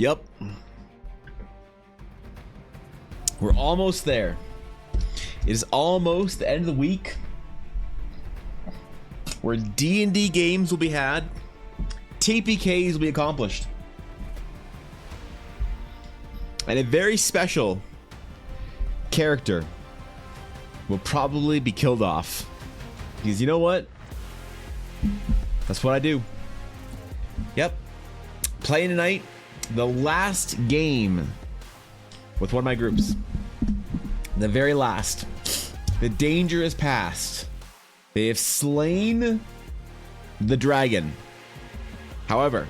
Yep. We're almost there. It is almost the end of the week where D&D games will be had, TPKs will be accomplished, and a very special character will probably be killed off. Because you know what? That's what I do. Yep. Playing tonight, the last game with one of my groups. The very last. The danger is past. They have slain the dragon. However,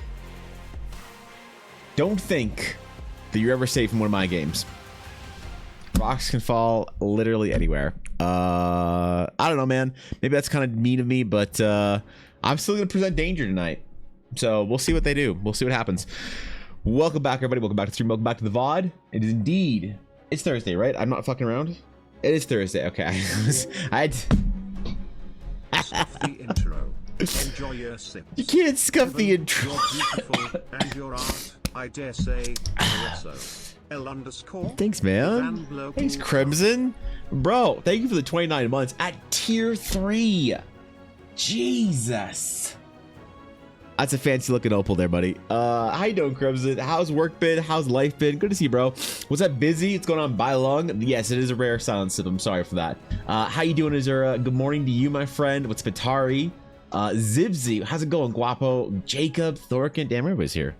don't think that you're ever safe in one of my games. Rocks can fall literally anywhere. I don't know, man. Maybe that's kind of mean of me, but I'm still going to present danger tonight. So we'll see what they do. We'll see what happens. Welcome back, everybody. Welcome back to the stream. Welcome back to the VOD. It is indeed. It's Thursday, right? I'm not fucking around. It is Thursday. Okay. I had the intro. Enjoy your sips. You can't scuff the intro. You're beautiful and your art, I dare say, also. L_. Thanks, man. Thanks, Crimson. Bro, thank you for the 29 months at tier 3. Jesus. That's a fancy looking opal there, buddy. How you doing, Crimson? How's work been? How's life been? Good to see you, bro. Was that busy? It's going on by long. Yes, it is a rare silence sip. I'm sorry for that. How you doing, Azura? Good morning to you, my friend. What's Patari? Zibzy, how's it going? Guapo, Jacob, Thorkin. Damn, everybody's here.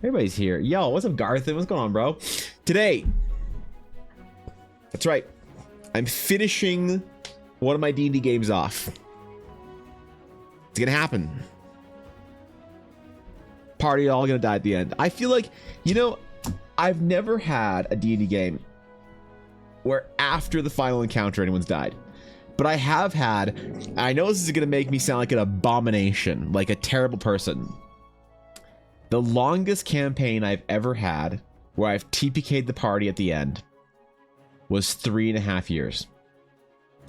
Everybody's here. Yo, what's up, Garthin? What's going on, bro? Today, that's right, I'm finishing one of my D&D games off. It's gonna happen. Party all gonna die at the end. I feel like, you know, I've never had a D&D game where after the final encounter anyone's died. But I have had, I know this is gonna make me sound like an abomination, like a terrible person. The longest campaign I've ever had where I've TPK'd the party at the end was 3.5 years.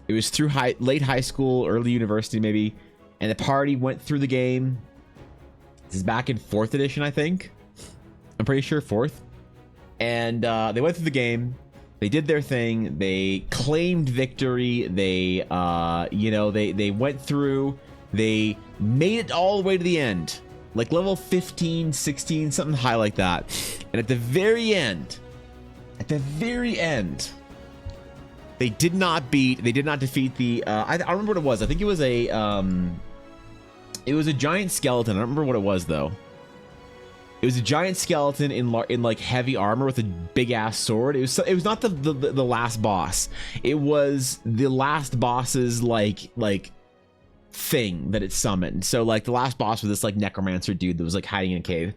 It was through late high school, early university maybe, and the party went through the game. This is back in 4th edition, I think. I'm pretty sure 4th. And they went through the game. They did their thing. They claimed victory. They, you know, they went through. They made it all the way to the end. Like level 15, 16, something high like that. And at the very end, they did not defeat the, I don't remember what it was. I think it was a giant skeleton. I don't remember what it was though. It was a giant skeleton in like heavy armor with a big ass sword. It was not the last boss. It was the last boss's like thing that it summoned. So like the last boss was this like necromancer dude that was like hiding in a cave,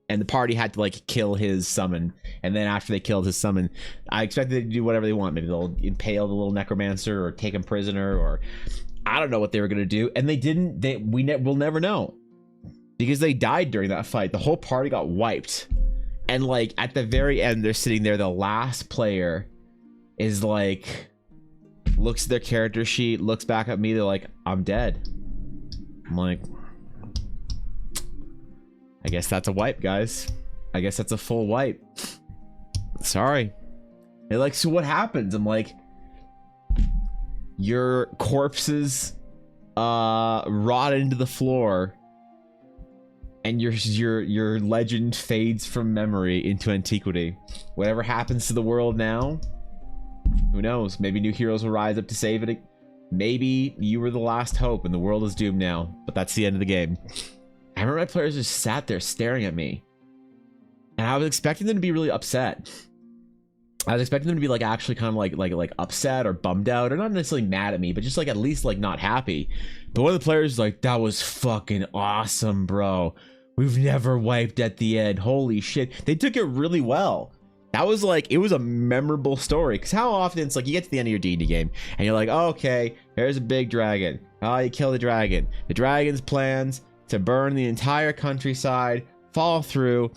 and the party had to like kill his summon. And then after they killed his summon, I expected them to do whatever they want. Maybe they'll impale the little necromancer or take him prisoner, or I don't know what they were gonna do. And they didn't. We'll never know, because they died during that fight. The whole party got wiped. And like at the very end, they're sitting there. The last player is like, looks at their character sheet, looks back at me. They're like, I'm dead. I'm like, I guess that's a wipe, guys. I guess that's a full wipe. Sorry. They're like, so what happens? I'm like, your corpses rot into the floor, and your legend fades from memory into antiquity. Whatever happens to the world now, who knows? Maybe new heroes will rise up to save it. Maybe you were the last hope and the world is doomed now, but that's the end of the game. I remember my players just sat there staring at me, and I was expecting them to be really upset. I was expecting them to be like actually kind of like upset or bummed out, or not necessarily mad at me, but just like at least like not happy. But one of the players was like, that was fucking awesome, bro. We've never wiped at the end. Holy shit. They took it really well. That was like, it was a memorable story. Because how often it's like you get to the end of your D&D game and you're like, oh, okay, there's a big dragon. Oh, you kill the dragon. The dragon's plans to burn the entire countryside fall through.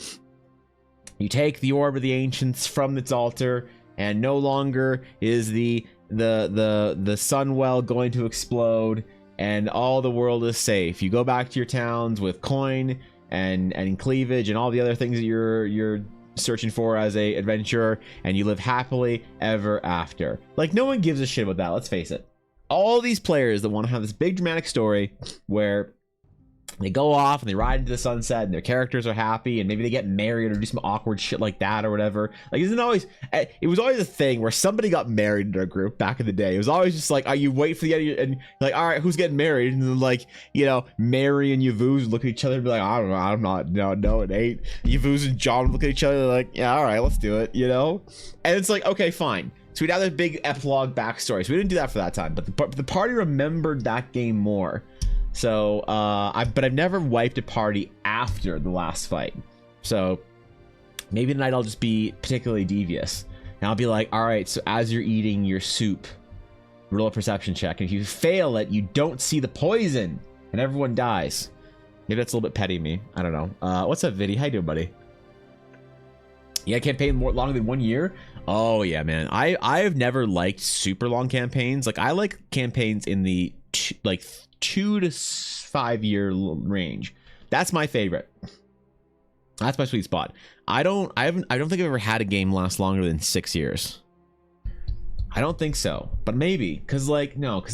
You take the orb of the ancients from its altar, and no longer is the sunwell going to explode, and all the world is safe. You go back to your towns with coin and cleavage and all the other things that you're searching for as a adventurer, and you live happily ever after. Like, no one gives a shit about that, let's face it. All these players that want to have this big dramatic story where they go off and they ride into the sunset and their characters are happy and maybe they get married or do some awkward shit like that or whatever. Like, it was always a thing where somebody got married in our group back in the day. It was always just like, you wait for the end and like, all right, who's getting married? And then, like, you know, Mary and Yavuz would look at each other and be like, I don't know, I'm not, no, it ain't. Yavuz and John would look at each other like, yeah, all right, let's do it, you know? And it's like, okay, fine. So we'd have this big epilogue backstory. So we didn't do that for that time, but the party remembered that game more. So, but I've never wiped a party after the last fight. So maybe tonight I'll just be particularly devious. And I'll be like, all right, so as you're eating your soup, roll a perception check. And if you fail it, you don't see the poison and everyone dies. Maybe that's a little bit petty of me. I don't know. What's up, Viddy? How you doing, buddy? Yeah, campaign more longer than 1 year. Oh yeah, man. I've never liked super long campaigns. Like, I like campaigns in the 2 to 5 year range. That's my favorite. That's my sweet spot. I don't think I've ever had a game last longer than 6 years. I don't think so, but maybe, because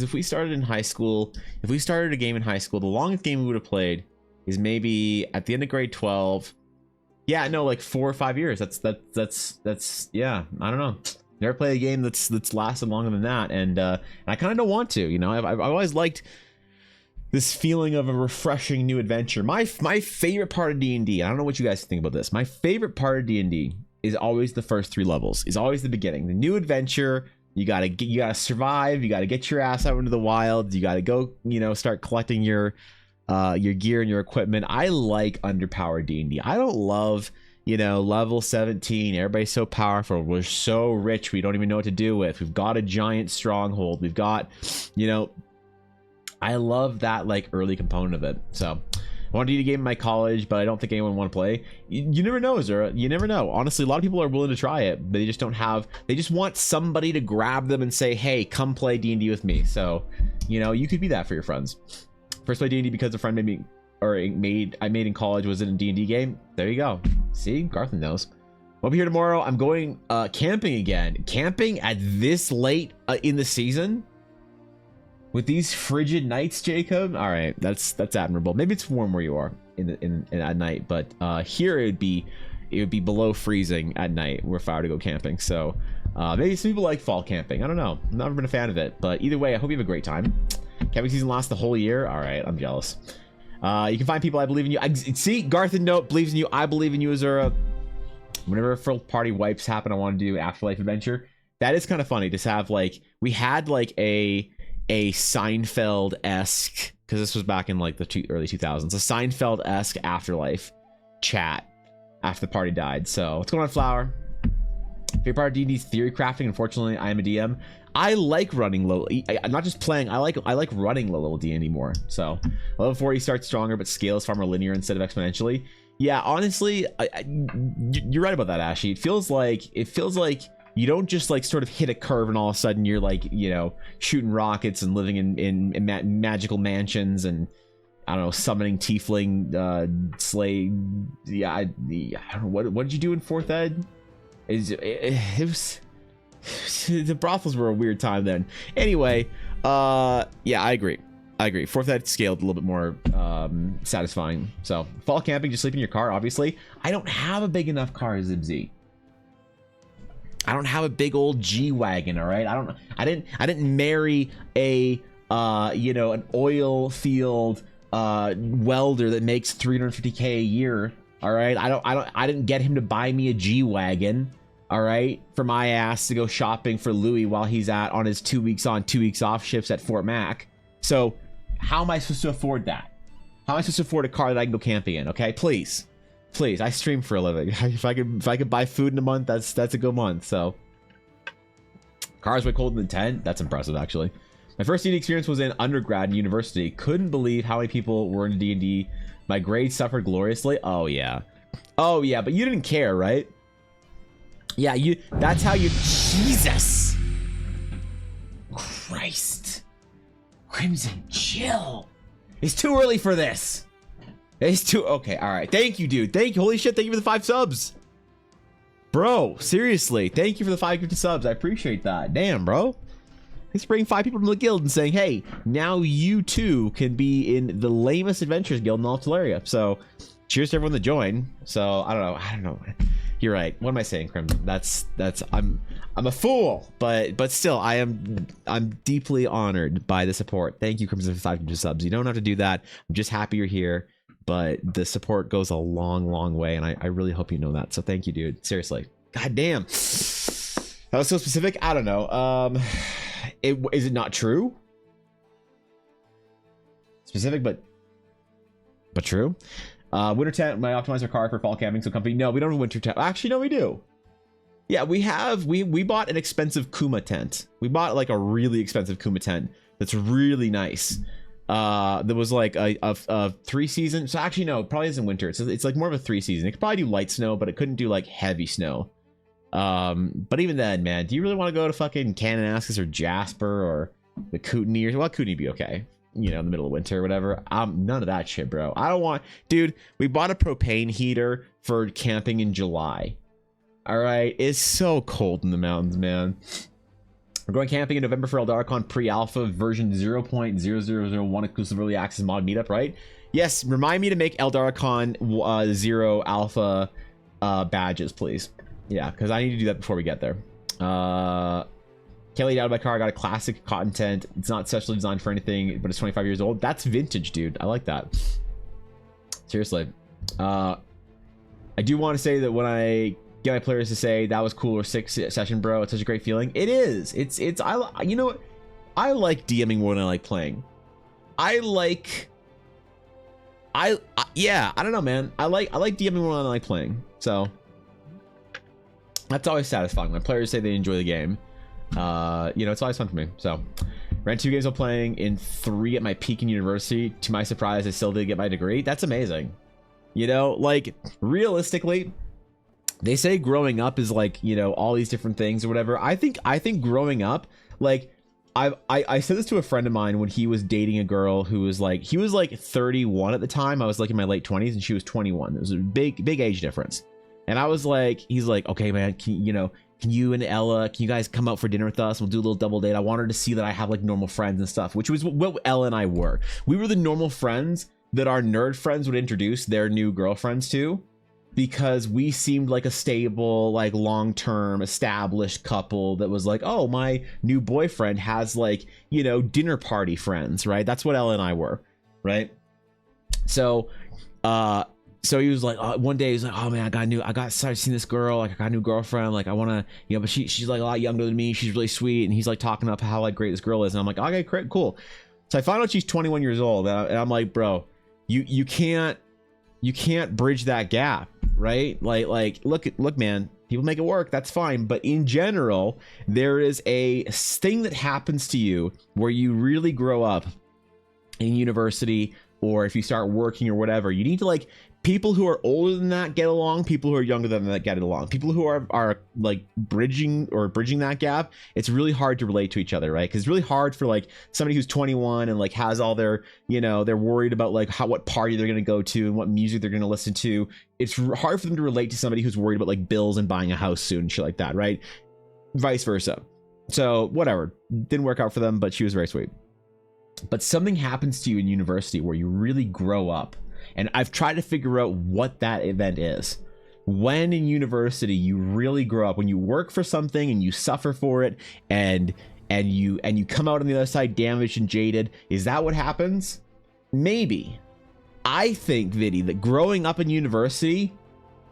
if we started in high school, if we started a game in high school, the longest game we would have played is maybe at the end of grade 12. Yeah, no, like 4 or 5 years. That's yeah, I don't know. Never played a game that's lasted longer than that, and I kind of don't want to, you know. I've always liked this feeling of a refreshing new adventure. My favorite part of D&D, I don't know what you guys think about this. My favorite part of D&D is always the first 3 levels. Is always the beginning. The new adventure, you gotta survive, you gotta get your ass out into the wild, you gotta go, you know, start collecting your gear and your equipment. I like underpowered D&D. I don't love, you know, level 17, everybody's so powerful, we're so rich, we don't even know what to do with, we've got a giant stronghold, we've got, you know, I love that, like, early component of it. So I wanted to do a game in my college, but I don't think anyone want to play. You never know, Zura. You never know. Honestly, a lot of people are willing to try it, but they just don't have, they just want somebody to grab them and say, hey, come play D&D with me. So, you know, you could be that for your friends. First play D&D because a friend made me, or I made in college was in a D&D game. There you go. See, Garthan knows. I'll be here tomorrow. I'm going camping again. Camping at this late in the season? With these frigid nights, Jacob? All right, that's admirable. Maybe it's warm where you are in at night, but here it would be below freezing at night if I were to go camping. So maybe some people like fall camping. I don't know. I've never been a fan of it, but either way, I hope you have a great time. Camping season lasts the whole year. All right, I'm jealous. You can find people. I believe in you. See, Garthan Note believes in you. I believe in you, Azura. Whenever full party wipes happen, I want to do Afterlife Adventure. That is kind of funny to have, like, we had like a Seinfeld-esque, because this was back in like the early 2000s, a Seinfeld-esque Afterlife chat after the party died. So what's going on, Flower? Favorite part of D&D's theory crafting. Unfortunately, I am a DM. I like running low, not just playing, I like running low level D&D more. So level 40 starts stronger, but scales far more linear instead of exponentially. Yeah, honestly, you're right about that, Ashy. It feels like you don't just like sort of hit a curve and all of a sudden you're like, you know, shooting rockets and living in magical mansions and, I don't know, summoning tiefling slay. Yeah, I don't know, what did you do in 4th ed? It was the brothels were a weird time then. Anyway, yeah, I agree. 4th ed scaled a little bit more satisfying. So fall camping, just sleep in your car. Obviously, I don't have a big enough car, Zibzy. I don't have a big old G-Wagon, all right? I didn't marry a you know, an oil field welder that makes $350K a year, all right? I didn't get him to buy me a G-Wagon, all right, for my ass to go shopping for Louis while he's on his 2 weeks on, 2 weeks off shifts at Fort Mac. So how am I supposed to afford that? How am I supposed to afford a car that I can go camping in? Okay, please. I stream for a living. If I could buy food in a month, that's a good month. So cars way colder than 10. That's impressive, actually. My first D&D experience was in undergrad and university. Couldn't believe how many people were in D&D. My grades suffered gloriously. Oh yeah, but you didn't care, right? Yeah, that's how you. Jesus Christ, Crimson, chill. It's too early for this. It's too okay. All right, thank you, dude. Thank you. Holy shit, thank you for the 5 subs. Bro, seriously, thank you for the 550 subs. I appreciate that. Damn, bro. He's bringing 5 people to the guild and saying, hey, now you too can be in the lamest adventures guild in all of Teleria. So cheers to everyone that joined. So I don't know. You're right. What am I saying, Crimson? I'm a fool, but still I'm deeply honored by the support. Thank you, Crimson, for 500 subs. You don't have to do that. I'm just happy you're here, but the support goes a long way, and I really hope you know that. So thank you, dude. Seriously. God damn. That was so specific. I don't know. Is it not true? Specific, but true. Winter tent. I optimize our car for fall camping so comfy. No, we don't have a winter tent. Actually, no, we do. Yeah, we have. We bought an expensive Kuma tent. We bought like a really expensive Kuma tent that's really nice. There was like a 3 season. So actually, no, it probably isn't winter. It's like more of a 3 season. It could probably do light snow, but it couldn't do like heavy snow. But even then, man, do you really want to go to fucking Kananaskis or Jasper or the Kootenai? Well, Kootenai be okay, you know, in the middle of winter or whatever. None of that shit, bro. I don't want, dude. We bought a propane heater for camping in July. All right, it's so cold in the mountains, man. We're going camping in November for Eldarcon pre-alpha version 0.0001 exclusive early access mod meetup, right? Yes, remind me to make Eldarcon 0 alpha badges, please. Yeah, because I need to do that before we get there. Can't lay down my car. I got a classic cotton tent. It's not specially designed for anything, but it's 25 years old. That's vintage, dude. I like that. Seriously. I do want to say that when I get my players to say that was cool or sick session, bro, it's such a great feeling. It is. You know what? I like DMing more than I like playing. Yeah, I don't know, man. I like DMing more than I like playing. So that's always satisfying when players say they enjoy the game. You know, it's always fun for me. So ran 2 games while playing in 3 at my peak in university. To my surprise, I still did get my degree. That's amazing. You know, like realistically, they say growing up is like, you know, all these different things or whatever. I think growing up, like I said this to a friend of mine when he was dating a girl who was like, he was like 31 at the time. I was like in my late 20s and she was 21. It was a big age difference. And I was like, he's like, okay, man, can you and Ella, can you guys come out for dinner with us? We'll do a little double date. I want her to see that I have like normal friends and stuff, which was what Ella and I were. We were the normal friends that our nerd friends would introduce their new girlfriends to, because we seemed like a stable, like long-term established couple that was like, oh, my new boyfriend has like, you know, dinner party friends, right? That's what Ella and I were, right? So he was like, one day he's like, oh man, I started seeing this girl, like I got a new girlfriend, like I want to, you know, but she's like a lot younger than me, she's really sweet, and he's like talking up how like great this girl is, and I'm like, okay, great, cool. So I find out she's 21 years old, and I'm like, bro, you can't bridge that gap, right? Like look, man, people make it work, that's fine, but in general, there is a thing that happens to you where you really grow up in university, or if you start working or whatever, you need to like, people who are older than that get along, people who are younger than that get along, people who are like bridging that gap. It's really hard to relate to each other, right? Because it's really hard for like somebody who's 21 and like has all their, you know, they're worried about like what party they're going to go to and what music they're going to listen to. It's hard for them to relate to somebody who's worried about like bills and buying a house soon and shit like that, right? Vice versa. So whatever, didn't work out for them, but she was very sweet. But something happens to you in university where you really grow up. And I've tried to figure out what that event is. When in university you really grow up, when you work for something and you suffer for it, and you come out on the other side damaged and jaded, is that what happens? Maybe. I think, Viddy, that growing up in university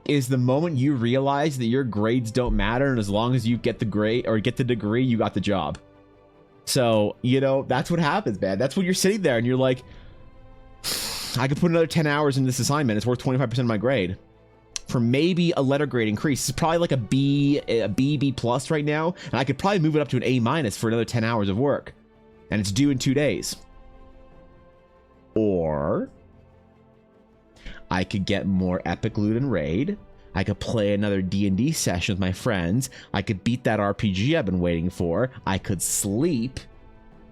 is the moment you realize that your grades don't matter, and as long as you get the grade or get the degree, you got the job. So, you know, that's what happens, man. That's when you're sitting there and you're like, I could put another 10 hours in this assignment. It's worth 25% of my grade for maybe a letter grade increase. It's probably like a B plus right now. And I could probably move it up to an A minus for another 10 hours of work. And it's due in 2 days. Or I could get more epic loot and raid. I could play another D&D session with my friends. I could beat that RPG I've been waiting for. I could sleep.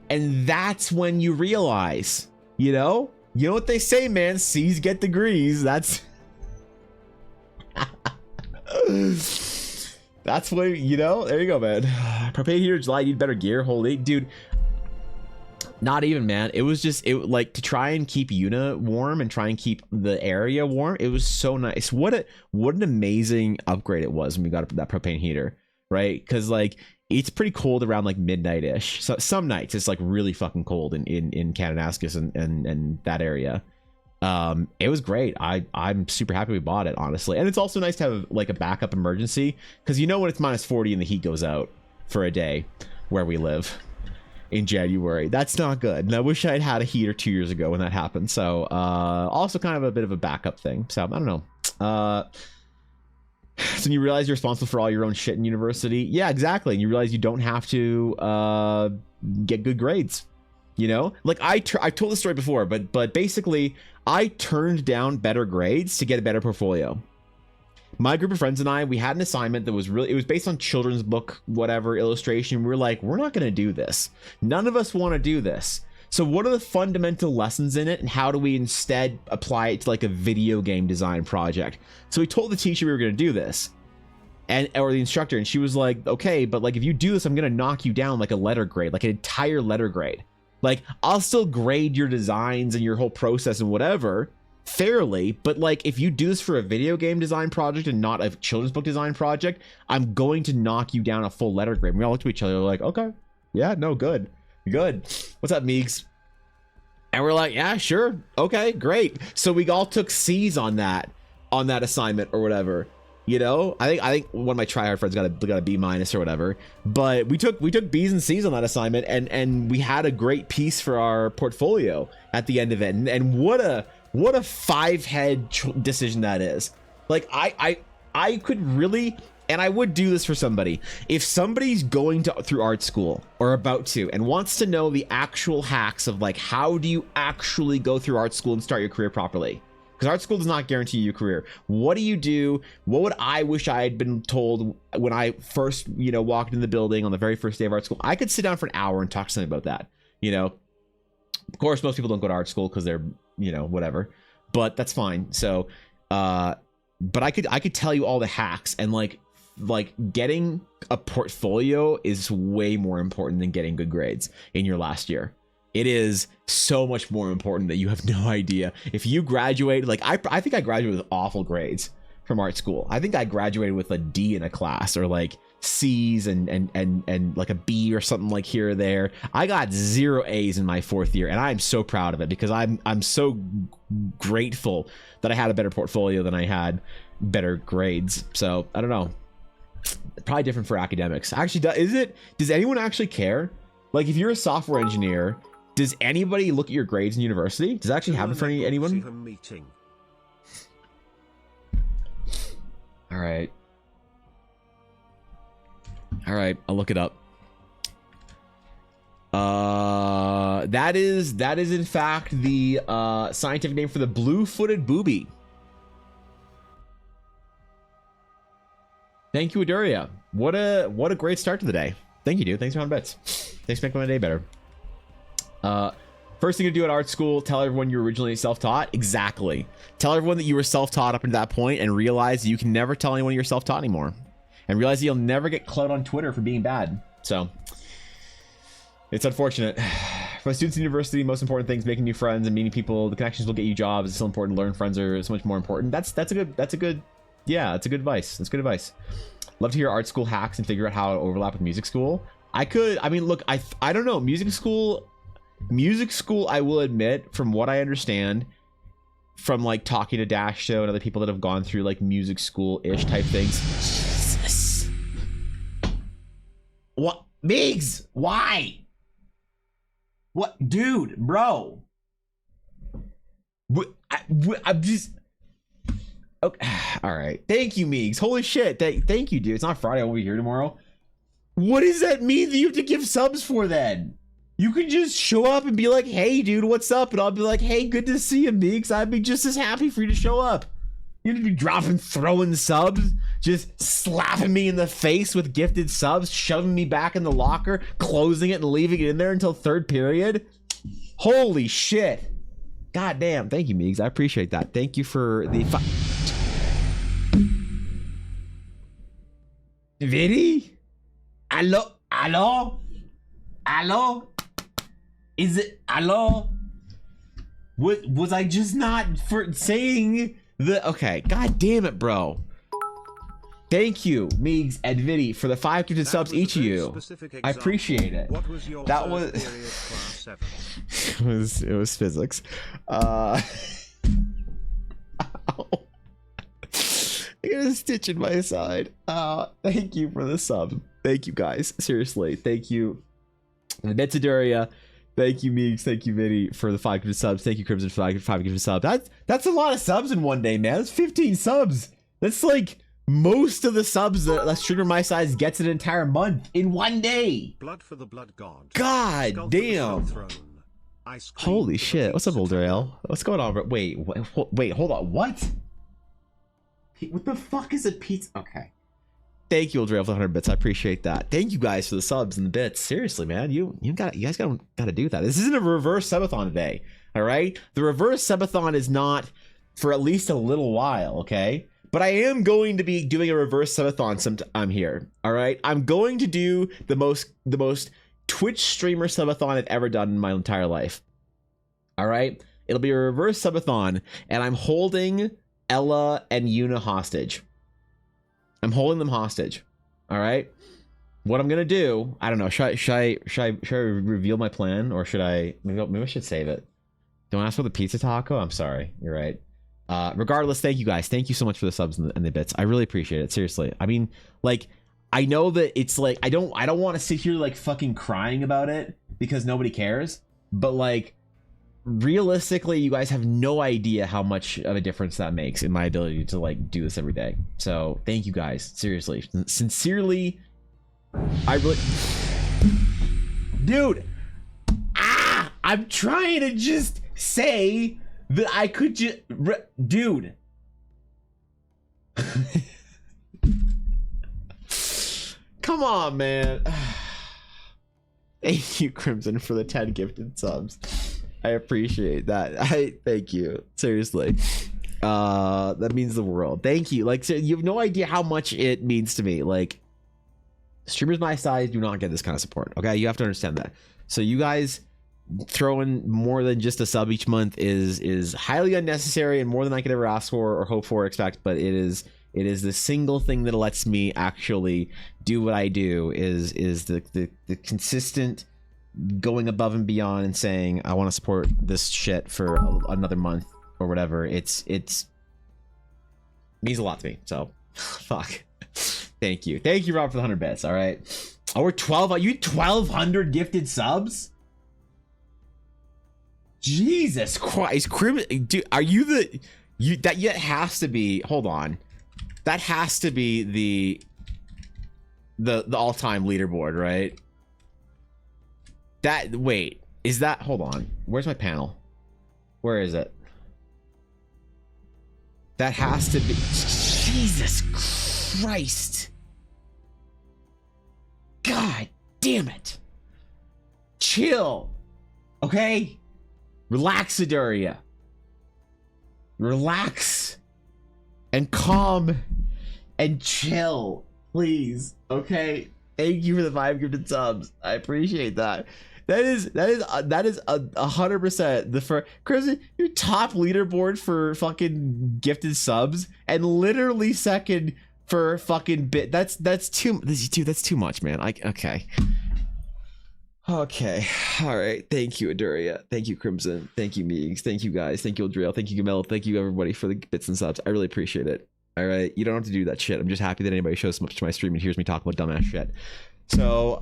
And that's when you realize, you know? You know what they say, man? C's get degrees. That's That's what, you know, there you go, man. Propane heater, July, you need better gear. Holy, dude. Not even, man. It was just, like, to try and keep Una warm and try and keep the area warm. It was so nice. What an amazing upgrade it was when we got that propane heater, right? Because, like, it's pretty cold around, like, midnight-ish. So some nights it's, like, really fucking cold in Kananaskis and that area. It was great. I'm super happy we bought it, honestly. And it's also nice to have, like, a backup emergency, because you know when it's minus 40 and the heat goes out for a day where we live in January. That's not good. And I wish I'd had a heater 2 years ago when that happened. So also kind of a bit of a backup thing. So I don't know. So you realize you're responsible for all your own shit in university. Yeah, exactly. And you realize you don't have to get good grades. You know, like I told the story before, but basically I turned down better grades to get a better portfolio. My group of friends and I, we had an assignment that was really, it was based on children's book, whatever, illustration. We were like, we're not going to do this. None of us want to do this. So what are the fundamental lessons in it, and how do we instead apply it to like a video game design project? So we told the teacher we were going to do this, or the instructor, and she was like, okay, but like if you do this, I'm going to knock you down like a letter grade, like an entire letter grade. Like, I'll still grade your designs and your whole process and whatever fairly, but like if you do this for a video game design project and not a children's book design project, I'm going to knock you down a full letter grade. And we all looked at each other like, okay, yeah, no, good. What's up, Meegs? And we're like, yeah, sure, okay, great. So we all took C's on that assignment or whatever. You know, I think one of my tryhard friends got a B- or whatever, but we took B's and C's on that assignment, and we had a great piece for our portfolio at the end of it. And what a 5-head decision that is. Like I could really, and I would do this for somebody. If somebody's going through art school or about to and wants to know the actual hacks of like how do you actually go through art school and start your career properly. Because art school does not guarantee you a career. What do you do? What would I wish I had been told when I first, you know, walked in the building on the very first day of art school? I could sit down for an hour and talk to somebody about that. You know, of course, most people don't go to art school because they're, you know, whatever. But that's fine. So, but I could tell you all the hacks, and like getting a portfolio is way more important than getting good grades in your last year. It is so much more important that you have no idea. If you graduate, like I think I graduated with awful grades from art school. I think I graduated with a D in a class, or like C's and like a B or something like here or there. I got 0 A's in my 4th year, and I'm so proud of it because I'm so grateful that I had a better portfolio than I had better grades. So I don't know. Probably different for academics. Actually, does anyone actually care? Like if you're a software engineer, does anybody look at your grades in university? Does that actually happen for anyone? All right, I'll look it up. That is in fact the scientific name for the blue-footed booby. Thank you, Aduria. What a great start to the day. Thank you, dude. Thanks for 100 bits. Thanks for making my day better. First thing to do at art school, tell everyone you were originally self-taught. Exactly. Tell everyone that you were self-taught up until that point, and realize you can never tell anyone you're self-taught anymore. And realize you'll never get clout on Twitter for being bad. So, it's unfortunate. For students in university, most important things, making new friends and meeting people. The connections will get you jobs. It's still important. Learn friends are so much more important. That's a good advice. That's good advice. Love to hear art school hacks and figure out how it overlap with music school. I mean, look, I don't know. Music school, I will admit, from what I understand, from like talking to Dash Show and other people that have gone through like music school-ish type things. Jesus. What? Migs, why? What? Dude, bro. I'm just... Okay. All right. Thank you, Meegs. Holy shit. Thank you, dude. It's not Friday. I won't be here tomorrow. What does that mean that you have to give subs for then? You can just show up and be like, hey, dude, what's up? And I'll be like, hey, good to see you, Meegs. I'd be just as happy for you to show up. You need to be throwing subs, just slapping me in the face with gifted subs, shoving me back in the locker, closing it and leaving it in there until 3rd period. Holy shit. God damn. Thank you, Meegs. I appreciate that. Thank you for the... Vinny? Hello? Hello? Hello? Is it hello? Was I just not for saying the okay? God damn it, bro. Thank you, Meegs and Vinny, for the 5 gifted subs each of you. I appreciate it. What was your that third was period, class 7? it was physics. I got a stitch in my side. Thank you for the sub. Thank you guys. Seriously, thank you. Metsuduria. Thank you, Meeks. Thank you, Vinny, for the 5 gifted subs. Thank you, Crimson, for the 5 gifted subs. That's a lot of subs in one day, man. That's 15 subs. That's like most of the subs that a streamer my size gets an entire month in one day. Blood for the blood god. God Skull damn. for the throne. Ice cream Holy for the shit. What's up, pizza Oldrail? tower. What's going on, bro? Wait, hold on. What? What the fuck is a pizza? Okay. Thank you, Oldrail, for the 100 bits. I appreciate that. Thank you guys for the subs and the bits. Seriously, man. You guys gotta do that. This isn't a reverse subathon today. All right? The reverse subathon is not for at least a little while, okay? But I am going to be doing a reverse subathon sometime here. All right? I'm going to do the most Twitch streamer subathon I've ever done in my entire life. All right? It'll be a reverse subathon, and I'm holding Ella and Yuna hostage. I'm holding them hostage. All right. What I'm gonna do, I don't know. Should I reveal my plan, or should I? Maybe I should save it. Don't ask for the pizza taco. I'm sorry. You're right. Regardless, thank you guys. Thank you so much for the subs and the bits. I really appreciate it. Seriously. I mean, like, I know that it's like I don't want to sit here like fucking crying about it because nobody cares. But like, realistically, you guys have no idea how much of a difference that makes in my ability to like do this every day. So thank you guys. Seriously. Sincerely. I really, dude, I'm trying to just say that I could just, dude. Come on, man. Thank you, Crimson, for the 10 gifted subs. I appreciate that. Thank you. Seriously. That means the world. Thank you. Like, you have no idea how much it means to me. Like, streamers my size do not get this kind of support. Okay, you have to understand that. So you guys throwing more than just a sub each month is highly unnecessary and more than I could ever ask for or hope for or expect. But it is the single thing that lets me actually do what I do. Is the consistent going above and beyond and saying I want to support this shit for another month or whatever. It's means a lot to me. So fuck. Thank you, Rob, for the 100 bits. All right. Oh, we're 12. Are you 1,200 gifted subs? Jesus Christ, dude, are you that has to be? Hold on, that has to be the all-time leaderboard, right? That, wait, is that, hold on, where's my panel? Where is it? That has to be, Jesus Christ. God damn it. Chill. Okay? Relax, Aduria. Relax. And calm. And chill. Please. Okay? Thank you for the 5 gifted subs. I appreciate that. That is 100% the first. Crimson, your top leaderboard for fucking gifted subs, and literally second for fucking bit. That's too. Dude, that's too much, man. Okay. All right. Thank you, Aduria. Thank you, Crimson. Thank you, Meegs. Thank you, guys. Thank you, Aldriel. Thank you, Gamel. Thank you, everybody, for the bits and subs. I really appreciate it. All right. You don't have to do that shit. I'm just happy that anybody shows so much to my stream and hears me talk about dumbass shit. So,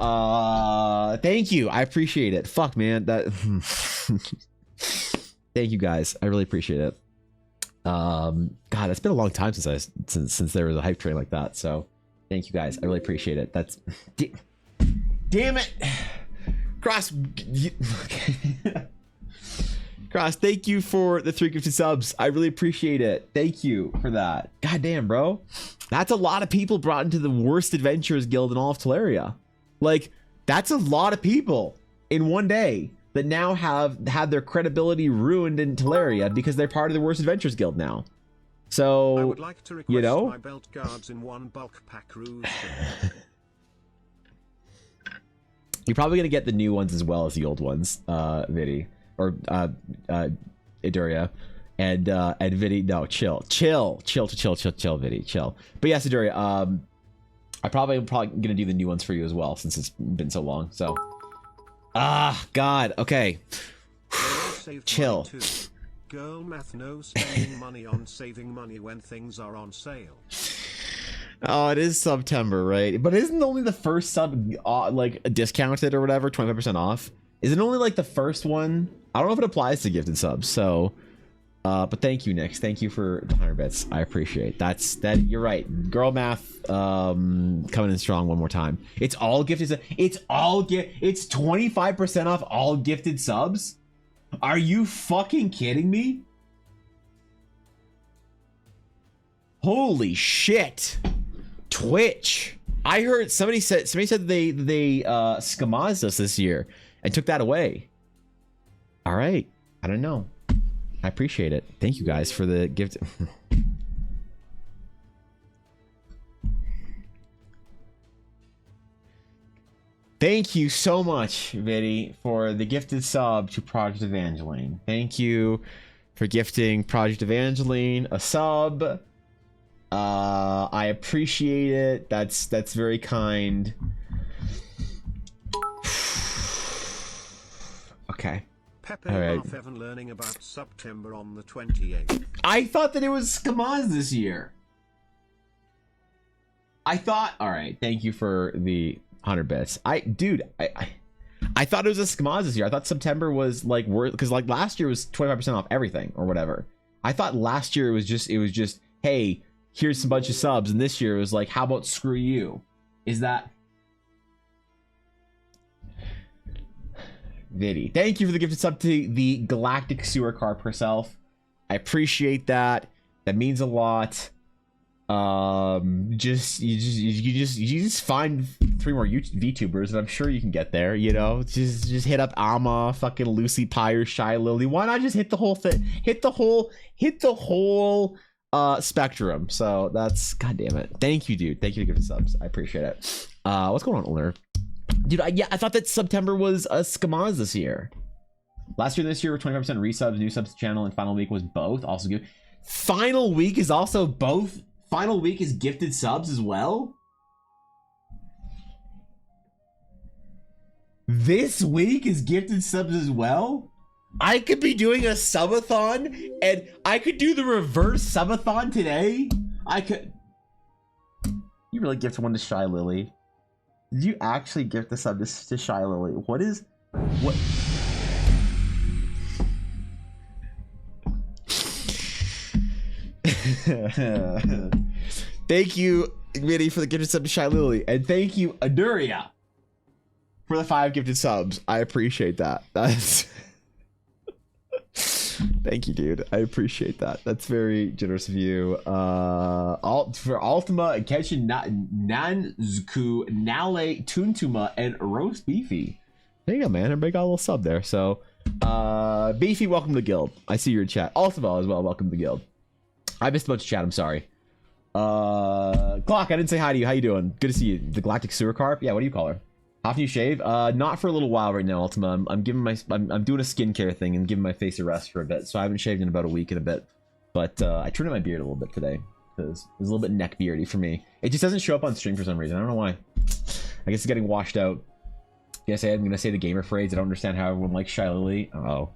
thank you. I appreciate it. Fuck, man. That. Thank you, guys. I really appreciate it. God, it's been a long time since there was a hype train like that. So, thank you, guys. I really appreciate it. That's. Damn it. Cross. Cross, thank you for the 350 subs. I really appreciate it. Thank you for that. God damn, bro. That's a lot of people brought into the worst adventurers guild in all of Teleria. Like, that's a lot of people in one day that now have had their credibility ruined in Teleria because they're part of the worst adventurers guild now. So I would like to request you know, my belt guards in one bulk pack ruse. you're probably gonna get the new ones as well as the old ones, Vidi or Iduria, and Vidi. No, chill, Vidi, chill. But yes, Iduria. I'm probably gonna do the new ones for you as well since it's been so long. So, God, okay, chill. Girl math, no spending money on saving money when things are on sale. Oh, it is September, right? But isn't only the first sub like discounted or whatever, 25% off? Is it only like the first one? I don't know if it applies to gifted subs. So, but thank you, Nix. Thank you for the 100 bits. I appreciate that. You're right. Girl math coming in strong one more time. It's all gifted. It's 25% off all gifted subs. Are you fucking kidding me? Holy shit. Twitch. I heard somebody said they skamazed us this year and took that away. All right. I don't know. I appreciate it. Thank you guys for the gift. Thank you so much, Vidi, for the gifted sub to Project Evangeline. Thank you for gifting Project Evangeline a sub. I appreciate it. That's very kind. Okay. Pepe all right. half Evan learning about September on the 28th. I thought that it was Skamaz this year. I thought. All right. Thank you for the 100 bits. I thought it was a Skamaz this year. I thought September was like worth, because like last year was 25% off everything or whatever. I thought last year it was just hey, here's a bunch of subs, and this year it was like, how about screw you? Is that Vidi? Thank you for the gifted sub to the Galactic Sewer Carp herself. I appreciate that. That means a lot. You just find 3 more VTubers, and I'm sure you can get there. You know, just hit up Alma, fucking Lucy Pyre, Shy Lily. Why not just hit the whole thing? Hit the whole spectrum. So that's, god damn it. Thank you, dude. Thank you for giving subs. I appreciate it. What's going on, Ulner? Dude, I thought that September was a Skamaz this year. Last year and this year were 25% resubs, new subs to channel, and final week was both. Also good. Final week is also both. Final week is gifted subs as well. This week is gifted subs as well. I could be doing a subathon, and I could do the reverse subathon today. I could. You really gift one to Shy Lily? Did you actually gift the sub to Shy Lily? What? Thank you, Mitty, for the gifted sub to Shy Lily, and thank you, Aduria, for the 5 gifted subs. I appreciate that. That's thank you, dude. I appreciate that. That's very generous of you. For Ultima and Kenshin Nanzuku, Nale, Tuntuma, and Roast Beefy. There you go, man. Everybody got a little sub there. So, Beefy, welcome to the guild. I see you're in chat. Ultima as well, welcome to the guild. I missed a bunch of chat. I'm sorry. Clock, I didn't say hi to you. How you doing? Good to see you. The Galactic Sewer Carp? Yeah, what do you call her? How often you shave? Not for a little while right now, Ultima. I'm doing a skincare thing and giving my face a rest for a bit. So I haven't shaved in about a week and a bit. But I trimmed my beard a little bit today because it was a little bit neck beardy for me. It just doesn't show up on stream for some reason. I don't know why. I guess it's getting washed out. Yes, I'm gonna say the gamer phrase. I don't understand how everyone likes Shy Lily. Oh,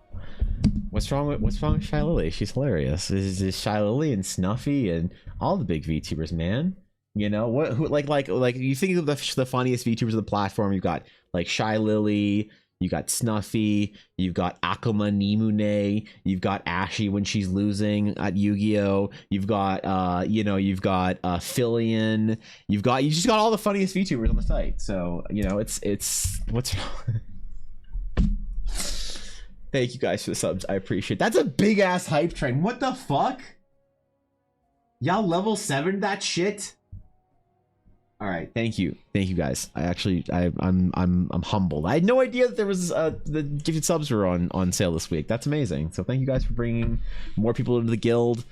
what's wrong with Shy Lily? She's hilarious. This is Shy Lily and Snuffy and all the big VTubers, man. You know what? Who like you think of the funniest VTubers of the platform? You've got like Shy Lily, you got Snuffy, you've got Akuma Nimune, you've got Ashy when she's losing at Yu-Gi-Oh. You've got Fillion. You just got all the funniest VTubers on the site. So you know it's what's wrong? Thank you guys for the subs. I appreciate it. That's a big ass hype train. What the fuck? Y'all level 7 that shit? All right, thank you guys. I'm humbled. I had no idea that there was the gifted subs were on sale this week. That's amazing. So thank you guys for bringing more people into the guild.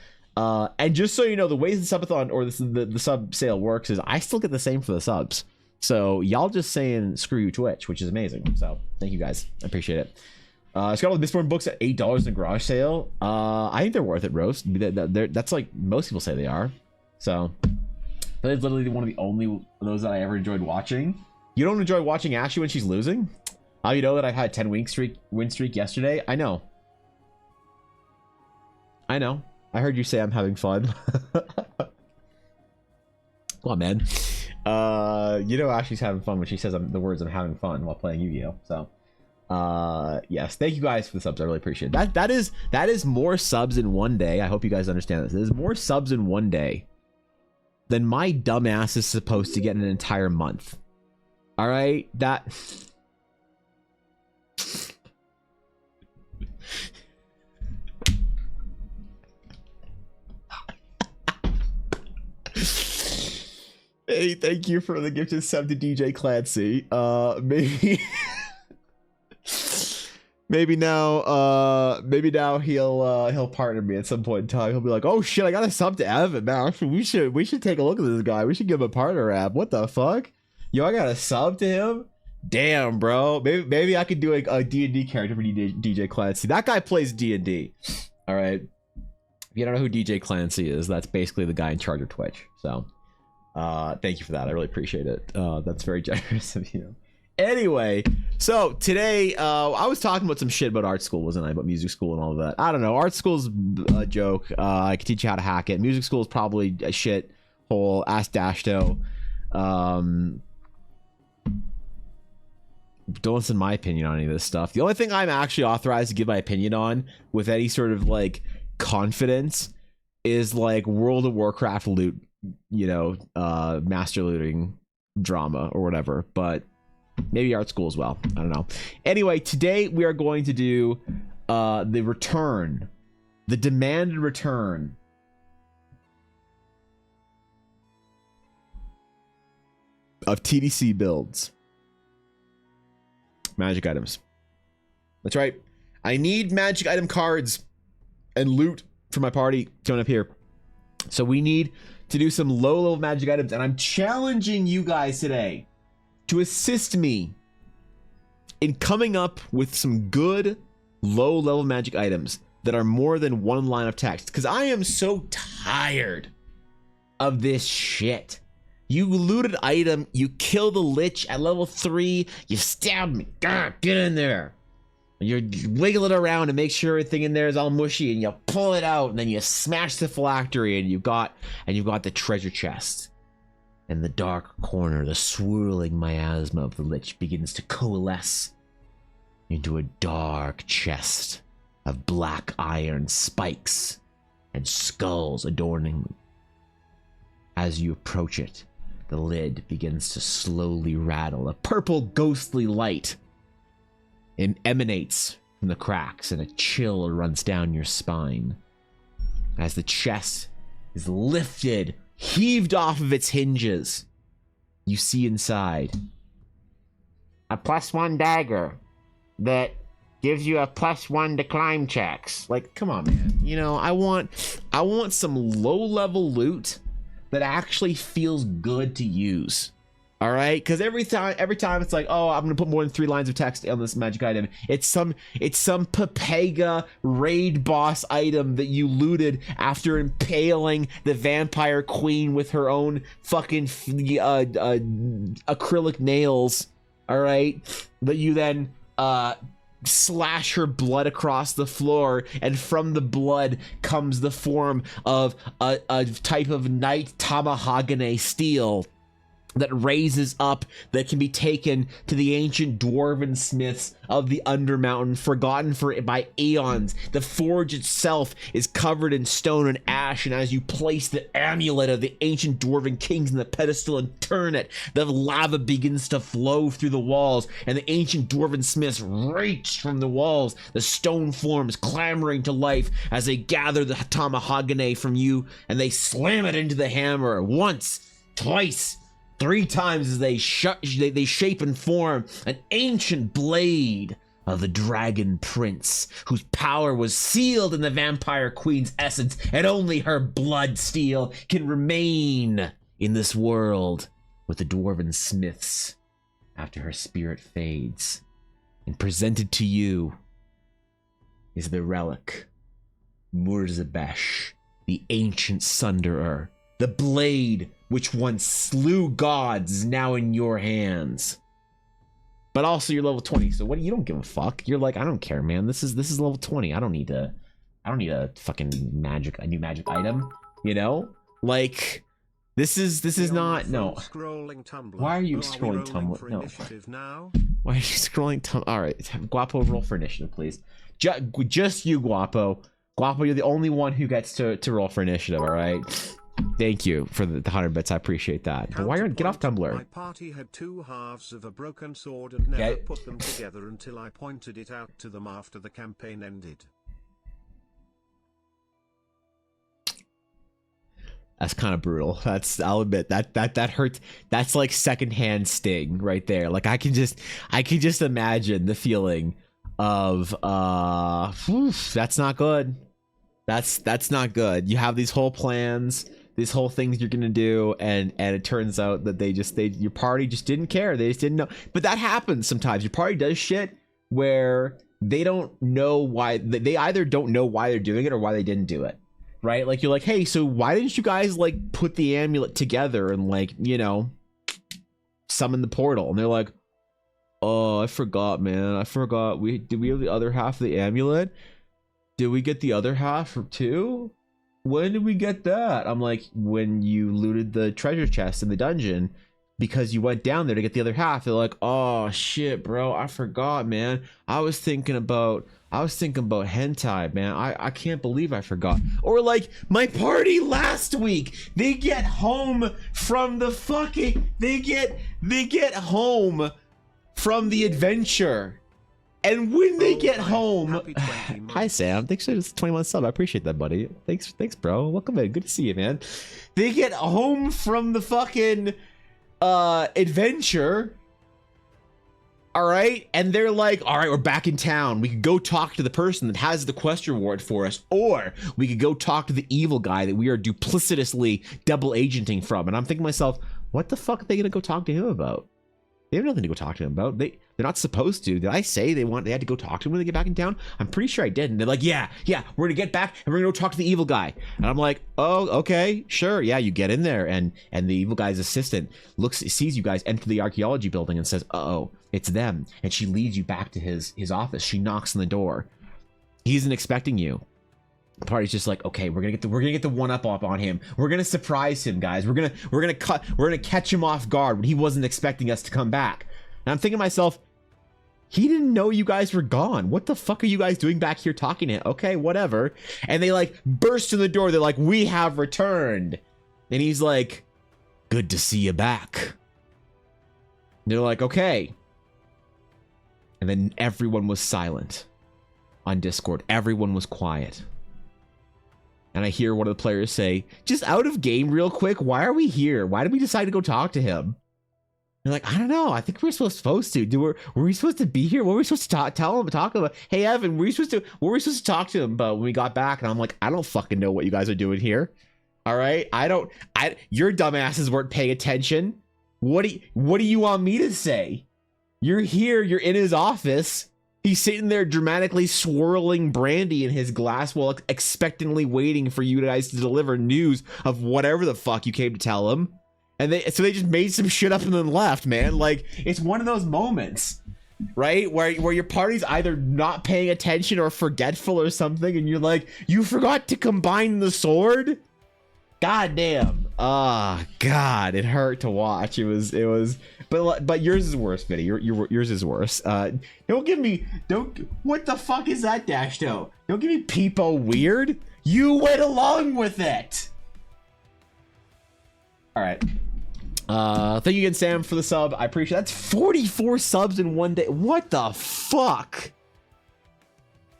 And just so you know, the ways the subathon or the sub sale works is I still get the same for the subs. So y'all just saying screw you Twitch, which is amazing. So thank you guys. I appreciate it. It's got all the Mistborn books at $8 in the garage sale. I think they're worth it, Roast. That's like most people say they are. So that is literally one of the only those that I ever enjoyed watching. You don't enjoy watching Ashley when she's losing? How you know that I've had a 10-win streak yesterday? I know. I heard you say I'm having fun. Come on, man. You know Ashley's having fun when she says the words "I'm having fun" while playing Yu-Gi-Oh. So, yes, thank you guys for the subs. I really appreciate it. That is more subs in one day. I hope you guys understand this. There's more subs in one day than my dumbass is supposed to get in an entire month. All right, that. Hey, thank you for the gifted sub to DJ Clancy. Maybe now he'll partner me at some point in time. He'll be like, oh shit, I got a sub to Evan now. We should take a look at this guy. We should give him a partner app. What the fuck? Yo, I got a sub to him? Damn, bro. Maybe I could do a D&D character for DJ Clancy. That guy plays D&D. All right. If you don't know who DJ Clancy is, that's basically the guy in charge of Twitch. So thank you for that. I really appreciate it. That's very generous of you. Anyway, so today I was talking about some shit about art school, wasn't I? About music school and all of that. I don't know. Art school's a joke. I can teach you how to hack it. Music school is probably a shit hole. Ask Dashto. Don't listen to my opinion on any of this stuff. The only thing I'm actually authorized to give my opinion on with any sort of like confidence is like World of Warcraft loot, you know, master looting drama or whatever, but maybe art school as well. I don't know. Anyway, today we are going to do the demanded return of TDC builds. Magic items. That's right. I need magic item cards and loot for my party coming up here. So we need to do some low-level magic items, and I'm challenging you guys today to assist me in coming up with some good low-level magic items that are more than one line of text, because I am so tired of this shit. You looted item, you kill the lich at level 3, you stabbed me, get in there. You wiggle it around and make sure everything in there is all mushy, and you pull it out, and then you smash the phylactery, and you've got the treasure chest. In the dark corner, the swirling miasma of the lich begins to coalesce into a dark chest of black iron spikes and skulls adorning them. As you approach it, the lid begins to slowly rattle. A purple ghostly light emanates from the cracks, and a chill runs down your spine. As the chest is lifted, heaved off of its hinges, you see inside a +1 dagger that gives you a +1 to climb checks. Like, come on, man. You know, I want some low-level loot that actually feels good to use. All right, because every time it's like, oh, I'm gonna put more than 3 lines of text on this magic item. It's some Papega raid boss item that you looted after impaling the vampire queen with her own fucking acrylic nails. All right, that you then slash her blood across the floor, and from the blood comes the form of a type of night tamahagane steel that raises up, that can be taken to the ancient dwarven smiths of the Undermountain, forgotten by aeons. The forge itself is covered in stone and ash, and as you place the amulet of the ancient dwarven kings in the pedestal and turn it, the lava begins to flow through the walls, and the ancient dwarven smiths reach from the walls. The stone forms clamoring to life as they gather the tamahagane from you, and they slam it into the hammer once, twice, 3 times as they shape and form an ancient blade of the Dragon Prince, whose power was sealed in the Vampire Queen's essence, and only her blood steel can remain in this world with the Dwarven Smiths after her spirit fades. And presented to you is the relic, Murzabesh, the ancient Sunderer. The blade which once slew gods is now in your hands. But also you're level 20, so what? You don't give a fuck. You're like, I don't care, man. This is level 20. I don't need a fucking a new magic item. You know? Like, this is not, no. Why are you scrolling Tumblr? No. Why are you scrolling Tumblr? Alright, Guapo, roll for initiative, please. Just you, Guapo. Guapo, you're the only one who gets to roll for initiative, alright? Thank you for the 100 bits. I appreciate that. But why are you get off Tumblr? My party had two halves of a broken sword and never put them together until I pointed it out to them after the campaign ended. That's kind of brutal. I'll admit that hurts. That's like secondhand sting right there. Like I can just imagine the feeling of that's not good. That's not good. You have these whole plans, these whole things you're gonna do, and it turns out that your party just didn't care. They just didn't know. But that happens sometimes. Your party does shit where they don't know why. They either don't know why they're doing it or why they didn't do it. Right? Like you're like, hey, so why didn't you guys like put the amulet together and like, you know, summon the portal? And they're like, oh, I forgot, man. I forgot. Did we have the other half of the amulet? Did we get the other half too? When did we get that? I'm like, when you looted the treasure chest in the dungeon, because you went down there to get the other half. They're like, oh shit, bro, I forgot, man. I was thinking about hentai, man. I can't believe I forgot. Or like my party last week, they get home from the fucking they get home from the adventure. And when they get home, hi Sam, thanks for this 20-month sub. I appreciate that, buddy. Thanks, bro. Welcome in. Good to see you, man. They get home from the fucking adventure. All right, and they're like, all right, we're back in town. We could go talk to the person that has the quest reward for us, or we could go talk to the evil guy that we are duplicitously double agenting from. And I'm thinking to myself, what the fuck are they gonna go talk to him about? They have nothing to go talk to him about. They're not supposed to. Did I say they had to go talk to him when they get back in town? I'm pretty sure I did. And they're like, yeah, we're gonna get back and we're gonna go talk to the evil guy. And I'm like, oh, okay, sure, yeah. You get in there, and the evil guy's assistant sees you guys enter the archaeology building and says, uh-oh, it's them. And she leads you back to his office. She knocks on the door. He isn't expecting you. The party's just like, okay, we're gonna get the one up on him. We're gonna surprise him, guys. We're gonna catch him off guard when he wasn't expecting us to come back. And I'm thinking to myself, he didn't know you guys were gone. What the fuck are you guys doing back here talking to him? Okay, whatever. And they like burst in the door. They're like, we have returned. And he's like, good to see you back. And they're like, okay. And then everyone was silent on Discord. Everyone was quiet. And I hear one of the players say, just out of game real quick, why are we here? Why did we decide to go talk to him? They're like, I don't know. I think we're supposed to. Were we supposed to be here? What were we supposed to talk about? Hey, Evan, what were we supposed to talk to him about when we got back? And I'm like, I don't fucking know what you guys are doing here. All right? Your dumbasses weren't paying attention. What do you want me to say? You're here. You're in his office. He's sitting there dramatically swirling brandy in his glass while expectantly waiting for you guys to deliver news of whatever the fuck you came to tell him. And they just made some shit up and then left, man. Like, it's one of those moments, right? Where your party's either not paying attention or forgetful or something, and you're like, you forgot to combine the sword? God damn. Oh, God, it hurt to watch. It was, but yours is worse, Vinny. Yours is worse. What the fuck is that dash though? Don't give me peepo weird. You went along with it. All right. Thank you again, Sam, for the sub. I appreciate it. That's 44 subs in one day. What the fuck?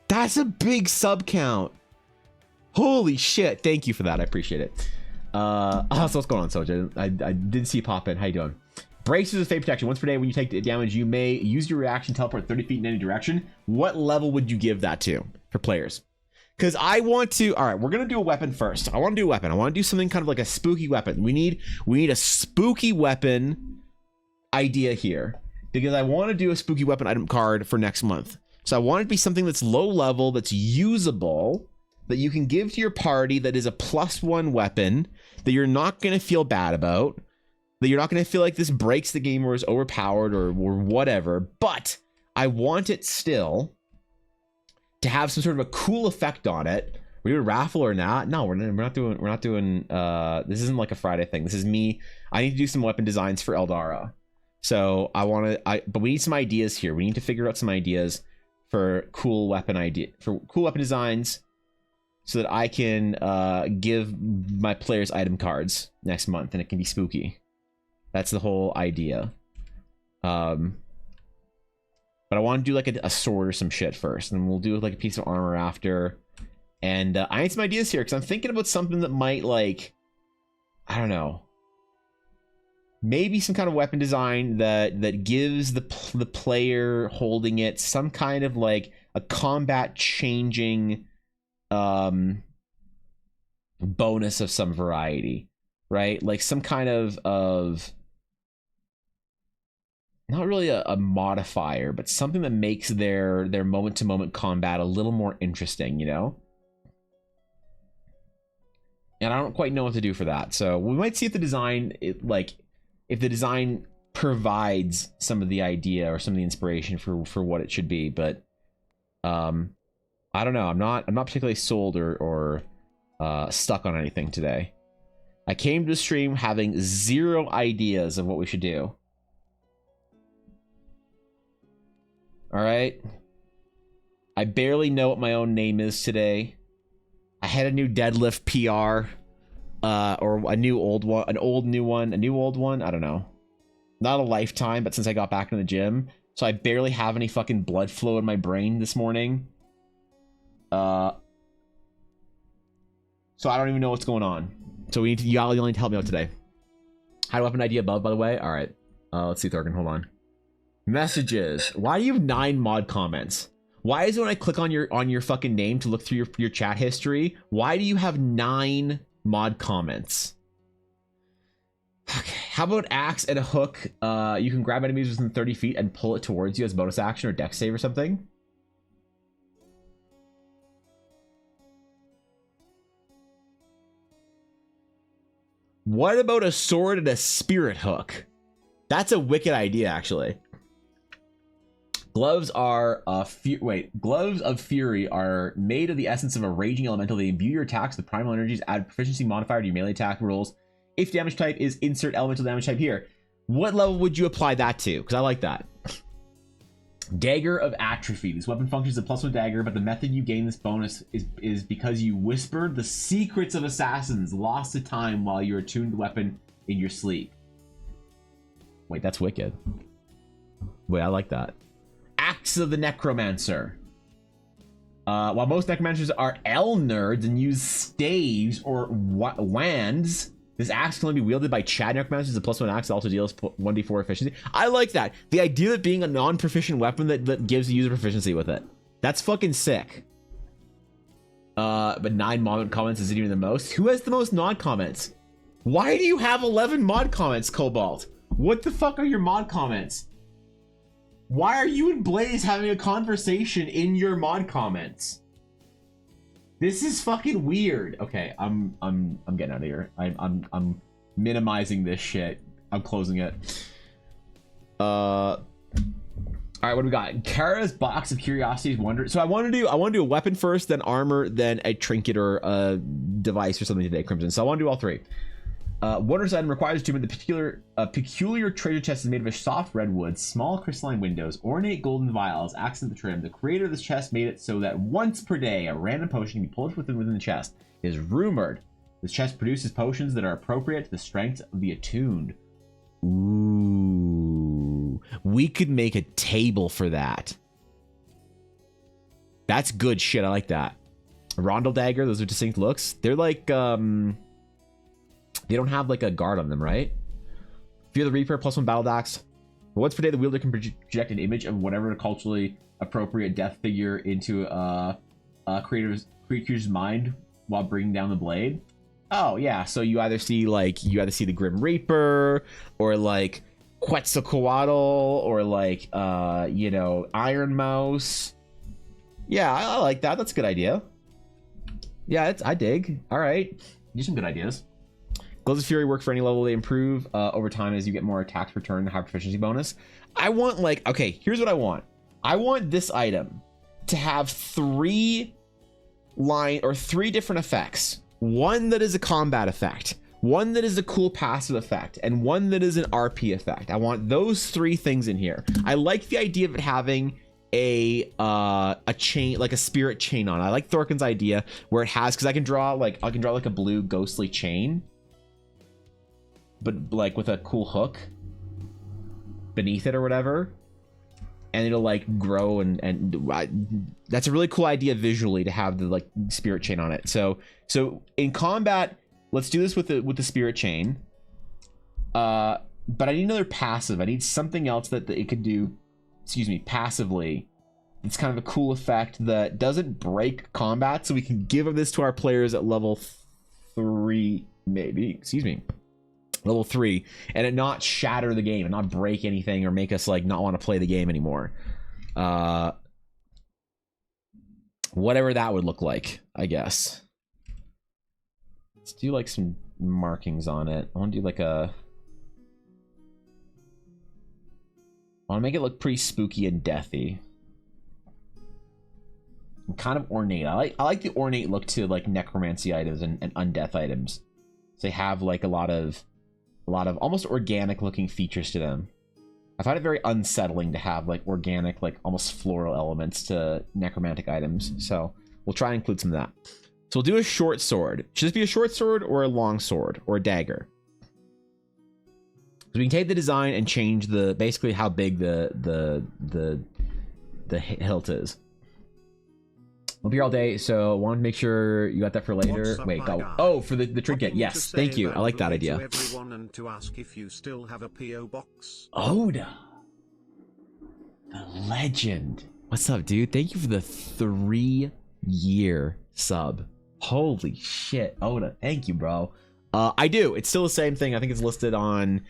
That's a big sub count. Holy shit. Thank you for that. I appreciate it. So what's going on, Soja? I did see you pop in. How you doing? Braces of fate protection. Once per day when you take damage, you may use your reaction to teleport 30 feet in any direction. What level would you give that to for players? Because I want to... All right, we're going to do a weapon first. I want to do a weapon. I want to do something kind of like a spooky weapon. We need a spooky weapon idea here. Because I want to do a spooky weapon item card for next month. So I want it to be something that's low level, that's usable, that you can give to your party, that is a +1 weapon, that you're not going to feel bad about, that you're not going to feel like this breaks the game or is overpowered or whatever. But I want it still to have some sort of a cool effect on it. We're doing a raffle or not? No, we're not doing. This isn't like a Friday thing. This is me. I need to do some weapon designs for Eldara. So but we need some ideas here. We need to figure out some ideas for cool weapon designs, so that I can give my players item cards next month, and it can be spooky. That's the whole idea. But I want to do like a sword or some shit first, and we'll do like a piece of armor after. And I need some ideas here, because I'm thinking about something that might, like, I don't know, maybe some kind of weapon design that gives the player holding it some kind of like a combat changing bonus of some variety, right? Like some kind of not really a modifier, but something that makes their moment-to-moment combat a little more interesting, you know? And I don't quite know what to do for that. So we might see if the design, if the design provides some of the idea or some of the inspiration for what it should be. But I don't know. I'm not particularly sold or stuck on anything today. I came to the stream having 0 ideas of what we should do. All right. I barely know what my own name is today. I had a new deadlift PR, or a new old one, an old new one, a new old one. I don't know. Not a lifetime, but since I got back in the gym, so I barely have any fucking blood flow in my brain this morning. So I don't even know what's going on. So we need to, y'all need to help me out today. How do I have an idea above, by the way? All right. Let's see, Thorgan. Hold on. Messages. Why do you have 9 mod comments? Why is it when I click on your fucking name to look through your chat history, why do you have 9 mod comments? Okay. How about axe and a hook? You can grab enemies within 30 feet and pull it towards you as bonus action or dex save or something. What about a sword and a spirit hook? That's a wicked idea, actually. Gloves are Gloves of Fury are made of the essence of a raging elemental. They imbue your attacks with primal energies, add proficiency modifier to your melee attack rolls. If damage type is insert elemental damage type here. What level would you apply that to? Because I like that. Dagger of Atrophy. This weapon functions as a +1 dagger, but the method you gain this bonus is because you whispered the secrets of assassins, lost to time while you attuned the weapon in your sleep. Wait, that's wicked. Wait, I like that. Axe of the Necromancer. While most necromancers are L nerds and use staves or wands, this axe can only be wielded by Chad necromancers. A +1 axe that also deals 1d4 efficiency. I like that. The idea of being a non-proficient weapon that gives the user proficiency with it. That's fucking sick. But 9 mod comments isn't even the most. Who has the most mod comments? Why do you have 11 mod comments, Cobalt? What the fuck are your mod comments? Why are you and Blaze having a conversation in your mod comments? This is fucking weird. Okay, I'm getting out of here. I'm minimizing this shit. I'm closing it. All right, what do we got? Kara's box of curiosities. Wonder. So I want to do a weapon first, then armor, then a trinket or a device or something today, Crimson. So I want to do all 3. Wondrous item requires achievement. The peculiar treasure chest is made of a soft redwood, small crystalline windows, ornate golden vials, accent the trim. The creator of this chest made it so that once per day, a random potion can be pulled within the chest. It is rumored this chest produces potions that are appropriate to the strength of the attuned. Ooh, we could make a table for that. That's good shit. I like that. A Rondel dagger. Those are distinct looks. They're like, they don't have like a guard on them, right? you're the Reaper, +1 battle axe. Once per day, the wielder can project an image of whatever culturally appropriate death figure into a creature's mind while bringing down the blade. Oh yeah, so you either see the Grim Reaper, or like Quetzalcoatl, or like Iron Mouse. Yeah, I like that. That's a good idea. Yeah, I dig. All right, do some good ideas. Gloves of Fury work for any level they improve over time as you get more attacks per turn and high proficiency bonus. I want okay, here's what I want. I want this item to have 3 different effects. One that is a combat effect, one that is a cool passive effect, and one that is an RP effect. I want those 3 things in here. I like the idea of it having a chain, like a spirit chain on it. I like Thorkin's idea where it has, because I can draw like a blue ghostly chain, but like with a cool hook beneath it or whatever, and it'll like grow, and that's a really cool idea visually to have the like spirit chain on it. So in combat, let's do this with the spirit chain, but I need another passive. I need something else that it could do, passively. It's kind of a cool effect that doesn't break combat, so we can give this to our players at level 3, maybe, level 3, and it not shatter the game and not break anything or make us like not want to play the game anymore. Whatever that would look like, I guess. Let's do like some markings on it. I want to do like I want to make it look pretty spooky and deathy, and kind of ornate. I like the ornate look to like necromancy items and undeath items. So they have like a lot of almost organic looking features to them. I find it very unsettling to have like organic, like almost floral elements to necromantic items. So we'll try and include some of that. So we'll do a short sword. Should this be a short sword or a long sword or a dagger? So we can take the design and change basically how big the hilt is. We'll be here all day, so I wanted to make sure you got that for later. Wait, go. Oh, for the trinket. Yes, thank you. I like that idea. Everyone, and to ask if you still have a PO box. Oda, the legend. What's up, dude? Thank you for the 3-year sub. Holy shit, Oda. Thank you, bro. I do. It's still the same thing. I think it's listed on.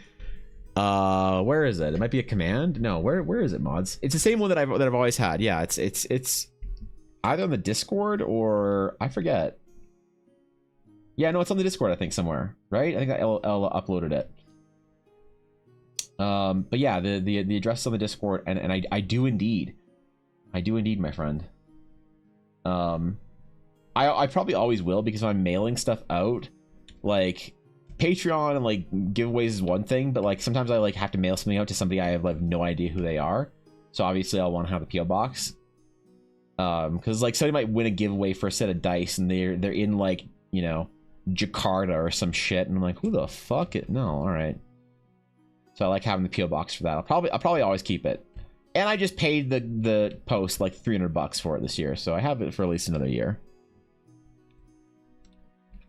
Where is it? It might be a command. No, where is it, mods? It's the same one that I've always had. Yeah, it's either on the Discord or I forget. Yeah, no, it's on the Discord, I think, somewhere, right? I think Ella uploaded it. But yeah, the address is on the Discord, and I do indeed, my friend. I probably always will, because if I'm mailing stuff out, like Patreon and like giveaways is one thing, but like sometimes I like have to mail something out to somebody I have like no idea who they are. So obviously I'll want to have a PO box. Because like somebody might win a giveaway for a set of dice, and they're in like, you know, Jakarta or some shit, and I'm like, who the fuck it? No, all right. So I like having the PO box for that. I'll probably always keep it. And I just paid the post like $300 for it this year, so I have it for at least another year.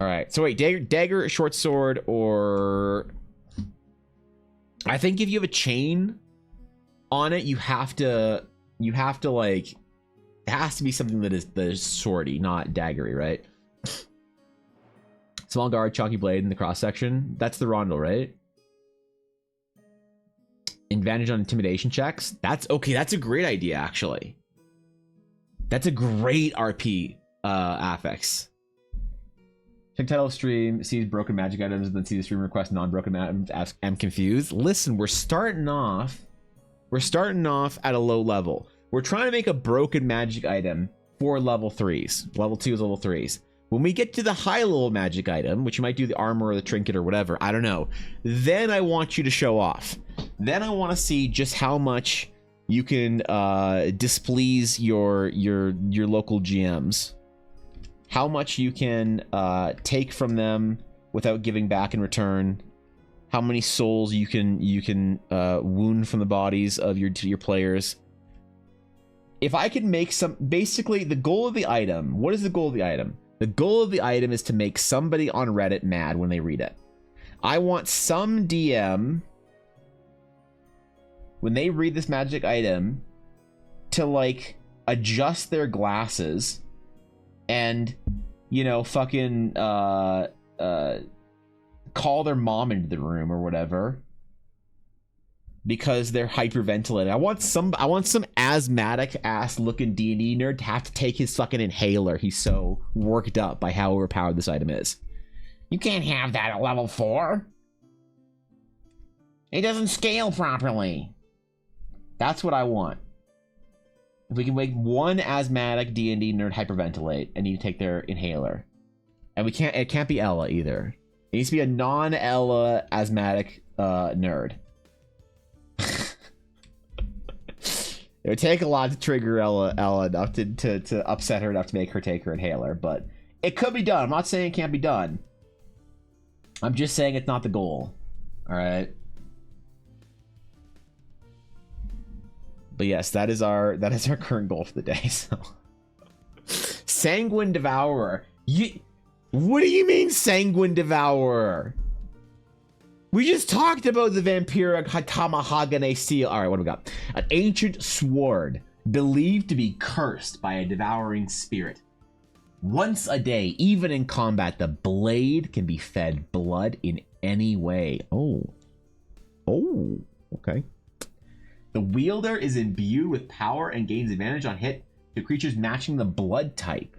All right. So wait, dagger, short sword, or I think if you have a chain on it, you have to like. It has to be something that is swordy, not daggery, right? Small guard, chalky blade in the cross section. That's the rondel, right? Advantage on intimidation checks. That's okay. That's a great idea, actually. That's a great RP affix. Check title of stream, sees broken magic items, and then see the stream request non-broken items. Ask, I'm confused. Listen, we're starting off at a low level. We're trying to make a broken magic item for level 3s. Level 2s, level 3s. When we get to the high level magic item, which you might do the armor or the trinket or whatever, I don't know, then I want you to show off. Then I want to see just how much you can displease your local GMs. How much you can take from them without giving back in return. How many souls you can wound from the bodies of your players. If I could make some, basically the goal of the item, what is the goal of the item? The goal of the item is to make somebody on Reddit mad when they read it. I want some DM when they read this magic item to like adjust their glasses and, you know, fucking call their mom into the room or whatever because they're hyperventilating. I want some asthmatic ass looking D&D nerd to have to take his fucking inhaler. He's so worked up by how overpowered this item is. You can't have that at level 4. It doesn't scale properly. That's what I want. If we can make one asthmatic D&D nerd hyperventilate and need to take their inhaler. And it can't be Ella either. It needs to be a non-Ella asthmatic nerd. It would take a lot to trigger Ella enough to upset her enough to make her take her inhaler, but it could be done. I'm not saying it can't be done. I'm just saying it's not the goal. Alright? But yes, that is our current goal for the day. So, Sanguine Devourer. What do you mean Sanguine Devourer? We just talked about the Vampiric Tamahagane seal. All right, what do we got? An ancient sword believed to be cursed by a devouring spirit. Once a day, even in combat, the blade can be fed blood in any way. Oh, okay. The wielder is imbued with power and gains advantage on hit to creatures matching the blood type.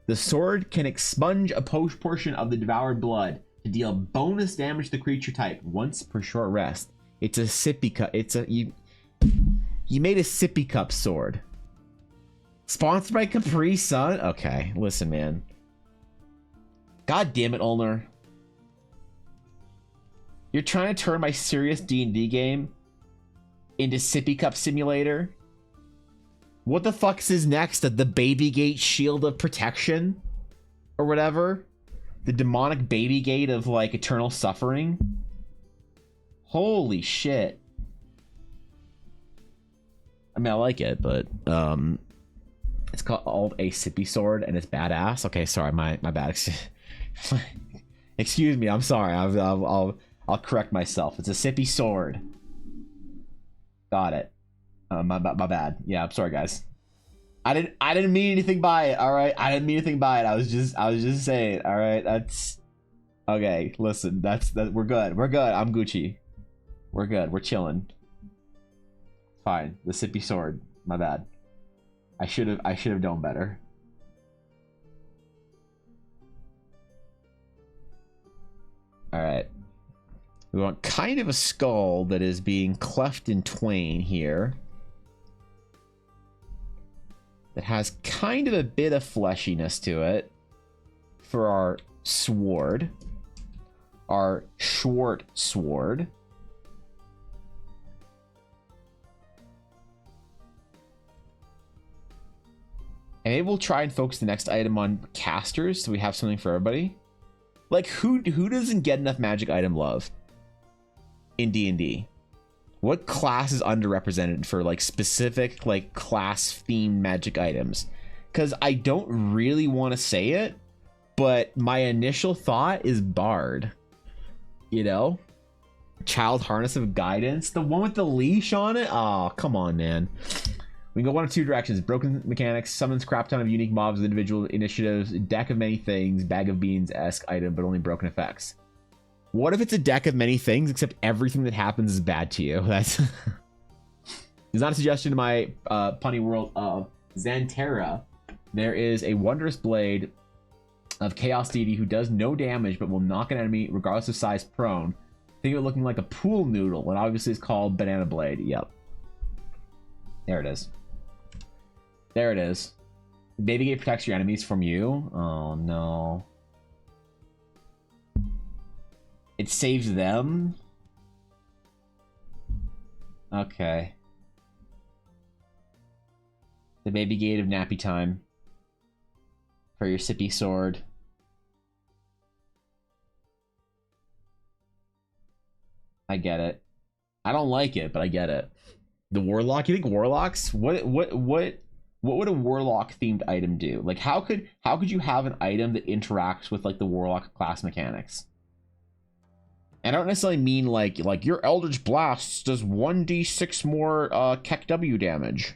The sword can expunge a portion of the devoured blood to deal bonus damage to the creature type once per short rest. It's a sippy cup. You made a sippy cup sword. Sponsored by Capri Sun? Okay, listen, man. God damn it, Ulner. You're trying to turn my serious D&D game into Sippy Cup Simulator? What the fuck is next? The Baby Gate Shield of Protection? Or whatever? The demonic Baby Gate of, like, eternal suffering? Holy shit. I mean, I like it, but, it's called a Sippy Sword, and it's badass. Okay, sorry, my bad. Excuse me, I'm sorry. I'll correct myself. It's a Sippy Sword. Got it. My bad. Yeah, I'm sorry, guys. I didn't mean anything by it. All right, I didn't mean anything by it. I was just saying. All right, that's okay. Listen, that's we're good. We're good. I'm Gucci. We're good. We're chilling. Fine. The Sippy Sword. My bad. I should have known better. All right. We want kind of a skull that is being cleft in twain here. That has kind of a bit of fleshiness to it for our sword. Our short sword. And maybe we'll try and focus the next item on casters so we have something for everybody. Like, who doesn't get enough magic item love in D&D? What class is underrepresented for, like, specific, like, class-themed magic items? Because I don't really want to say it, but my initial thought is Bard. You know? Child Harness of Guidance. The one with the leash on it? Oh, come on, man. We can go one of two directions. Broken mechanics, summons crap ton of unique mobs with individual initiatives, deck of many things, bag of beans-esque item, but only broken effects. What if it's a deck of many things, except everything that happens is bad to you? That's it's not a suggestion to my punny world of Xanterra. There is a wondrous blade of Chaos Deity who does no damage, but will knock an enemy, regardless of size, prone. Think of it looking like a pool noodle, and obviously it's called Banana Blade. Yep. There it is. There it is. Baby Gate protects your enemies from you. Oh, no. It saves them? Okay. The Baby Gate of Nappy Time. For your Sippy Sword. I get it. I don't like it, but I get it. The Warlock? You think Warlocks? What would a Warlock themed item do? Like, how could you have an item that interacts with, like, the Warlock class mechanics? I don't necessarily mean like your Eldritch Blast does 1d6 more KEKW damage.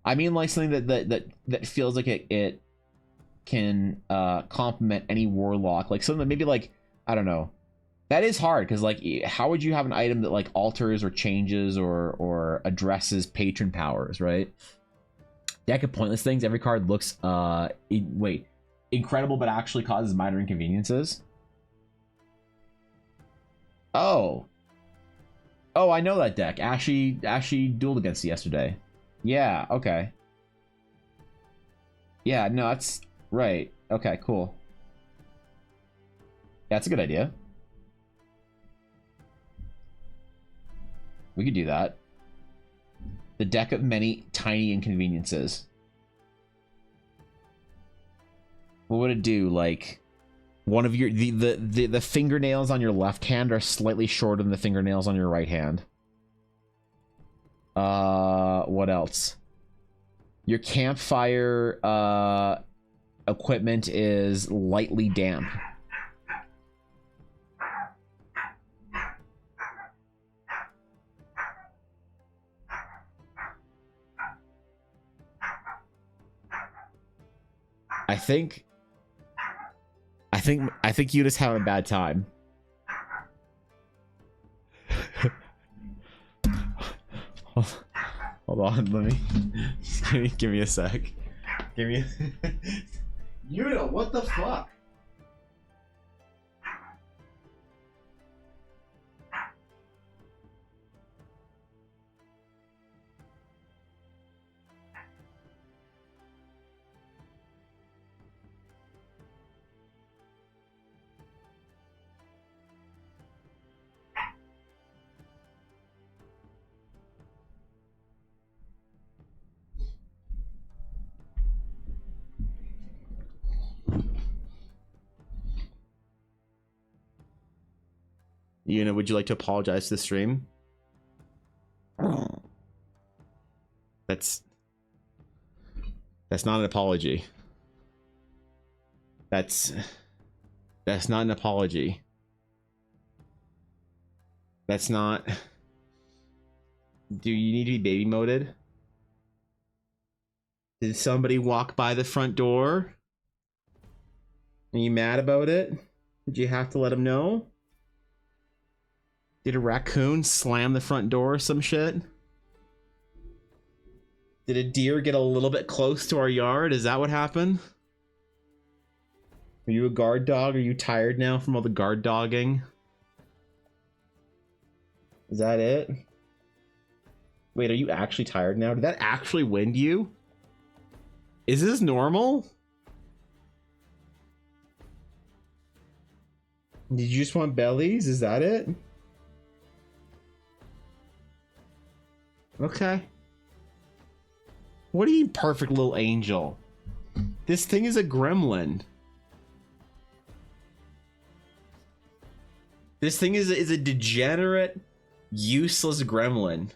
I mean like something that feels like it can complement any warlock, like something that maybe like, I don't know. That is hard because like how would you have an item that like alters or changes or addresses patron powers, right? Deck of pointless things. Every card looks incredible but actually causes minor inconveniences. Oh, I know that deck. Ashy dueled against it yesterday. Yeah, okay. Yeah, no, that's right. Okay, cool. Yeah, that's a good idea. We could do that. The deck of many tiny inconveniences. What would it do? Like, one of your the fingernails on your left hand are slightly shorter than the fingernails on your right hand. What else? Your campfire equipment is lightly damp. I think you just have a bad time. Hold on, let me give me a sec. Give me Yuda, what the fuck? Yuna, would you like to apologize to the stream? That's not an apology. That's not an apology. That's not... Do you need to be baby moded? Did somebody walk by the front door? Are you mad about it? Did you have to let them know? Did a raccoon slam the front door or some shit? Did a deer get a little bit close to our yard? Is that what happened? Are you a guard dog? Are you tired now from all the guard dogging? Is that it? Wait, are you actually tired now? Did that actually wind you? Is this normal? Did you just want bellies? Is that it? Okay. What do you mean, perfect little angel? This thing is a gremlin. This thing is a degenerate, useless gremlin.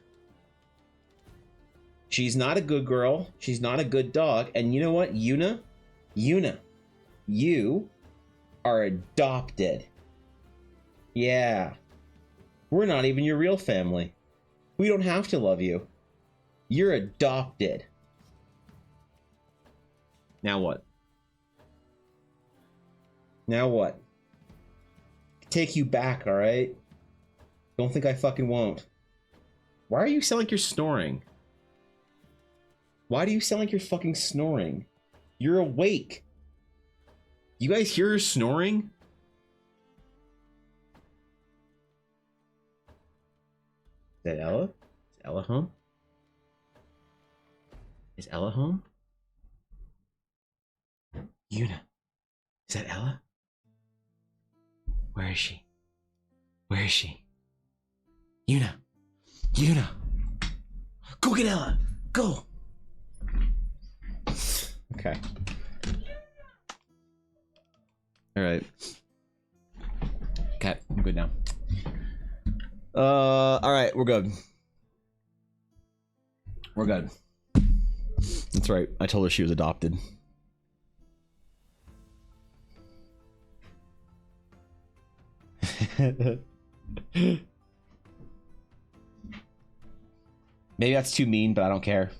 She's not a good girl. She's not a good dog. And you know what, Yuna? Yuna, you are adopted. Yeah. We're not even your real family. We don't have to love you. You're adopted. Now what? Now what? Take you back, alright? Don't think I fucking won't. Why are you sound like you're snoring? Why do you sound like you're fucking snoring? You're awake. You guys hear her snoring? Is that Ella? Is Ella home? Is Ella home? Yuna. Is that Ella? Where is she? Where is she? Yuna. Yuna. Go get Ella. Go. Okay. All right. Okay, I'm good now. All right, we're good. We're good. That's right. I told her she was adopted. Maybe that's too mean, but I don't care.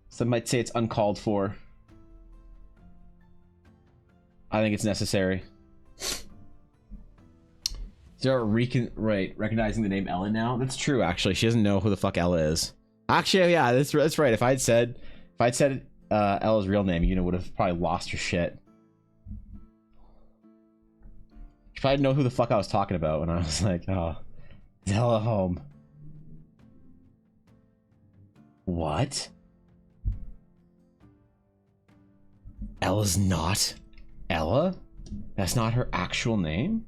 Some might say it's uncalled for. I think it's necessary. So recognizing the name Ella now? That's true, actually. She doesn't know who the fuck Ella is. Actually, yeah, that's right. If I'd said Ella's real name, you know, would have probably lost her shit. She probably know who the fuck I was talking about when I was like, oh, is Ella home? What? Ella's not Ella? That's not her actual name?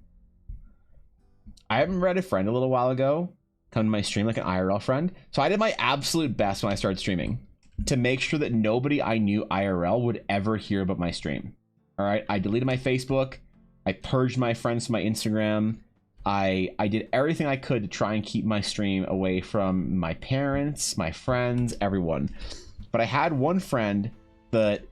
I haven't read a friend a little while ago come to my stream, like an IRL friend. So I did my absolute best when I started streaming to make sure that nobody I knew IRL would ever hear about my stream. All right, I deleted my Facebook. I purged my friends from my Instagram. I did everything I could to try and keep my stream away from my parents, my friends, everyone. But I had one friend that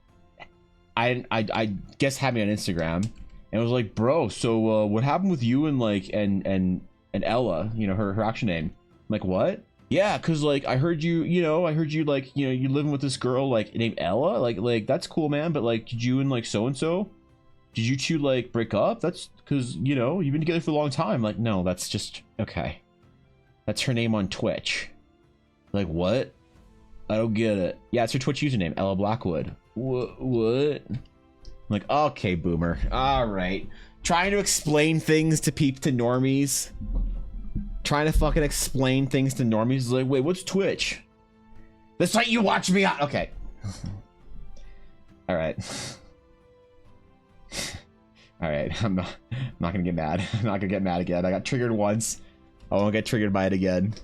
I guess had me on Instagram. And it was like, bro, so what happened with you and like and Ella, you know, her actual name? I'm like, what? Yeah, cause like I heard you like, you know, you living with this girl like named Ella, like that's cool, man. But like, did you and like so and so, did you two like break up? That's cause you know you've been together for a long time. Like, no, that's just okay. That's her name on Twitch. Like what? I don't get it. Yeah, it's her Twitch username, Ella Blackwood. What? I'm like, okay, boomer. All right. Trying to explain things to normies. Trying to fucking explain things to normies. Like, wait, what's Twitch? The site you watch me on. Okay. All right. All right. I'm not gonna get mad. I'm not gonna get mad again. I got triggered once. I won't get triggered by it again.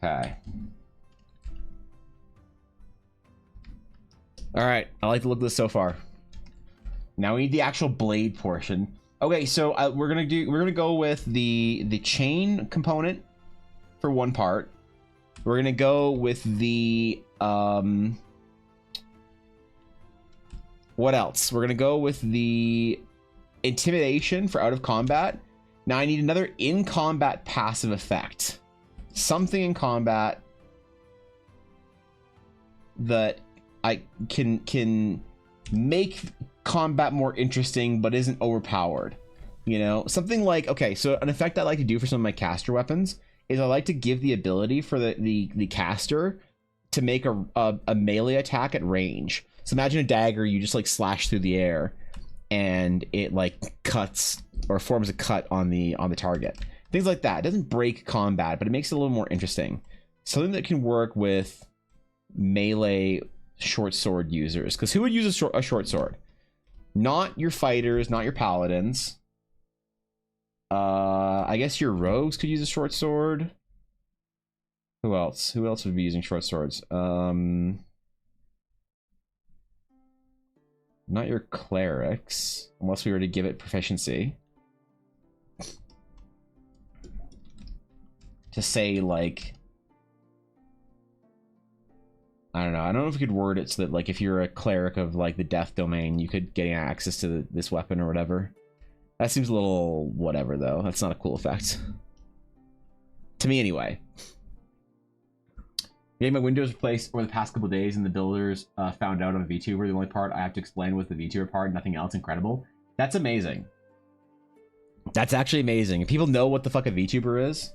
Okay. All right. I like the look of this so far. Now we need the actual blade portion. Okay, so we're gonna go with the chain component for one part. We're gonna go with the what else? We're gonna go with the intimidation for out of combat. Now I need another in combat passive effect. Something in combat that I can make combat more interesting but isn't overpowered, you know, something like, okay, so an effect I like to do for some of my caster weapons is I like to give the ability for the caster to make a melee attack at range. So imagine a dagger, you just like slash through the air and it like cuts or forms a cut on the target. Things like that. It doesn't break combat, but it makes it a little more interesting. Something that can work with melee short sword users. Because who would use a short sword? Not your fighters, not your paladins. I guess your rogues could use a short sword. Who else? Who else would be using short swords? Not your clerics, unless we were to give it proficiency. To say, like, I don't know if we could word it so that, like, if you're a cleric of, like, the death domain, you could get access to this weapon or whatever. That seems a little whatever, though. That's not a cool effect. To me, anyway. Getting my windows replaced over the past couple of days, and the builders found out on a VTuber. The only part I have to explain was the VTuber part, nothing else. Incredible. That's amazing. That's actually amazing. If people know what the fuck a VTuber is,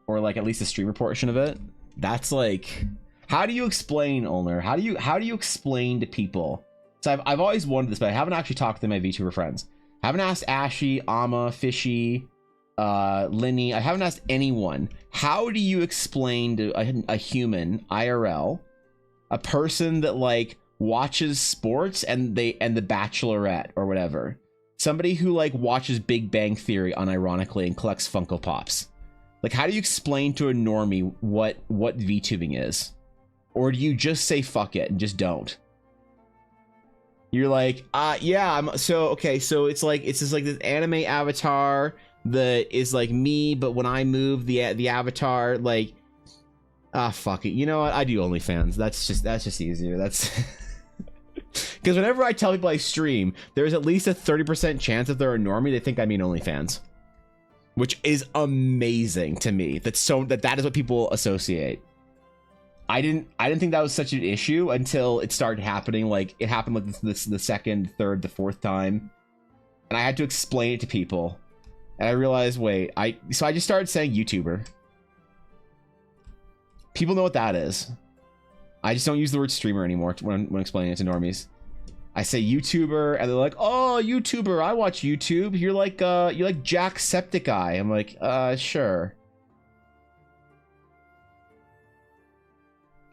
or like at least the streamer portion of it, that's like, how do you explain, Ulner? How do you explain to people? So I've always wondered this, but I haven't actually talked to my VTuber friends. I haven't asked Ashy, Ama, Fishy, Linny. I haven't asked anyone. How do you explain to a human IRL, a person that like watches sports and the Bachelorette or whatever, somebody who like watches Big Bang Theory unironically and collects Funko Pops? Like, how do you explain to a normie what VTubing is? Or do you just say fuck it and just don't? You're like, yeah, so it's just like this anime avatar that is like me, but when I move the avatar, like, fuck it. You know what? I do OnlyFans. That's just easier. That's because whenever I tell people I stream, there's at least a 30% chance if they're a normie, they think I mean OnlyFans, which is amazing to me. That is what people associate. I didn't think that was such an issue until it started happening. Like, it happened like the second, third, the fourth time, and I had to explain it to people, and I realized, wait, so I just started saying YouTuber. People know what that is. I just don't use the word streamer anymore when explaining it to normies. I say YouTuber, and they're like, "Oh, YouTuber! I watch YouTube. You're like Jack Septic Guy." I'm like, sure.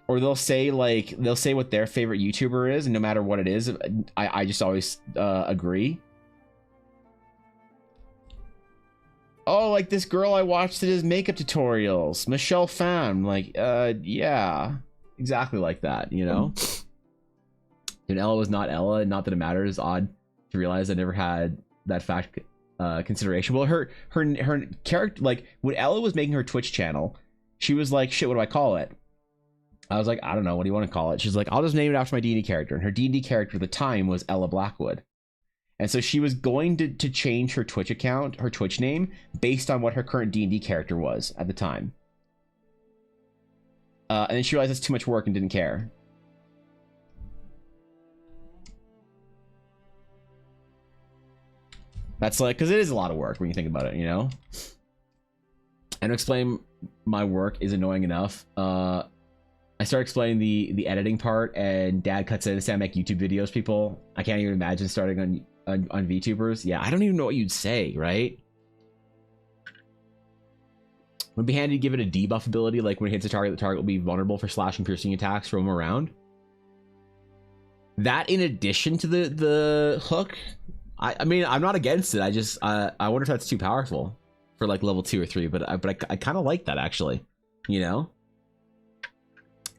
Or they'll say what their favorite YouTuber is, and no matter what it is, I just always agree. Oh, like this girl I watched that does makeup tutorials, Michelle Pham. Like, yeah, exactly like that, you know? And Ella was not Ella, not that it matters. Odd to realize I never had that fact consideration. Well, her character, like, when Ella was making her Twitch channel, she was like, shit, what do I call it? I was like, I don't know, what do you want to call it? She's like, I'll just name it after my D&D character. And her D&D character at the time was Ella Blackwood. And so she was going to change her Twitch account, her Twitch name, based on what her current D&D character was at the time. And then she realized it's too much work and didn't care. That's like, because it is a lot of work when you think about it, you know? And to explain my work is annoying enough. I started explaining the editing part, and Dad cuts in and says I make YouTube videos, people. I can't even imagine starting on VTubers. Yeah, I don't even know what you'd say, right? Would it be handy to give it a debuff ability, like when it hits a target, the target will be vulnerable for slashing, piercing attacks from around. That in addition to the hook, I mean, I'm not against it. I just I wonder if that's too powerful for like level 2 or 3, but I kind of like that, actually, you know?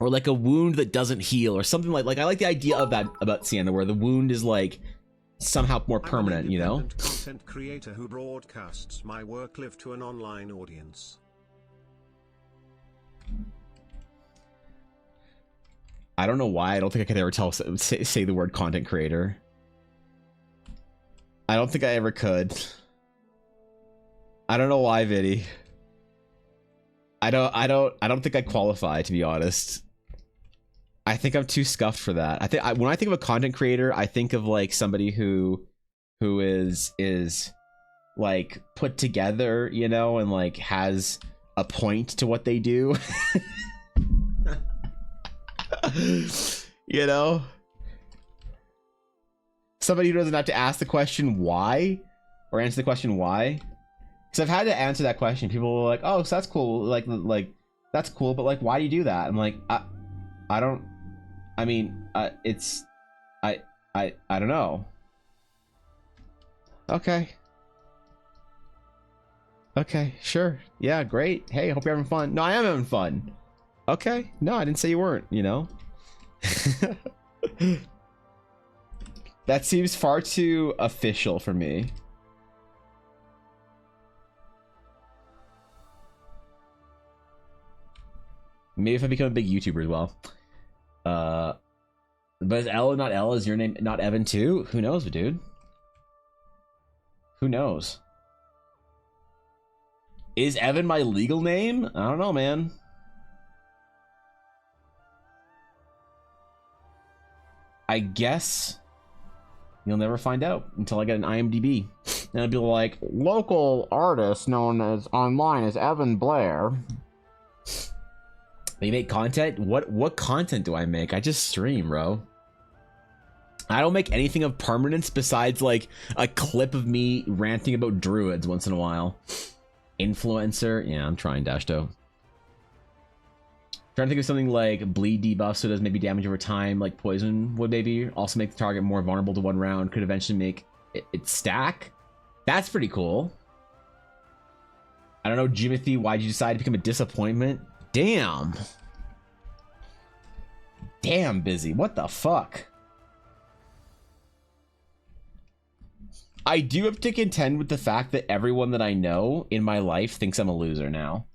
Or like a wound that doesn't heal or something like I like the idea of that about Sienna, where the wound is like somehow more permanent, you know? Content creator who broadcasts my work live to an online audience. I don't know why. I don't think I could ever say the word content creator. I don't think I ever could. I don't know why, Viddy. I don't think I qualify, to be honest. I think I'm too scuffed for that. When I think of a content creator, I think of like somebody who is like put together, you know, and like has a point to what they do. You know? Somebody who doesn't have to ask the question why, or answer the question why. Because I've had to answer that question. People were like, oh, so that's cool. Like that's cool, but like, why do you do that? I'm like, I don't know. Okay, sure. Yeah, great. Hey, hope you're having fun. No, I am having fun. Okay. No, I didn't say you weren't, you know? That seems far too official for me. Maybe if I become a big YouTuber as well. But is Ella not Ella? Is your name not Evan too? Who knows, dude? Who knows? Is Evan my legal name? I don't know, man. I guess you'll never find out until I get an IMDb. And I'll be like, local artist known as online as Evan Blair. You make content? What content do I make? I just stream, bro. I don't make anything of permanence besides like a clip of me ranting about druids once in a while. Influencer? Yeah, I'm trying, Dashto. Trying to think of something like bleed debuff, so it does maybe damage over time, like poison would maybe. Also make the target more vulnerable to one round. Could eventually make it stack. That's pretty cool. I don't know, Jimothy, why'd you decide to become a disappointment? Damn. Damn, Busy. What the fuck? I do have to contend with the fact that everyone that I know in my life thinks I'm a loser now.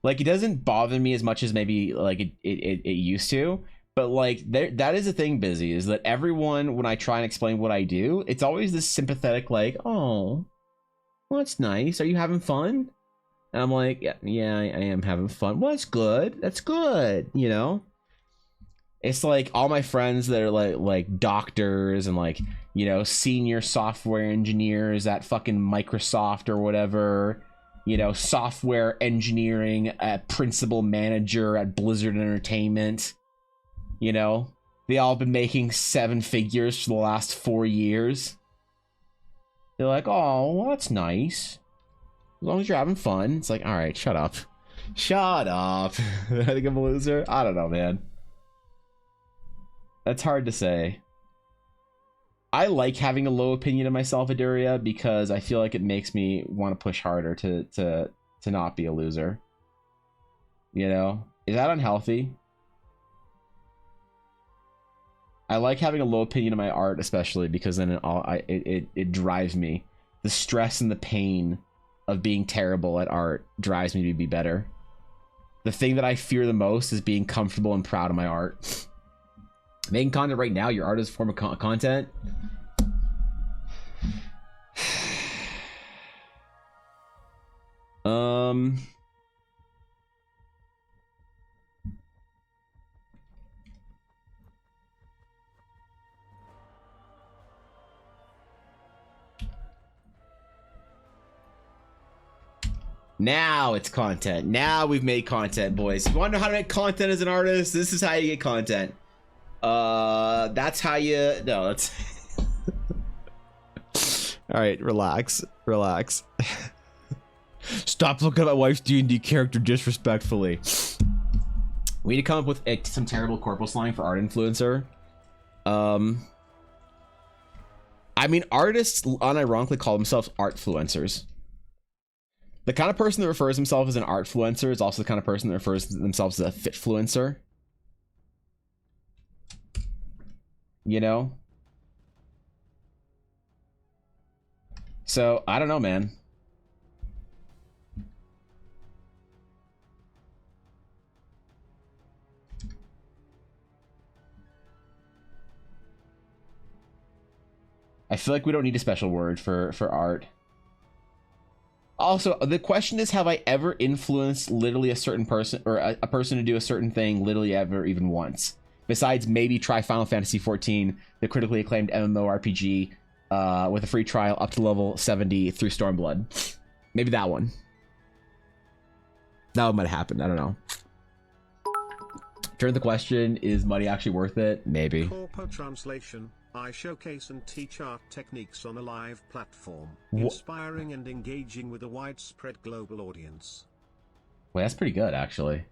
Like, it doesn't bother me as much as maybe like it used to, but like that is a thing, Busy, is that everyone, when I try and explain what I do, it's always this sympathetic like, oh, well, that's nice. Are you having fun? And I'm like, yeah, I am having fun. Well, that's good. That's good. You know, it's like all my friends that are like doctors and like, you know, senior software engineers at fucking Microsoft or whatever, you know, software engineering at principal manager at Blizzard Entertainment. You know, they all been making 7 figures for the last 4 years. They're like, oh, well, that's nice. As long as you're having fun. It's like, all right, shut up. Shut up. I think I'm a loser. I don't know, man. That's hard to say. I like having a low opinion of myself, Aduria, because I feel like it makes me want to push harder to not be a loser. You know? Is that unhealthy? I like having a low opinion of my art, especially because then it drives me. The stress and the pain of being terrible at art drives me to be better. The thing that I fear the most is being comfortable and proud of my art. Making content right now, your art is a form of content. Now it's content. Now we've made content, boys. If you want to know how to make content as an artist, this is how you get content. That's how you... No, that's... All right, relax. Relax. Stop looking at my wife's D&D character disrespectfully. We need to come up with some terrible corporal slang for art influencer. I mean, artists unironically call themselves artfluencers. The kind of person that refers himself as an artfluencer is also the kind of person that refers themselves as a fitfluencer. You know? So, I don't know, man. I feel like we don't need a special word for art. Also, the question is, have I ever influenced literally a certain person or a person to do a certain thing literally ever even once? Besides maybe try Final Fantasy XIV, the critically acclaimed MMORPG with a free trial up to level 70 through Stormblood. Maybe that one. That one might have happened. I don't know. Turn the question, is money actually worth it? Maybe. Corpo translation. I showcase and teach art techniques on a live platform, inspiring and engaging with a widespread global audience. Wait, that's pretty good, actually.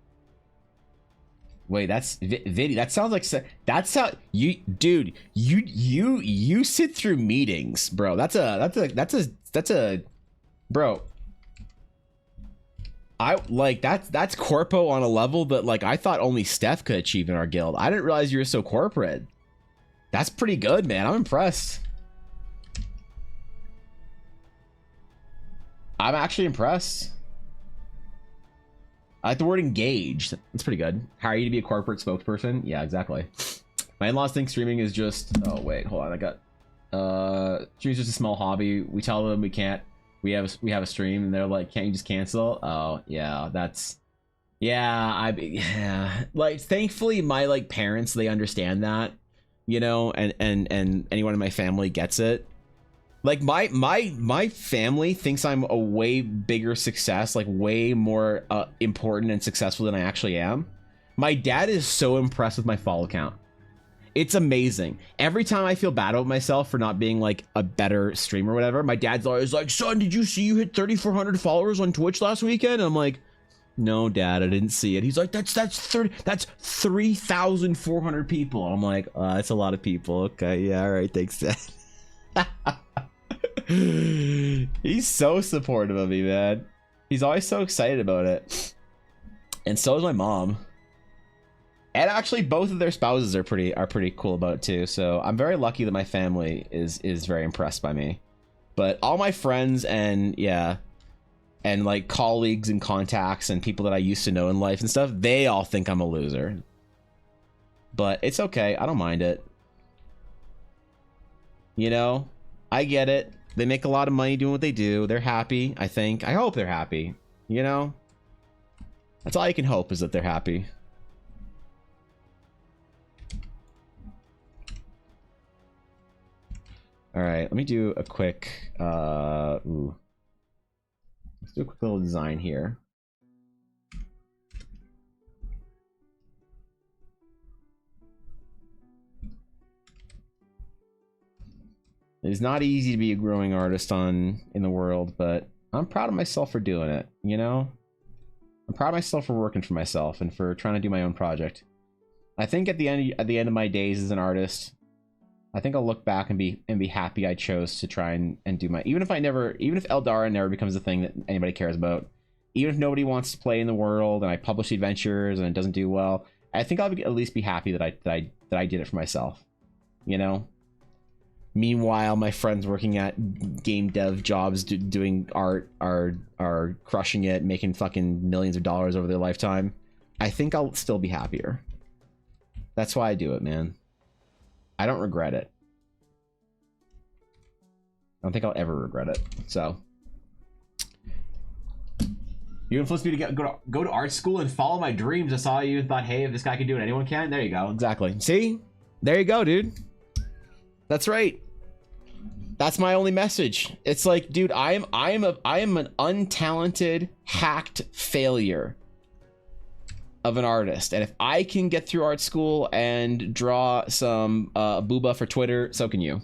Wait, that's Viddy. That sounds like that's how you, dude. You sit through meetings, bro. That's a, bro. I like that's corpo on a level that like I thought only Steph could achieve in our guild. I didn't realize you were so corporate. That's pretty good, man. I'm impressed. I'm actually impressed. I like the word engaged. That's pretty good. Hire you to be a corporate spokesperson? Yeah, exactly. My in-laws think streaming is just... Oh, wait. Hold on. I got... Streaming's just a small hobby. We tell them we can't... We have a stream, and they're like, can't you just cancel? Oh, yeah. That's... Yeah, yeah. Like, thankfully, my, like, parents, they understand that. You know, and anyone in my family gets it. Like my family thinks I'm a way bigger success, like way more important and successful than I actually am. My dad is so impressed with my follow count. It's amazing. Every time I feel bad about myself for not being like a better streamer or whatever, my dad's always like, son, did you see you hit 3,400 followers on Twitch last weekend? And I'm like, no, Dad, I didn't see it. He's like, that's 3,400 people. I'm like, that's a lot of people. Okay, yeah, all right, thanks, Dad. He's so supportive of me, man. He's always so excited about it. And so is my mom. And actually both of their spouses are pretty cool about it too. So I'm very lucky that my family is very impressed by me. But all my friends and yeah, and like colleagues and contacts and people that I used to know in life and stuff, they all think I'm a loser. But it's okay. I don't mind it. You know, I get it. They make a lot of money doing what they do. They're happy, I think. I hope they're happy. You know? That's all you can hope, is that they're happy. Alright, let me do a quick... Let's do a quick little design here. It is not easy to be a growing artist in the world, but I'm proud of myself for doing it, you know? I'm proud of myself for working for myself and for trying to do my own project. I think at the end of my days as an artist, I think I'll look back and be happy I chose to try and do my, even if Eldara never becomes a thing that anybody cares about, even if nobody wants to play in the world and I publish adventures and it doesn't do well, I think I'll at least be happy that I did it for myself, you know? Meanwhile, my friends working at game dev jobs doing art are crushing it, making fucking millions of dollars over their lifetime. I think I'll still be happier. That's why I do it, man. I don't regret it. I don't think I'll ever regret it. So, you influenced me to go to art school and follow my dreams. I saw you and thought, hey, if this guy can do it, anyone can. There you go. Exactly. See? There you go, dude. That's right. That's my only message. It's like, dude, I am an untalented, hacked failure of an artist, and if I can get through art school and draw some booba for Twitter, so can you.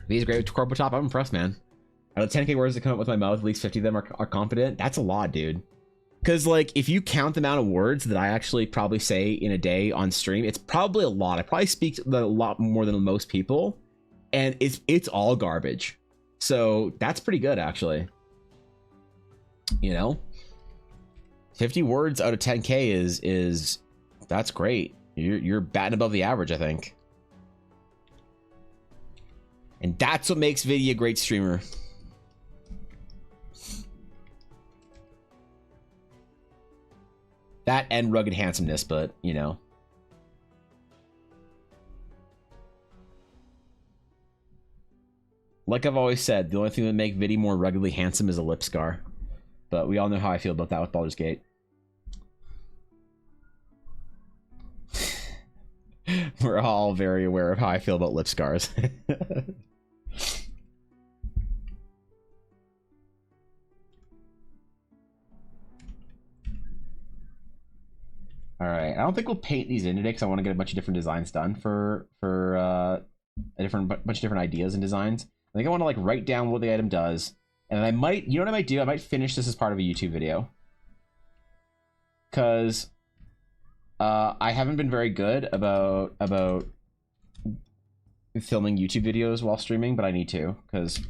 These great corporate top, I'm impressed, man. Out of 10k words that come up with my mouth, at least 50 of them are confident. That's a lot, dude. Because like, if you count the amount of words that I actually probably say in a day on stream, it's probably a lot. I probably speak a lot more than most people, and it's all garbage. So that's pretty good, actually. You know, 50 words out of 10k is that's great. You're batting above the average, I think. And that's what makes Vidya a great streamer. That and rugged handsomeness, but, you know. Like I've always said, the only thing that make Viddy more ruggedly handsome is a lip scar. But we all know how I feel about that with Baldur's Gate. We're all very aware of how I feel about lip scars. All right, I don't think we'll paint these in today because I want to get a bunch of different designs done for a bunch of different ideas and designs. I think I want to like write down what the item does, and I might, you know what I might do? I might finish this as part of a YouTube video, because I haven't been very good about filming YouTube videos while streaming, but I need to, because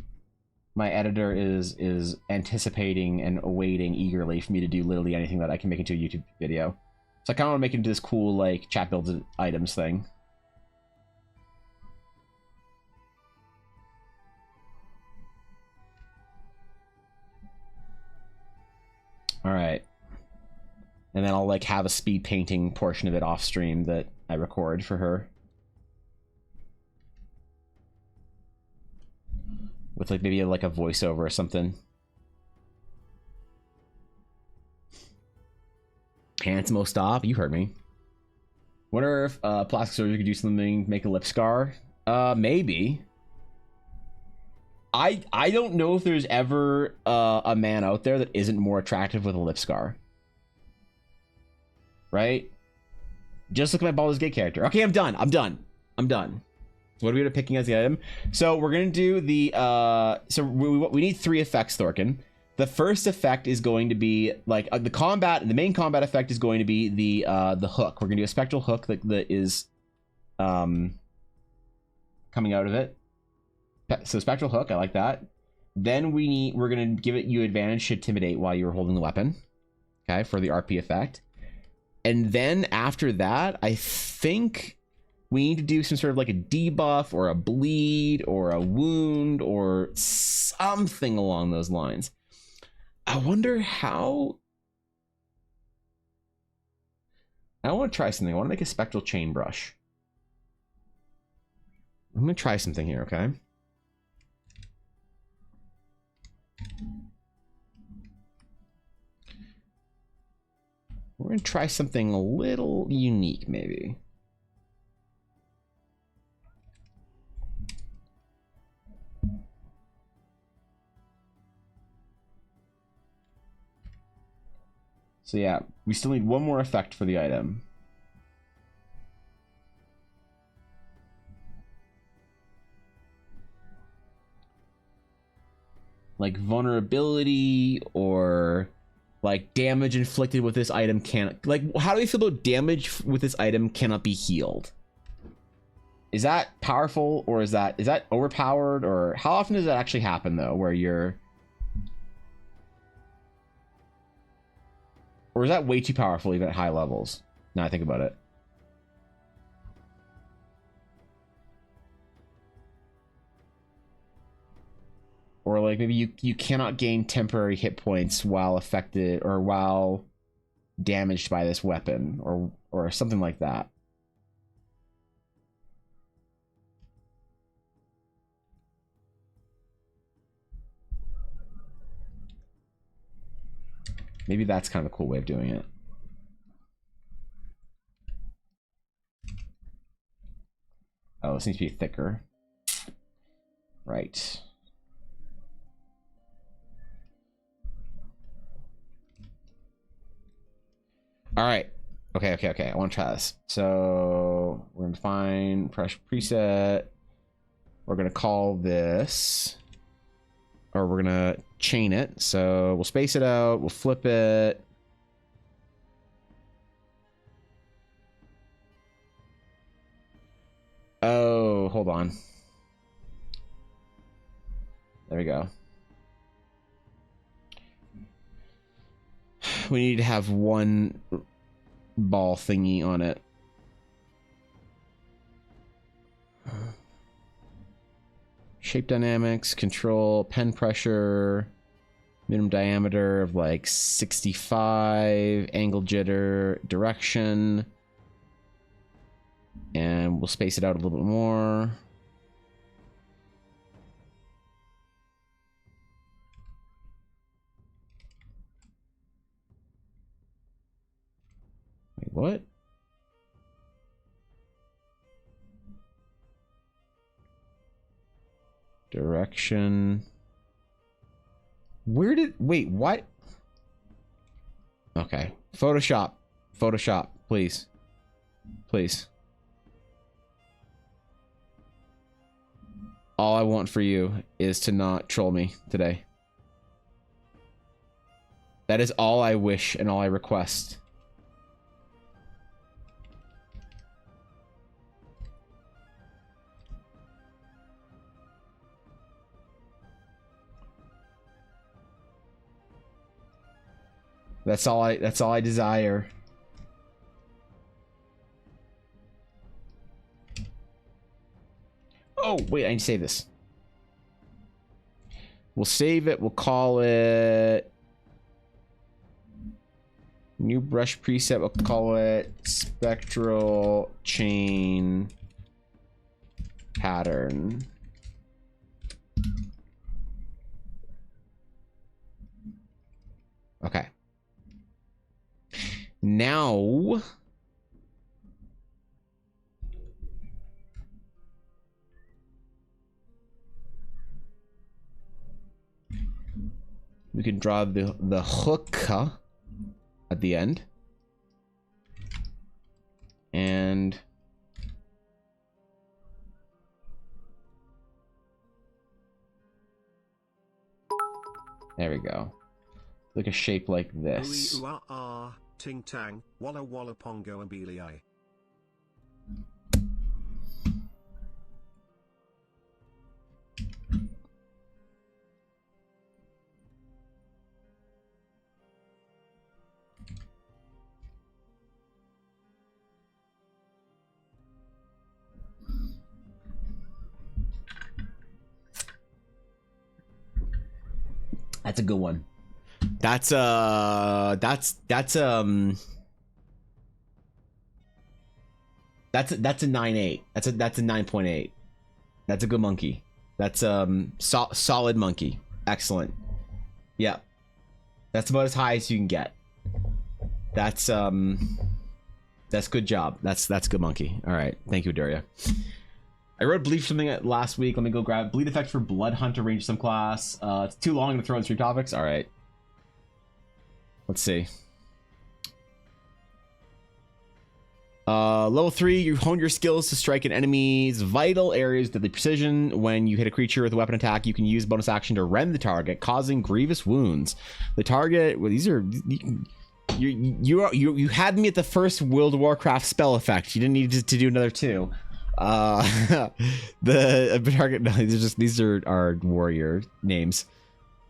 my editor is anticipating and awaiting eagerly for me to do literally anything that I can make into a YouTube video. So I kind of want to make it into this cool, like, chat builds items thing. Alright. And then I'll, like, have a speed painting portion of it off stream that I record for her. With, like, maybe, like, a voiceover or something. Handsome stop, you heard me. Wonder if plastic surgery could do something to make a lip scar. Maybe. I don't know if there's ever a man out there that isn't more attractive with a lip scar. Right? Just look at my Baldur's Gate character. Okay, I'm done. What are we picking as the item? So we're gonna do the so we need 3 effects, Thorkin. The first effect is going to be like the main combat effect is going to be the hook. We're gonna do a spectral hook that is coming out of it. So spectral hook, I like that. Then we're gonna give it you advantage to intimidate while you're holding the weapon. Okay, for the RP effect. And then after that, I think we need to do some sort of like a debuff or a bleed or a wound or something along those lines. I wonder how. I want to try something. I want to make a spectral chain brush. I'm going to try something here, okay? We're going to try something a little unique, maybe. So yeah, we still need one more effect for the item. Like vulnerability or like damage inflicted with this item can't, like, how do we feel about damage with this item cannot be healed? Is that powerful, or is that overpowered, or how often does that actually happen though, where you're, or is that way too powerful even at high levels? Now I think about it. Or like maybe you cannot gain temporary hit points while affected or while damaged by this weapon, or something like that. Maybe that's kind of a cool way of doing it. Oh, this needs to be thicker. Right. All right. Okay. I want to try this. So we're going to find pressure preset. We're going to call this, or we're going to chain it. So we'll space it out. We'll flip it. Oh, hold on. There we go. We need to have one ball thingy on it. Shape dynamics, control, pen pressure, minimum diameter of like 65, angle jitter, direction. And we'll space it out a little bit more. Wait, what? Direction. Where did... Wait, what? Okay. Photoshop. Photoshop, please. Please. All I want for you is to not troll me today. That is all I wish and all I request. That's all I desire. Oh, wait, I need to save this. We'll save it. We'll call it new brush preset. We'll call it spectral chain pattern. Okay. Now we can draw the hook at the end. And there we go. Like a shape like this. Ting tang, walla walla pongo and beely. That's a good one. That's a 9.8. That's a 9.8. That's a good monkey. That's solid monkey. Excellent. Yeah. That's about as high as you can get. That's good job. That's good monkey. All right. Thank you, Daria. I wrote bleed something last week. Let me go grab bleed effect for blood hunter range subclass. It's too long to throw in stream topics. All right. Let's see. Level 3, you hone your skills to strike an enemy's vital areas with deadly precision. When you hit a creature with a weapon attack, you can use bonus action to rend the target, causing grievous wounds. The target, well, these are you had me at the first World of Warcraft spell effect. You didn't need to do another 2. The target, no, these are our warrior names.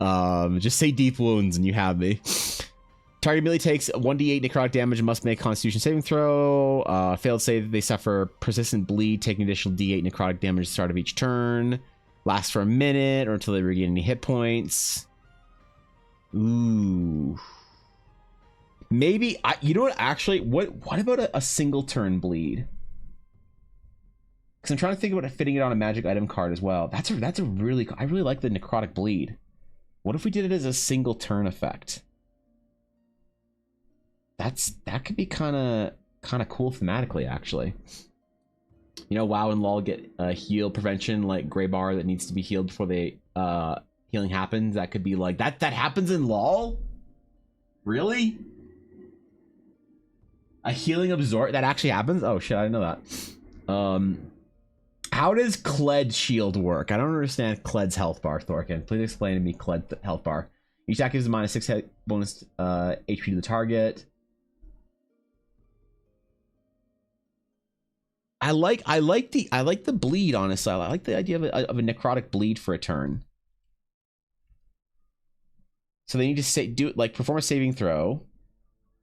Just say deep wounds and you have me. Target immediately takes 1d8 necrotic damage and must make a constitution saving throw. Failed save, they suffer persistent bleed, taking additional d8 necrotic damage at the start of each turn. Lasts for a minute or until they regain any hit points. Ooh. Maybe, you know what, actually, what about a single turn bleed? Because I'm trying to think about fitting it on a magic item card as well. That's a really, I really like the necrotic bleed. What if we did it as a single turn effect? That could be kind of cool thematically, actually. You know, WoW and LoL get heal prevention, like gray bar that needs to be healed before they healing happens. That could be like that happens in LoL? Really? A healing absorb that actually happens? Oh shit, I didn't know that. How does Kled shield work? I don't understand Kled's health bar, Thorkin. Please explain to me Kled health bar. Each attack gives a -6 hit bonus HP to the target. I like the bleed, honestly. I like the idea of a necrotic bleed for a turn. So they need to perform a saving throw,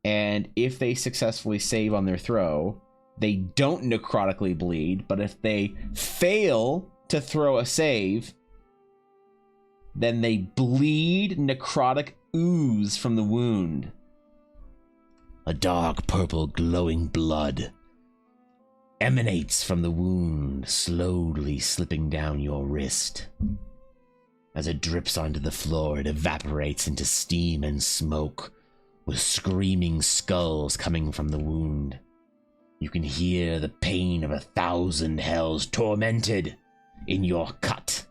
and if they successfully save on their throw, they don't necrotically bleed, but if they fail to throw a save, then they bleed necrotic ooze from the wound. A dark purple glowing blood emanates from the wound, slowly slipping down your wrist. As it drips onto the floor, it evaporates into steam and smoke, with screaming skulls coming from the wound. You can hear the pain of 1,000 hells tormented in your cut.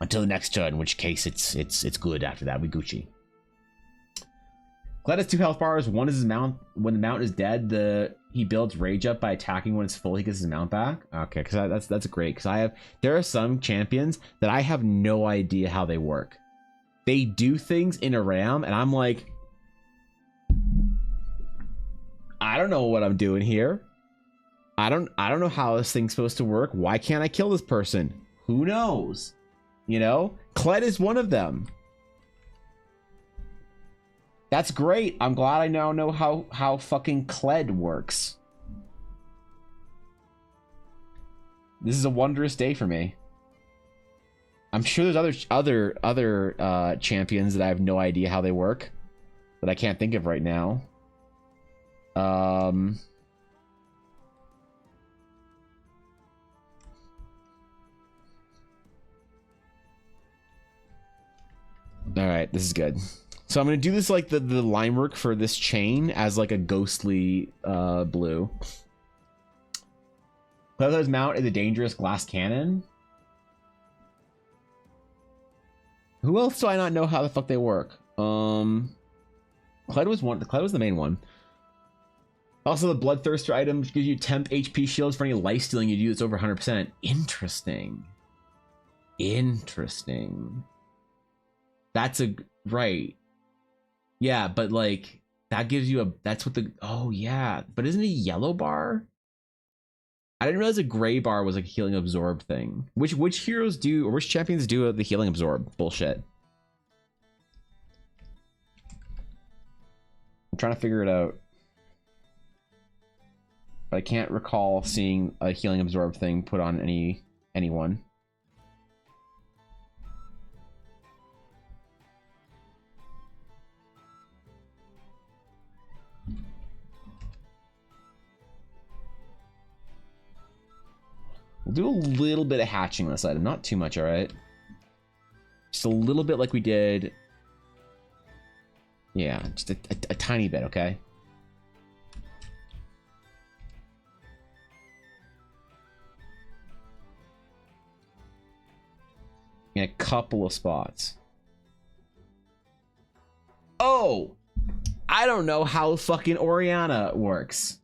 Until the next turn, in which case it's good after that. We Gucci. Kled has 2 health bars. One is his mount. When the mount is dead, he builds rage up by attacking when it's full. He gets his mount back. Okay, because that's great. Because there are some champions that I have no idea how they work. They do things in a ram, and I'm like, I don't know what I'm doing here. I don't know how this thing's supposed to work. Why can't I kill this person? Who knows? You know, Kled is one of them. That's great. I'm glad I now know how fucking Kled works. This is a wondrous day for me. I'm sure there's other champions that I have no idea how they work that I can't think of right now. All right, this is good. So I'm gonna do this like the line work for this chain as like a ghostly blue. Kled's mount is a dangerous glass cannon. Who else do I not know how the fuck they work? Kled was the main one. Also, the Bloodthirster item gives you temp HP shields for any life stealing you do that's over 100%. Interesting. That's right. Yeah, but like that gives you that's what oh yeah, but isn't it a yellow bar? I didn't realize a gray bar was like a healing absorb thing. Which heroes do, or which champions do the healing absorb bullshit? I'm trying to figure it out. But I can't recall seeing a healing absorb thing put on anyone. We'll do a little bit of hatching on this item. Not too much, alright? Just a little bit like we did. Yeah, just a tiny bit, okay? In a couple of spots. Oh! I don't know how fucking Oriana works.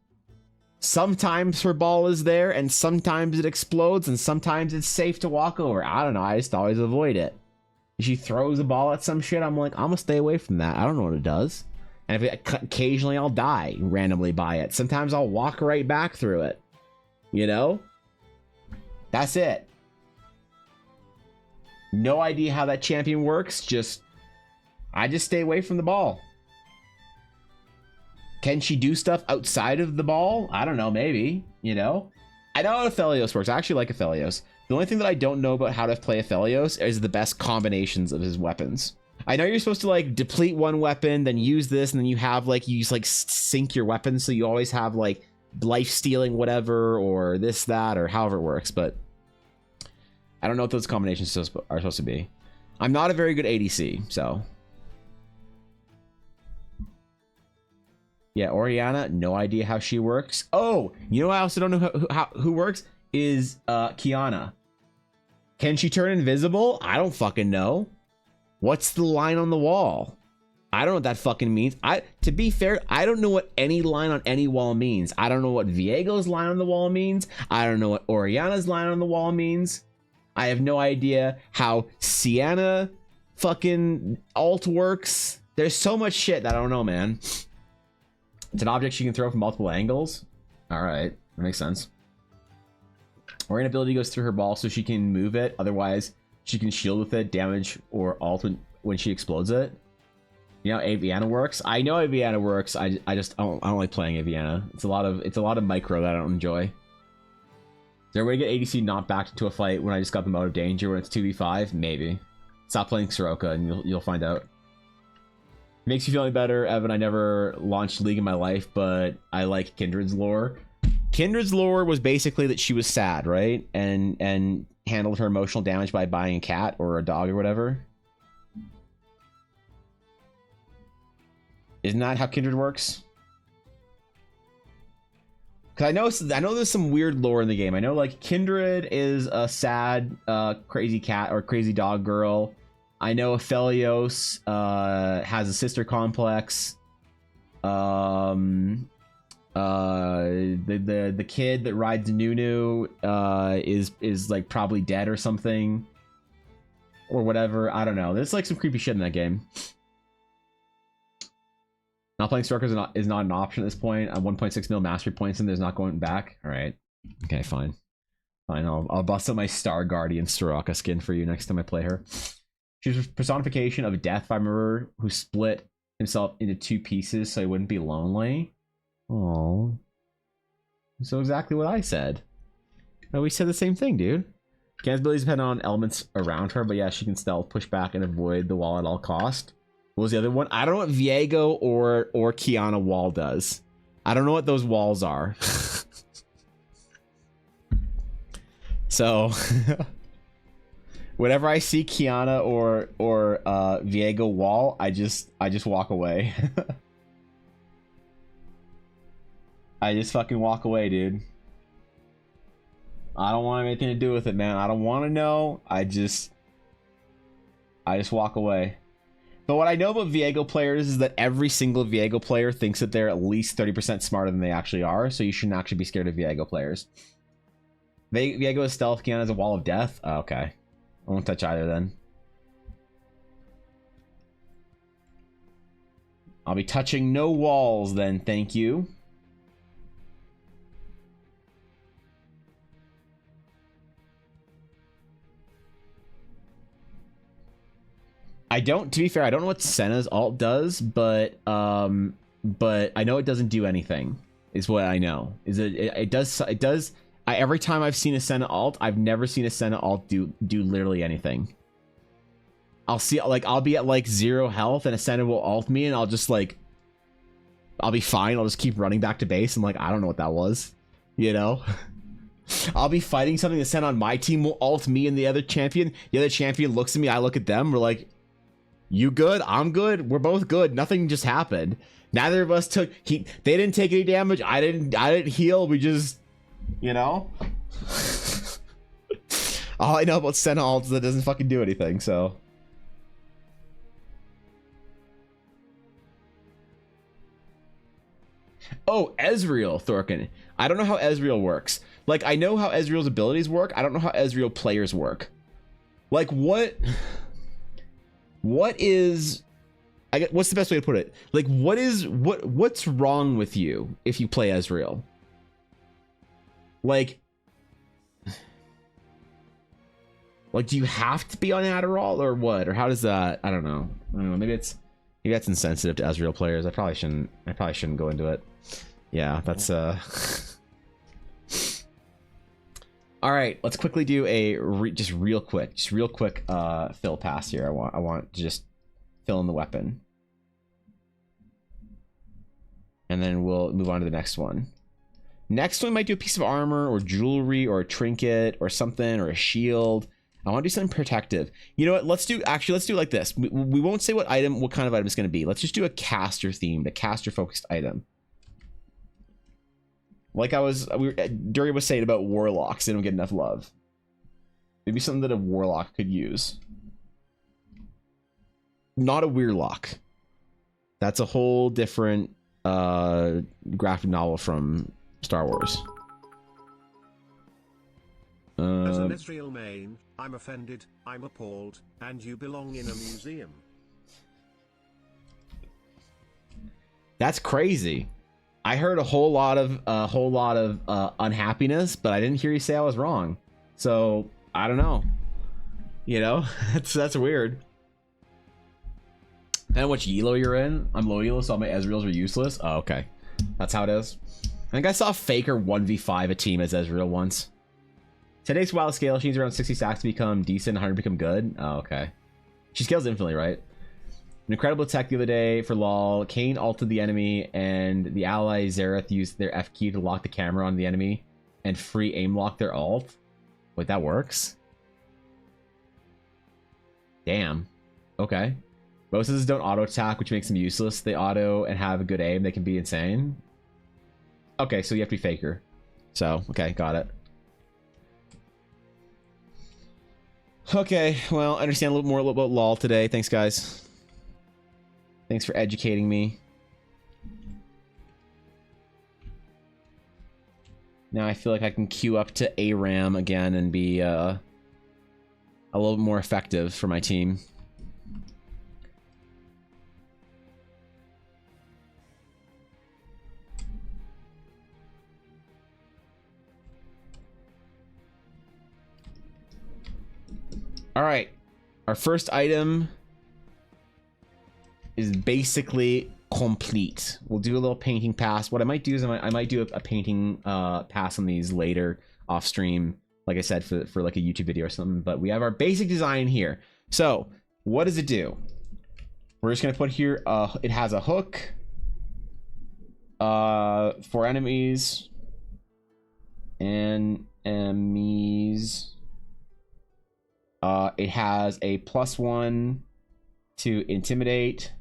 Sometimes her ball is there, and sometimes it explodes, and sometimes it's safe to walk over. I don't know, I just always avoid it. If she throws a ball at some shit, I'm like, I'm gonna stay away from that. I don't know what it does. And if it, occasionally I'll die randomly by it. Sometimes I'll walk right back through it. You know? That's it. No idea how that champion works, I just stay away from the ball. Can she do stuff outside of the ball? I don't know, maybe, you know? I know how Aphelios works. I actually like Aphelios. The only thing that I don't know about how to play Aphelios is the best combinations of his weapons. I know you're supposed to like deplete one weapon, then use this, and then you have like, you just like sync your weapons, so you always have like life stealing whatever, or this, that, or however it works, but I don't know what those combinations are supposed to be. I'm not a very good ADC, so. Yeah, Oriana, no idea how she works. Oh, you know I also don't know who works? Is Kiana. Can she turn invisible? I don't fucking know. What's the line on the wall? I don't know what that fucking means. To be fair, I don't know what any line on any wall means. I don't know what Viego's line on the wall means. I don't know what Oriana's line on the wall means. I have no idea how Sienna fucking ult works. There's so much shit that I don't know, man. It's an object she can throw from multiple angles. All right, that makes sense. Oriana ability goes through her ball so she can move it. Otherwise, she can shield with it, damage, or ult when she explodes it. You know how Aviana works? I know Aviana works. I don't like playing Aviana. It's a lot of micro that I don't enjoy. Is there a way to get ADC not back into a fight when I just got them out of danger when it's 2v5? Maybe. Stop playing Soroka and you'll find out. Makes you feel any better, Evan. I never launched League in my life, but I like Kindred's lore. Kindred's lore was basically that she was sad, right? And handled her emotional damage by buying a cat or a dog or whatever. Isn't that how Kindred works? Because I know there's some weird lore in the game. I know like Kindred is a sad, crazy cat or crazy dog girl. I know Aphelios has a sister complex. The kid that rides Nunu is like probably dead or something, or whatever. I don't know. There's like some creepy shit in that game. Not playing Soroka is not an option at this point. I'm 1.6 mil mastery points and there's not going back. All right. Okay, fine. I'll bust out my Star Guardian Soroka skin for you next time I play her. She's a personification of death, if I remember, who split himself into two pieces so he wouldn't be lonely. Oh, so exactly what I said. No, we said the same thing, dude. Kiana's abilities depend on elements around her, but yeah, she can stealth, push back, and avoid the wall at all cost. What was the other one? I don't know what Viego or Kiana wall does. I don't know what those walls are. So whenever I see Kiana or Viego wall, I just walk away. I just fucking walk away, dude. I don't want anything to do with it, man. I don't want to know. I just walk away. But what I know about Viego players is that every single Viego player thinks that they're at least 30% smarter than they actually are, so you shouldn't actually be scared of Viego players. Viego is stealth, Kiana is a wall of death. Oh, okay. I won't touch either then. I'll be touching no walls then, thank you. To be fair, I don't know what Senna's ult does, but I know it doesn't do anything, is what I know. It does. Every time I've seen a Senna ult, I've never seen a Senna ult do literally anything. I'll be at like 0 health and a Senna will ult me and I'll just like, I'll be fine. I'll just keep running back to base. I'm like, I don't know what that was, you know? I'll be fighting something that's sent on my team, will ult me and the other champion. The other champion looks at me, I look at them, we're like, you good? I'm good. We're both good. Nothing just happened. Neither of us took they didn't take any damage. I didn't heal. We just, you know. All I know about Senna ults is that it doesn't fucking do anything, so. Oh, Ezreal, Thorkin. I don't know how Ezreal works. Like, I know how Ezreal's abilities work. I don't know how Ezreal players work. Like, what is... what's the best way to put it? Like, what's wrong with you if you play Ezreal? Like, do you have to be on Adderall or what? Or how does that? I don't know. Maybe that's insensitive to Ezreal players. I probably shouldn't go into it. Yeah, that's All right, let's quickly do a just real quick fill pass here. I want to just fill in the weapon, and then we'll move on to the next one. Next one might do a piece of armor or jewelry or a trinket or something or a shield. I want to do something protective. You know what? Let's do like this. We won't say what kind of item it's going to be. Let's just do a caster themed, a caster focused item. Like Dury was saying about warlocks, they don't get enough love. Maybe something that a warlock could use. Not a weirlock. That's a whole different graphic novel from Star Wars. As an Ezreal main, I'm offended, I'm appalled, and you belong in a museum. That's crazy. I heard a whole lot of unhappiness, but I didn't hear you say I was wrong. So I don't know. You know, that's weird. And which elo you're in? I'm low elo, so all my Ezreals are useless. Oh, okay, that's how it is. I think I saw Faker 1v5 a team as Ezreal once. Today's wild scale, she needs around 60 stacks to become decent, 100 to become good. Oh, okay. She scales infinitely, right? An incredible attack the other day for lol. Kayn ulted the enemy, and the ally Xerath used their F key to lock the camera on the enemy and free aim lock their ult. Wait, that works? Damn. Okay. Most of these don't auto attack, which makes them useless. They auto and have a good aim. They can be insane. Okay, so you have to be Faker. So, okay, got it. Okay, well, I understand a little more about LOL today. Thanks, guys. Thanks for educating me. Now I feel like I can queue up to ARAM again and be a little more effective for my team. All right, our first item is basically complete. We'll do a little painting pass. What I might do is I might do a painting pass on these later off stream, like I said, for like a YouTube video or something. But we have our basic design here. So what does it do? We're just gonna put here. It has a hook for enemies and enemies. It has a +1 to intimidate.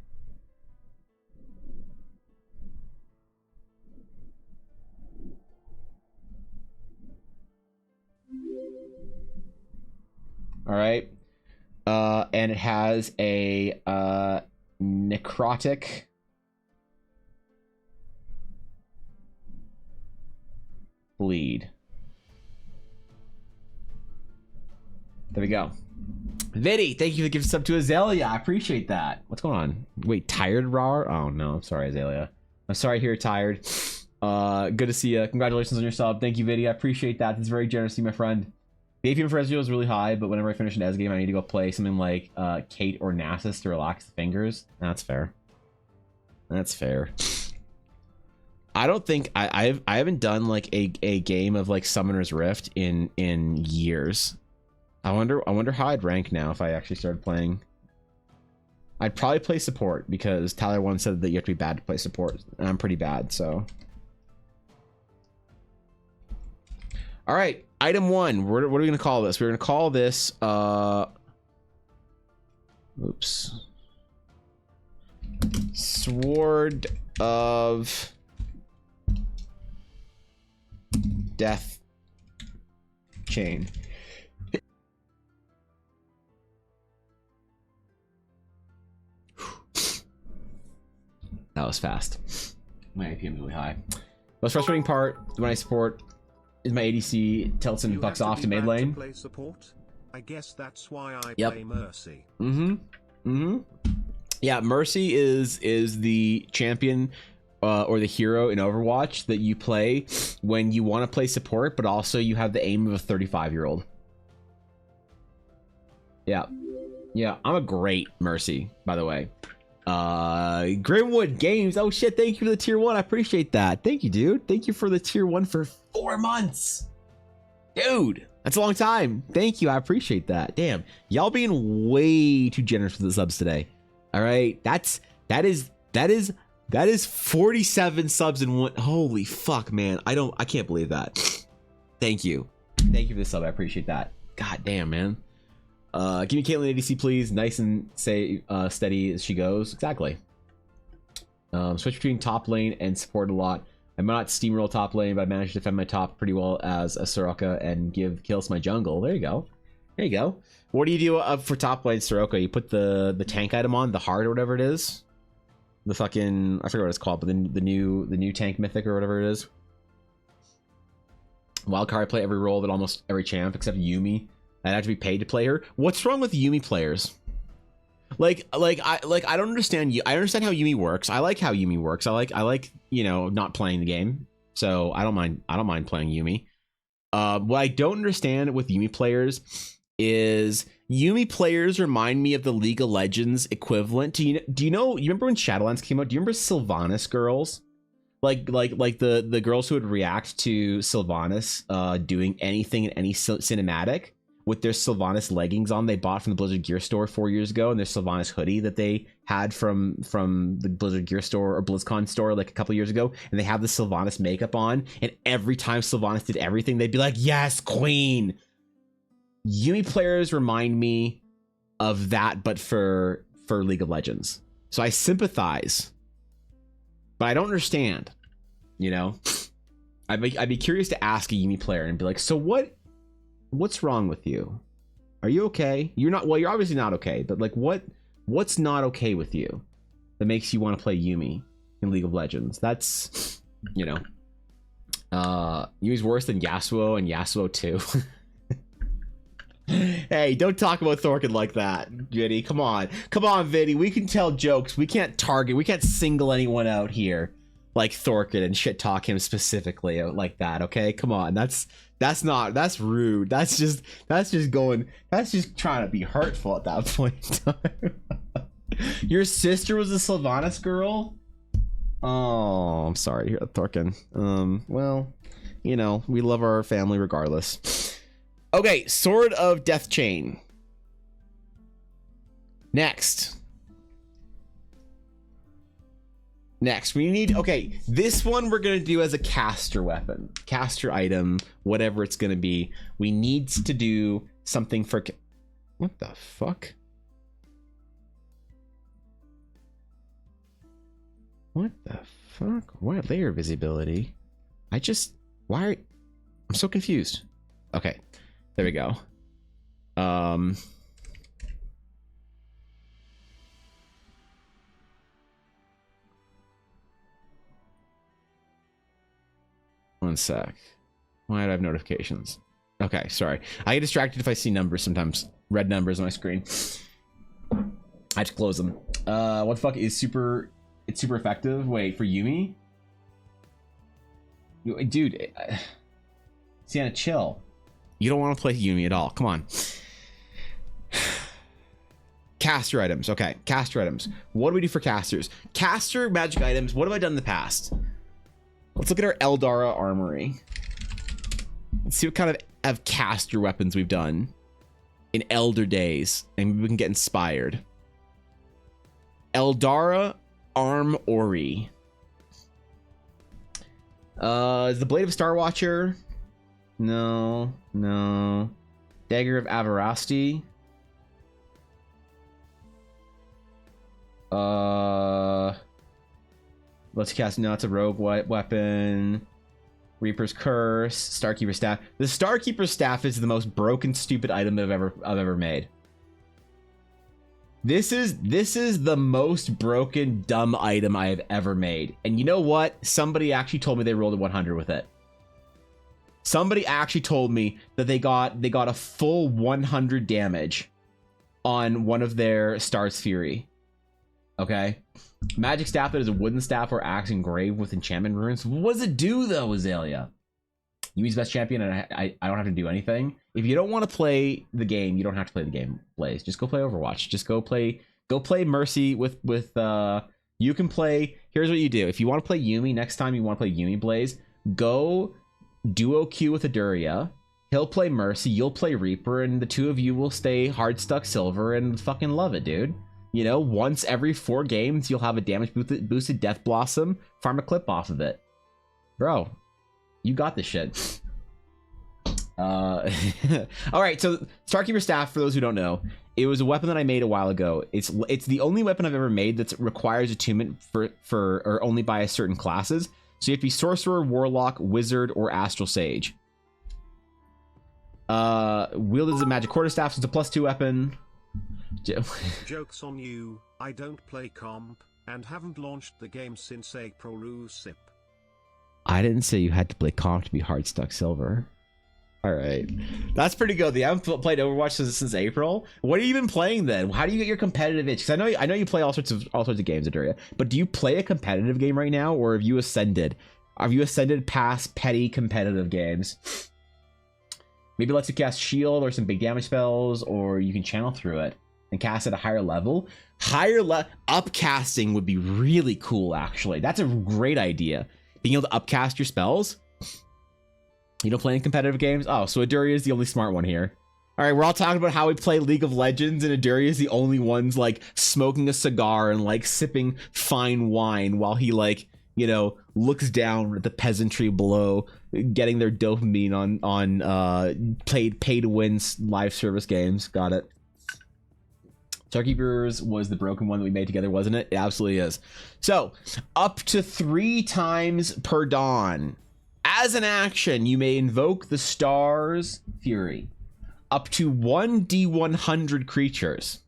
All right. And it has a necrotic bleed. There we go. Viddy, thank you for giving sub to Azalea. I appreciate that. What's going on? Wait, tired, Raw? Oh no, I'm sorry, Azalea. I'm sorry you're tired. Good to see you. Congratulations on your sub. Thank you, Viddy. I appreciate that. That's very generous of you, my friend. The APM for Ezreal is really high, but whenever I finish an Ez game, I need to go play something like Kate or Nasus to relax the fingers. That's fair. That's fair. I don't think I haven't done like a game of like Summoner's Rift in years. I wonder how I'd rank now if I actually started playing. I'd probably play support because Tyler once said that you have to be bad to play support, and I'm pretty bad, so. All right, item 1. What are we gonna call this? We're gonna call this. Oops. Sword of Death Chain. That was fast. My APM is really high. Most frustrating part when I support is my ADC tilts and bucks off to mid lane. Play support? I guess that's why I Yep. play Mercy. Yeah, Mercy is the champion or the hero in Overwatch that you play when you want to play support, but also you have the aim of a 35-year-old. Yeah. Yeah, I'm a great Mercy, by the way. Grimwood Games. Oh shit, thank you for the tier 1. I appreciate that. Thank you, dude. Thank you for the tier 1 for 4 months. Dude, that's a long time. Thank you. I appreciate that. Damn, y'all being way too generous with the subs today. All right, that is 47 subs in one. Holy fuck, man. I can't believe that. Thank you. Thank you for the sub. I appreciate that. God damn, man. Give me Caitlyn ADC, please. Nice and steady as she goes. Exactly. Switch between top lane and support a lot. I might not steamroll top lane, but I managed to defend my top pretty well as a Soroka and give kills to my jungle. There you go. There you go. What do you do for top lane Soroka? You put the tank item on, the heart or whatever it is. The fucking, I forget what it's called, but the new tank mythic or whatever it is. Wildcard, play every role that almost every champ except Yumi. I'd have to be paid to play her. What's wrong with Yumi players? I don't understand you. I understand how Yumi works. I like how Yumi works. I like not playing the game. So I don't mind playing Yumi. What I don't understand with Yumi players is Yumi players remind me of the League of Legends equivalent. Do you remember when Shadowlands came out? Do you remember Sylvanas girls? Like the girls who would react to Sylvanas doing anything in any cinematic with their Sylvanas leggings on they bought from the Blizzard Gear Store 4 years ago, and their Sylvanas hoodie that they had from the Blizzard Gear Store or BlizzCon store like a couple years ago, and they have the Sylvanas makeup on, and every time Sylvanas did everything, they'd be like, yes, queen. Yumi players remind me of that, but for League of Legends. So I sympathize, but I don't understand. I'd be curious to ask a Yumi player and be like, so what's wrong with you? Are you okay? You're obviously not okay, but like what's not okay with you that makes you want to play Yumi in League of Legends? That's Yumi's worse than Yasuo and Yasuo 2. Hey, don't talk about Thorkin like that, Vinny. Come on, Vinny. We can tell jokes. We can't single anyone out here like Thorkin and shit talk him specifically like that. Okay, come on. That's rude. That's just trying to be hurtful at that point in time. Your sister was a Sylvanas girl? Oh, I'm sorry to hear that, Thorkin. Well, we love our family regardless. Okay, Sword of Death Chain. Next, we need, okay, this one we're going to do as a caster weapon, caster item, whatever it's going to be. We need to do something for, what the fuck? What the fuck? What layer visibility? I'm so confused. Okay, there we go. One sec. Why do I have notifications? Okay, sorry. I get distracted if I see numbers sometimes. Red numbers on my screen. I have to close them. What the fuck is super... It's super effective? Wait, for Yumi? Dude, Sienna, chill. You don't want to play Yumi at all. Come on. Caster items. Okay, caster items. What do we do for casters? Caster magic items. What have I done in the past? Let's look at our Eldara armory. Let's see what kind of caster weapons we've done in Elder Days, and maybe we can get inspired. Eldara Arm Ori. Is the Blade of Star Watcher No. Dagger of Averasti. Let's cast. No, it's a rogue weapon. Reaper's Curse. Starkeeper Staff. The Starkeeper Staff is the most broken, stupid item I've ever made. This is the most broken, dumb item I have ever made. And you know what? Somebody actually told me they rolled a 100 with it. Somebody actually told me that they got a full 100 damage on one of their Star's Fury. Okay? Magic staff that is a wooden staff or axe engraved with enchantment runes. What does it do though, Azalea? Yumi's best champion, and I don't have to do anything. If you don't want to play the game, you don't have to play the game, Blaze. Just go play Overwatch. Just go play Mercy with you can play. Here's what you do. If you want to play Yumi, next time you want to play Yumi, Blaze, go duo Q with Aduria. He'll play Mercy, you'll play Reaper, and the two of you will stay hard stuck silver and fucking love it, dude. You know, once every 4 games, you'll have a damage boosted Death Blossom, farm a clip off of it. Bro, you got this shit. All right, so Starkeeper Staff, for those who don't know, it was a weapon that I made a while ago. It's the only weapon I've ever made that requires attunement for or only by a certain classes. So you have to be Sorcerer, Warlock, Wizard, or Astral Sage. Wielded as a Magic Quarterstaff, so it's a +2 weapon. Joke's on you, I don't play comp, and haven't launched the game since April Sept. I didn't say you had to play comp to be hard stuck silver. Alright. That's pretty good. You haven't played Overwatch since April? What have you been playing then? How do you get your competitive itch? Because I know you play all sorts of games, Aduria, but do you play a competitive game right now, or have you ascended? Have you ascended past petty competitive games? Maybe lets you cast shield or some big damage spells, or you can channel through it and cast at a higher level. Upcasting would be really cool, actually. That's a great idea. Being able to upcast your spells. You don't play in competitive games? Oh, so Aduria is the only smart one here. All right, we're all talking about how we play League of Legends, and Aduria is the only one's like smoking a cigar and like sipping fine wine while he like, you know, looks down at the peasantry below, getting their dopamine on pay to win live service games. Got it. Starkeepers was the broken one that we made together, wasn't it? It absolutely is. So, up to 3 times per dawn. As an action, you may invoke the Star's Fury. Up to 1 D100 creatures.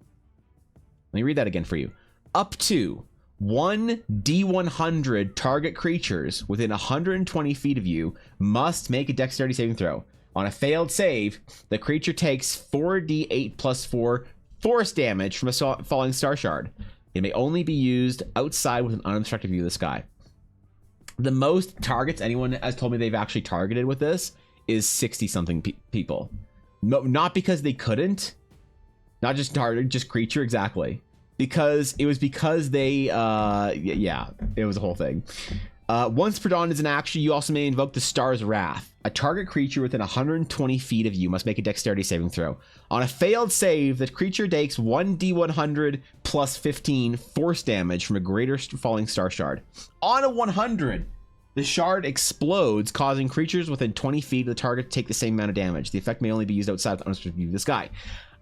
Let me read that again for you. Up to 1 D100 target creatures within 120 feet of you must make a dexterity saving throw. On a failed save, the creature takes 4d8 plus 4 force damage from a falling star shard. It may only be used outside with an unobstructed view of the sky. The most targets anyone has told me they've actually targeted with this is 60-something people. No, not because they couldn't. Not just target, just creature, exactly. Because they, yeah, it was a whole thing. Once per dawn is an action, you also may invoke the Star's Wrath. A target creature within 120 feet of you must make a dexterity saving throw. On a failed save, the creature takes 1d100 plus 15 force damage from a greater falling star shard. On a 100, the shard explodes, causing creatures within 20 feet of the target to take the same amount of damage. The effect may only be used outside of the unobstructed view of the sky.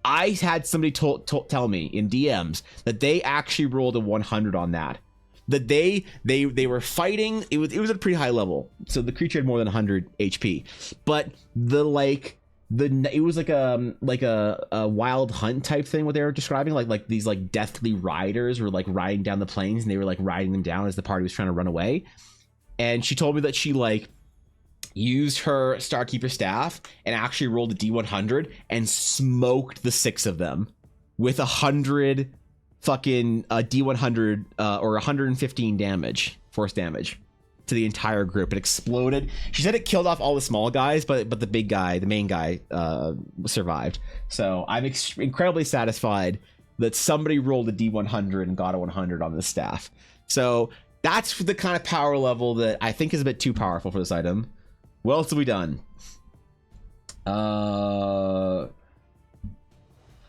I had somebody tell me in DMs that they actually rolled a 100 on that. That they were fighting. It was at a pretty high level, so the creature had more than 100 HP. But it was like a wild hunt type thing. What they were describing, like these like deathly riders were like riding down the plains, and they were like riding them down as the party was trying to run away. And she told me that she like used her Starkeeper staff and actually rolled a D100 and smoked the 6 of them with 100 fucking D100 or 115 damage, force damage to the entire group. It exploded. She said it killed off all the small guys, but the big guy, the main guy, survived. So I'm incredibly satisfied that somebody rolled a D100 and got a 100 on the staff. So that's the kind of power level that I think is a bit too powerful for this item. What else have we done?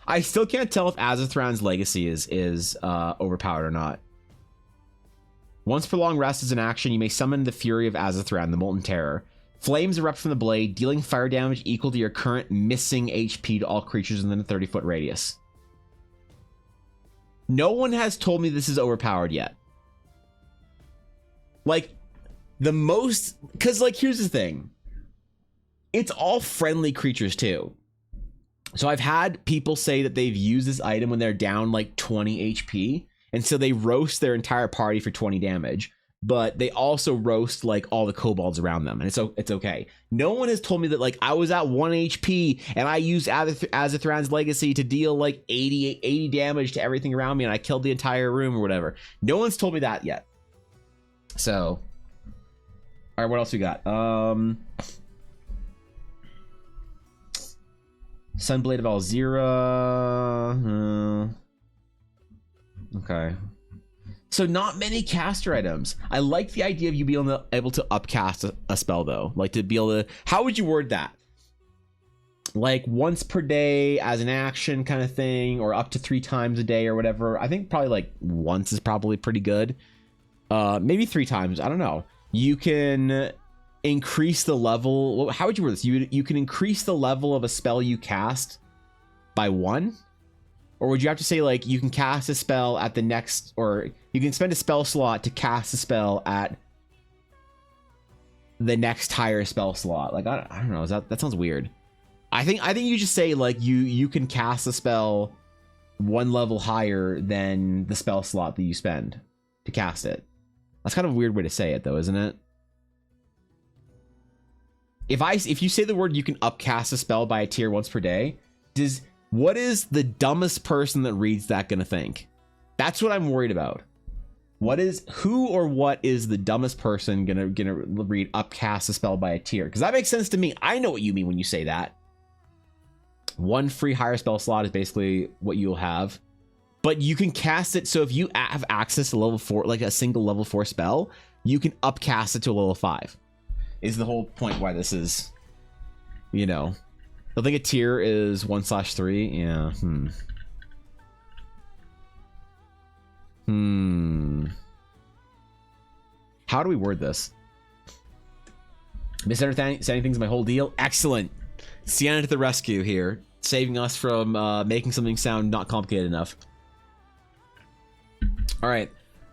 I still can't tell if Azithran's legacy is overpowered or not. Once per long rest is an action, you may summon the Fury of Azithran, the Molten Terror. Flames erupt from the blade, dealing fire damage equal to your current missing HP to all creatures within a 30-foot radius. No one has told me this is overpowered yet. Like, the most... Because, like, here's the thing. It's all friendly creatures, too. So I've had people say that they've used this item when they're down, like, 20 HP. And so they roast their entire party for 20 damage. But they also roast, like, all the kobolds around them. And it's okay. No one has told me that, like, I was at 1 HP and I used Azathan's Legacy to deal, like, 80 damage to everything around me and I killed the entire room or whatever. No one's told me that yet. So... Alright, what else we got? Sunblade of Alzira. Okay. So not many caster items. I like the idea of you being able to upcast a spell, though. Like, to be able to... How would you word that? Like, once per day as an action kind of thing, or up to 3 times a day or whatever. I think probably, like, once is probably pretty good. Maybe 3 times. I don't know. You can increase the level. How would you word this? You can increase the level of a spell you cast by 1? Or would you have to say, like, you can cast a spell at the next, or you can spend a spell slot to cast a spell at the next higher spell slot? Like, I don't know. That sounds weird. I think you just say, like, you can cast a spell 1 level higher than the spell slot that you spend to cast it. That's kind of a weird way to say it, though, isn't it? If you say the word you can upcast a spell by a tier once per day, what is the dumbest person that reads that gonna think? That's what I'm worried about. Who or what is the dumbest person gonna read upcast a spell by a tier? Because that makes sense to me. I know what you mean when you say that. 1 free higher spell slot is basically what you'll have. But you can cast it, so if you have access to level 4, like a single level 4 spell, you can upcast it to a level 5. Is the whole point why this is, you know. I think a tier is 1/3. Yeah. How do we word this? Misunderstanding things is my whole deal. Excellent. Sienna to the rescue here, saving us from making something sound not complicated enough. All right.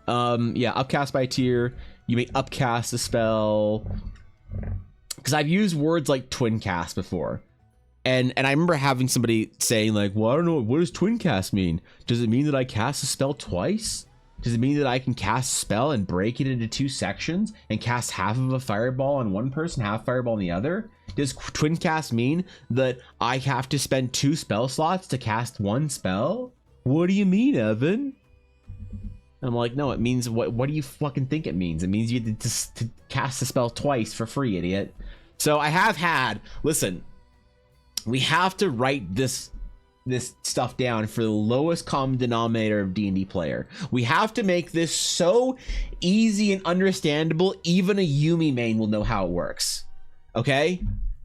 Yeah, upcast by tier. You may upcast a spell. Because I've used words like twin cast before. And I remember having somebody saying, like, well, I don't know, what does twin cast mean? Does it mean that I cast a spell twice? Does it mean that I can cast a spell and break it into 2 sections and cast half of a fireball on one person, half fireball on the other? Does twin cast mean that I have to spend 2 spell slots to cast 1 spell? What do you mean, Evan? And I'm like, no, it means, what do you fucking think it means? It means you have to cast a spell twice for free, idiot. So I have had, listen, we have to write this stuff down for the lowest common denominator of D&D player. We have to make this so easy and understandable, even a Yuumi main will know how it works. Okay?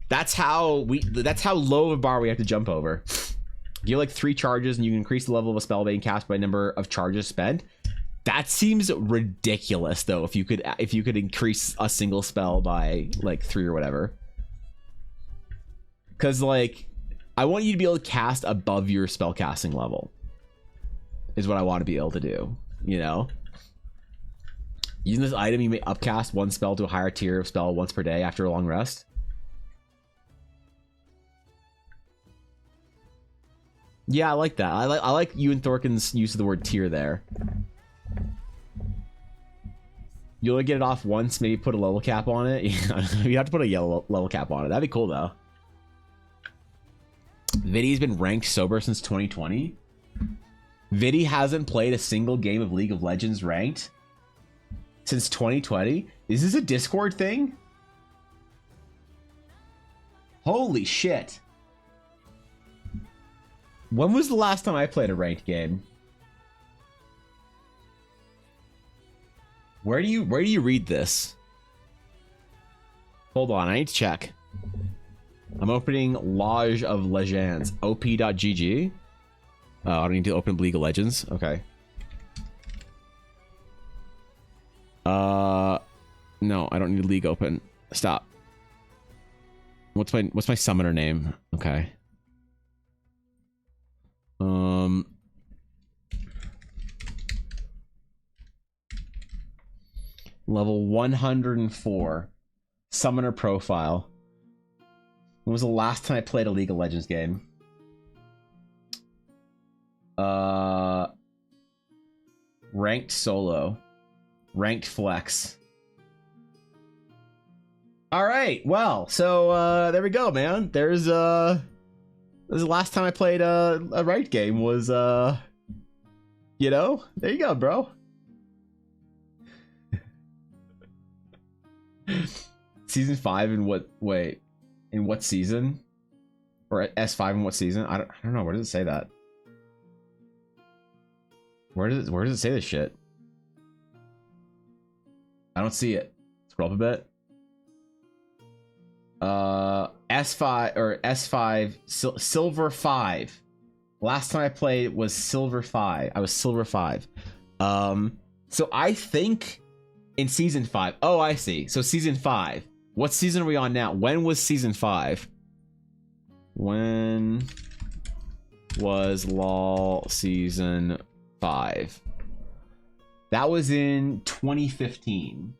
That's how low of a bar we have to jump over. You have like 3 charges and you can increase the level of a spell being cast by number of charges spent. That seems ridiculous, though, if you could increase a single spell by like 3 or whatever. Because, like, I want you to be able to cast above your spell casting level is what I want to be able to do, you know? Using this item, you may upcast 1 spell to a higher tier of spell once per day after a long rest. Yeah, I like that. I like you and Thorkin's use of the word tier there. You'll only get it off once, maybe put a level cap on it. You have to put a yellow level cap on it. That'd be cool, though. Vidi's been ranked sober since 2020. Vidi hasn't played a single game of League of Legends ranked since 2020. Is this a Discord thing? Holy shit. When was the last time I played a ranked game? Where do you read this? Hold on, I need to check. I'm opening Lodge of Legends. op.gg. Oh, I don't need to open League of Legends. Okay. No, I don't need League open. Stop. What's my summoner name? Okay. Level 104. Summoner profile. When was the last time I played a League of Legends game? Ranked solo. Ranked flex. All right. Well, so there we go, man. There's this is the last time I played a ranked game was you know, there you go, bro. Season 5 in what wait, in what season? Or S5 in what season? I don't know. Where does it say that? Where does it say this shit? I don't see it. Scroll up a bit. S5 or S5 Silver 5. Last time I played was Silver 5. I was Silver 5. So I think in season 5. Oh, I see. So season 5. What season are we on now? When was season 5? When was LOL season 5? That was in 2015.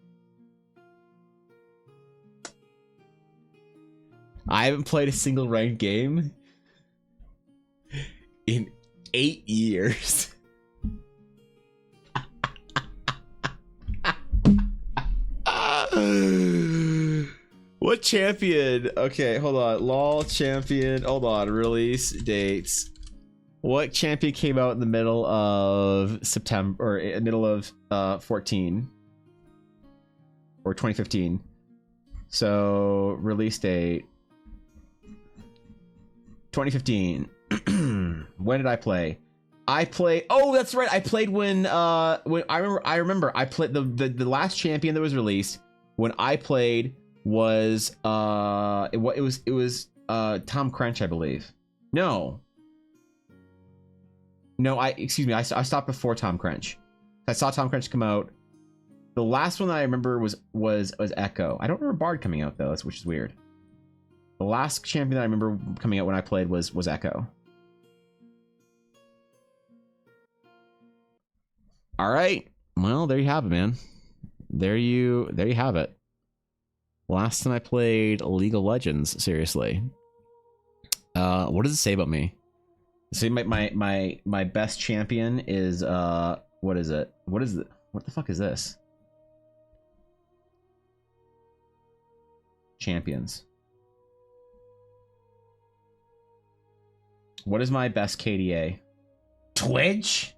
I haven't played a single ranked game in 8 years. What champion? Okay, hold on. LOL champion. Hold on. Release dates. What champion came out in the middle of September or in the middle of 14 or 2015? So release date 2015. When did I play? I play. Oh, that's right. I played when I remember I played the last champion that was released when I played was it was Tom Crench, I believe. No, excuse me. I stopped before Tom Crench. I saw Tom Crench come out. The last one that I remember was Echo. I don't remember Bard coming out though, which is weird. The last champion that I remember coming out when I played was Echo. All right. Well, there you have it, man. There you have it. Last time I played League of Legends, seriously. What does it say about me? So my best champion is what is it? What is it? What the fuck is this? Champions. What is my best KDA? Twitch?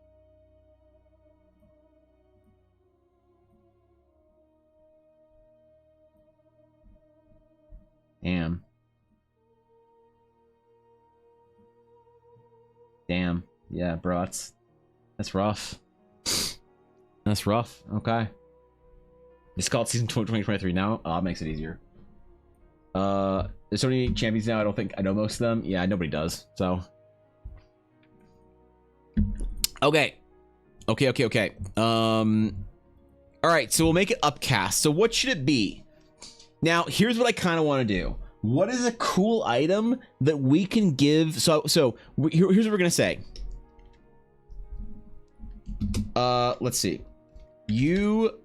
Damn. Damn. Yeah, bro, that's rough. That's rough. Okay. It's called season 2023 now. Oh, it makes it easier. There's so many champions now, I don't think I know most of them. Yeah, nobody does. So Okay. All right, so we'll make it upcast. So what should it be? Now, here's what I kind of want to do. What is a cool item that we can give? So here's what we're gonna say. Let's see. You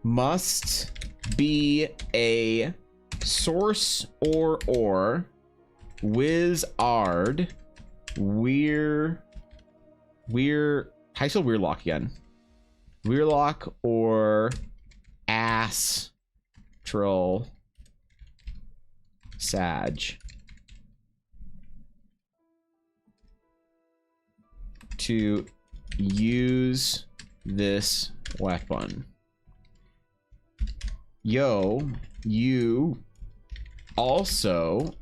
must be a source or wizard. How do you spell Weirlock again? Weirlock or Astral Sag to use this weapon. Yo, you also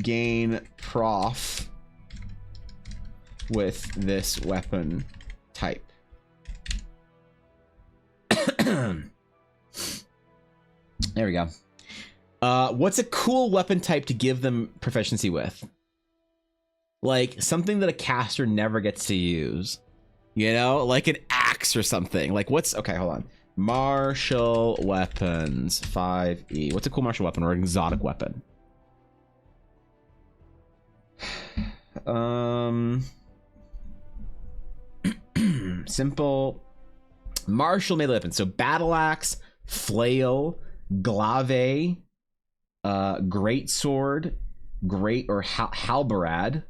gain prof with this weapon type. There we go. What's a cool weapon type to give them proficiency with? Like something that a caster never gets to use. You know, like an axe or something. Like what's okay, hold on. Martial weapons. 5e. What's a cool martial weapon or an exotic weapon? Simple. Martial melee weapons. So battle axe, flail, glaive, great sword, great or halberad,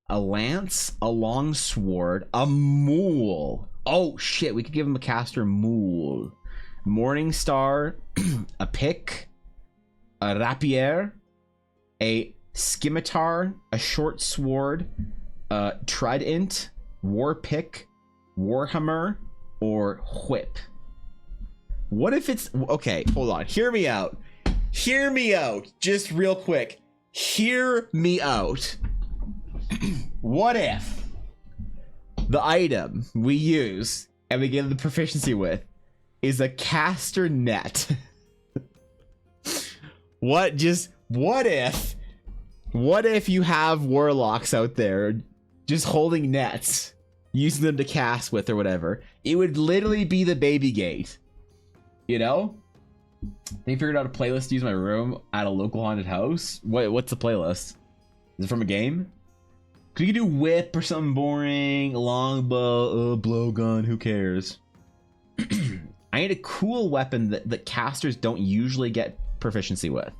a lance, a long sword, a mule. Oh shit, we could give him a caster mule. Morning star, a pick, a rapier, a scimitar, a short sword, a trident, war pick, warhammer, or whip. What if it's okay? Hold on, hear me out. Hear me out, just real quick. Hear me out. What if the item we use and we get the proficiency with is a caster net? What if you have warlocks out there just holding nets, using them to cast with or whatever? It would literally be the baby gate, you know? They figured out a playlist to use in my room at a local haunted house. What's the playlist? Is it from a game? Cause you could do whip or something boring, longbow, blowgun, who cares? I need a cool weapon that casters don't usually get proficiency with.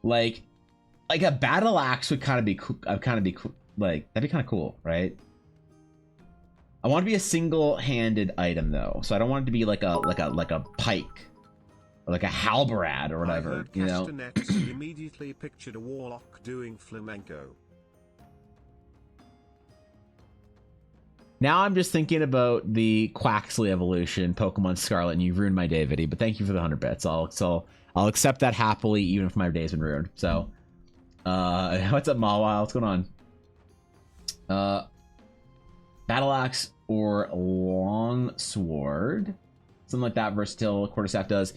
Like a battle axe would kind of be like, that'd be kind of cool, right? I want it to be a single-handed item though, so I don't want it to be like a pike. Like a halberad or whatever, you know. Immediately pictured a warlock doing flamenco. Now I'm just thinking about the Quaxley evolution, Pokemon Scarlet, and you've ruined my day, Viddy. But thank you for the 100 bits. I'll accept that happily, even if my day's been ruined. So, what's up, Mawile? What's going on? Battle axe or long sword. Something like that, versatile, quarterstaff does.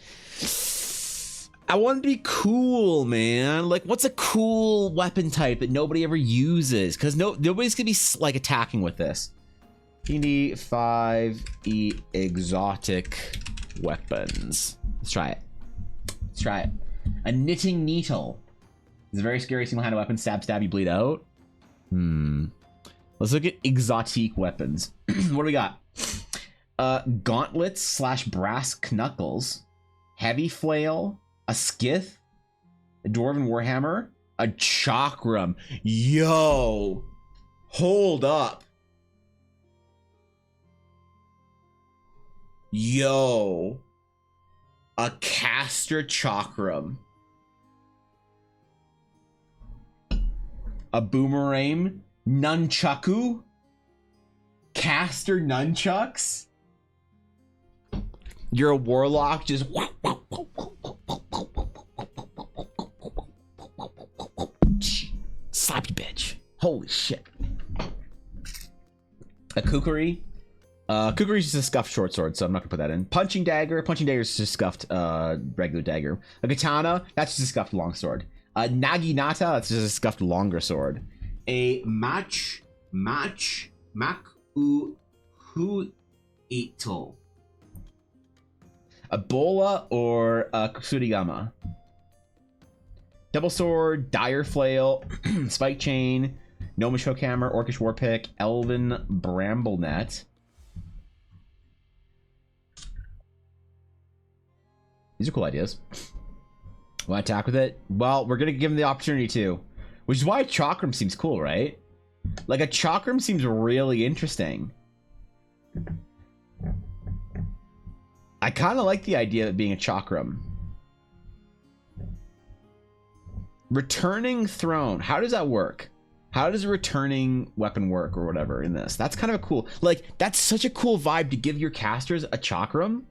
I want it to be cool, man. Like, what's a cool weapon type that nobody ever uses? Because nobody's gonna be like attacking with this. You need 5e exotic weapons. Let's try it. Let's try it. A knitting needle. It's a very scary single-handed weapon. Stab, you bleed out. Let's look at exotic weapons. What do we got? Gauntlets / brass knuckles, heavy flail, a skith, a dwarven warhammer, a chakram. Yo, hold up. Yo, a caster chakram, a boomerang, nunchaku, caster nunchucks. You're a warlock, just sloppy bitch. Holy shit. A kukri. Kukri is just a scuffed short sword, so I'm not gonna put that in. Punching dagger. Punching dagger is just a scuffed regular dagger. A katana. That's just a scuffed long sword. A naginata. That's just a scuffed longer sword. A huito. A bola or a kusurigama. Double sword, dire flail, spike chain, gnomish hook hammer, orcish warpick, elven bramble net. These are cool ideas. Want to attack with it? Well, we're gonna give him the opportunity to, which is why a chakram seems cool, right? Like a chakram seems really interesting. I kind of like the idea of it being a chakram. Returning throne. How does that work? How does a returning weapon work or whatever in this? That's kind of a cool, like, that's such a cool vibe to give your casters a chakram.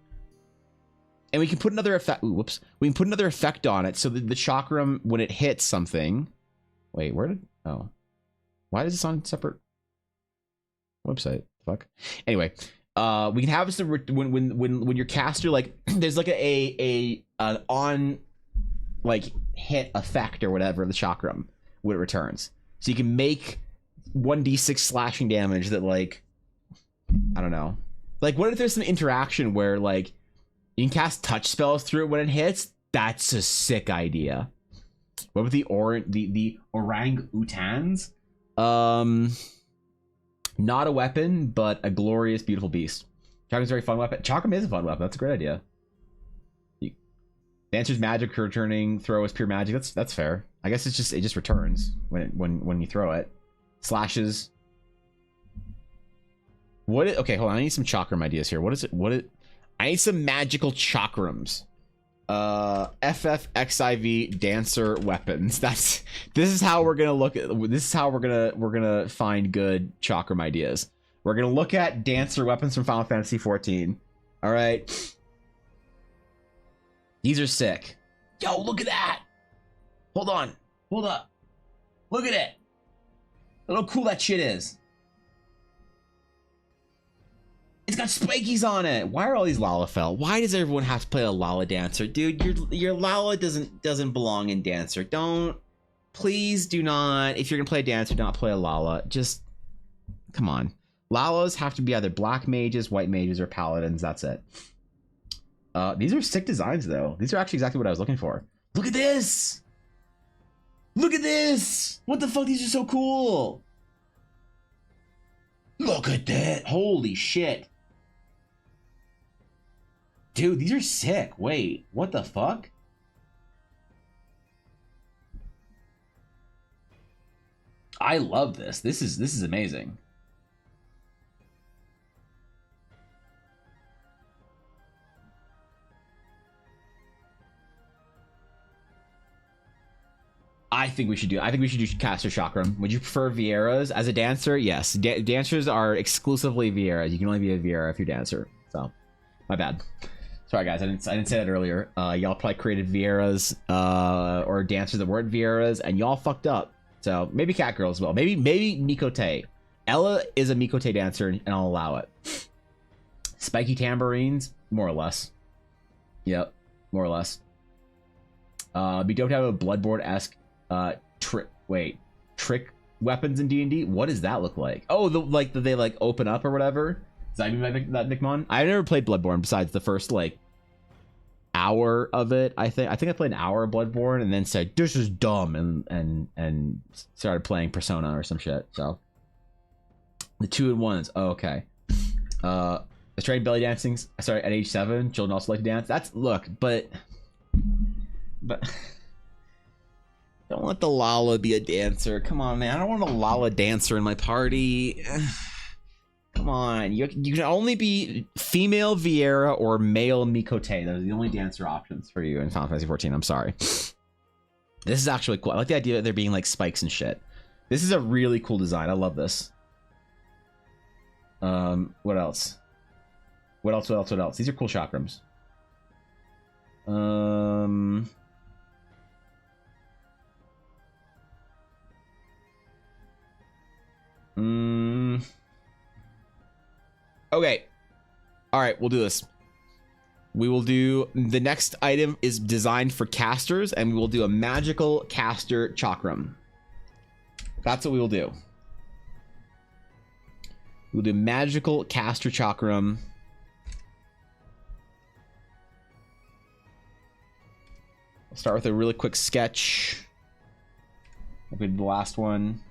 And we can put another effect. Ooh, whoops. We can put another effect on it so that the chakram, when it hits something. Wait, where did? Oh. Why is this on separate website? Fuck. Anyway. We can have this when your caster, like, there's like an on like hit effect or whatever of the chakram when it returns, so you can make 1d6 slashing damage that like I don't know. Like, what if there's some interaction where, like, you can cast touch spells through it when it hits? That's a sick idea. What about the orang-utans? Not a weapon, but a glorious, beautiful beast. Chakram's a very fun weapon. Chakram is a fun weapon. That's a great idea. Dancer's magic returning throw is pure magic. That's fair. I guess it just returns when you throw it. Slashes. Okay, hold on. I need some chakram ideas here. What is it? I need some magical chakrams. FFXIV dancer weapons. This is how we're gonna look at. This is how we're gonna find good chakram ideas. We're gonna look at dancer weapons from Final Fantasy XIV. All right. These are sick. Yo, look at that. Hold on. Hold up. Look at it. Look how cool that shit is. It's got spikies on it. Why are all these Lalafell? Why does everyone have to play a Lala dancer? Dude, your Lala doesn't belong in dancer. Please do not. If you're gonna play a dancer, don't play a Lala. Just come on. Lalas have to be either black mages, white mages, or paladins. That's it. These are sick designs, though. These are actually exactly what I was looking for. Look at this! Look at this! What the fuck? These are so cool! Look at that! Holy shit! Dude, these are sick. Wait, what the fuck? I love this. This is amazing. I think we should do caster chakram. Would you prefer Vieira's as a dancer? Yes. Dancers are exclusively Vieira's. You can only be a Vieira if you're a dancer. So, my bad. Sorry guys, I didn't say that earlier. Y'all probably created Vieira's or dancers that weren't Vieira's, and y'all fucked up. So maybe Catgirl as well. Maybe Mikote. Ella is a Mikote dancer, and I'll allow it. Spiky tambourines, more or less. Yep, more or less. Be dope to have a Bloodborne-esque trick weapons in D&D. What does that look like? Oh, they like open up or whatever. Does that mean that Nickmon? I never played Bloodborne besides the first like hour of it. I think I played an hour of Bloodborne and then said this is dumb and started playing Persona or some shit. So the 2-in-1s. Oh, okay. I tried belly dancing. Sorry, at age 7, children also like to dance. But don't let the Lala be a dancer. Come on, man. I don't want a Lala dancer in my party. Come on. You can only be female Vieira or male Mikote. Those are the only dancer options for you in Final Fantasy XIV. I'm sorry. This is actually cool. I like the idea that there being like spikes and shit. This is a really cool design. I love this. What else? What else? These are cool chakrams. Okay. All right, we'll do this. We will do the next item is designed for casters, and we will do a magical caster chakram. That's what we will do. We'll do magical caster chakram. I'll start with a really quick sketch. I'll do the last one.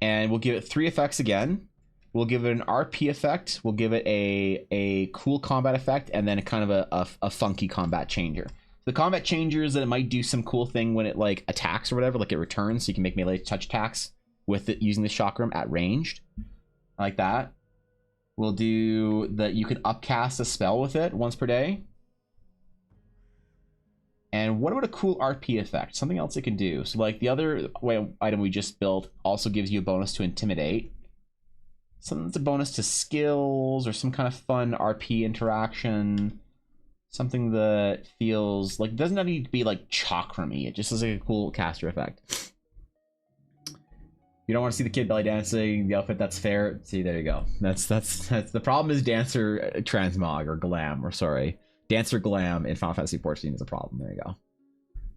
And we'll give it 3 effects again. We'll give it an RP effect. We'll give it a cool combat effect, and then a kind of a funky combat changer. The combat changer is that it might do some cool thing when it like attacks or whatever, like it returns, so you can make melee touch attacks with it using the chakram at ranged, like that. We'll do that. You can upcast a spell with it once per day. And what about a cool RP effect? Something else it can do. So like the other item we just built also gives you a bonus to intimidate. Something that's a bonus to skills or some kind of fun RP interaction. Something that feels like, it doesn't need to be like chakram-y. It just is like a cool caster effect. You don't want to see the kid belly dancing, the outfit, that's fair. See, there you go. That's the problem is dancer transmog or glam, or sorry. Dancer glam in Final Fantasy XIV is a problem. There you go.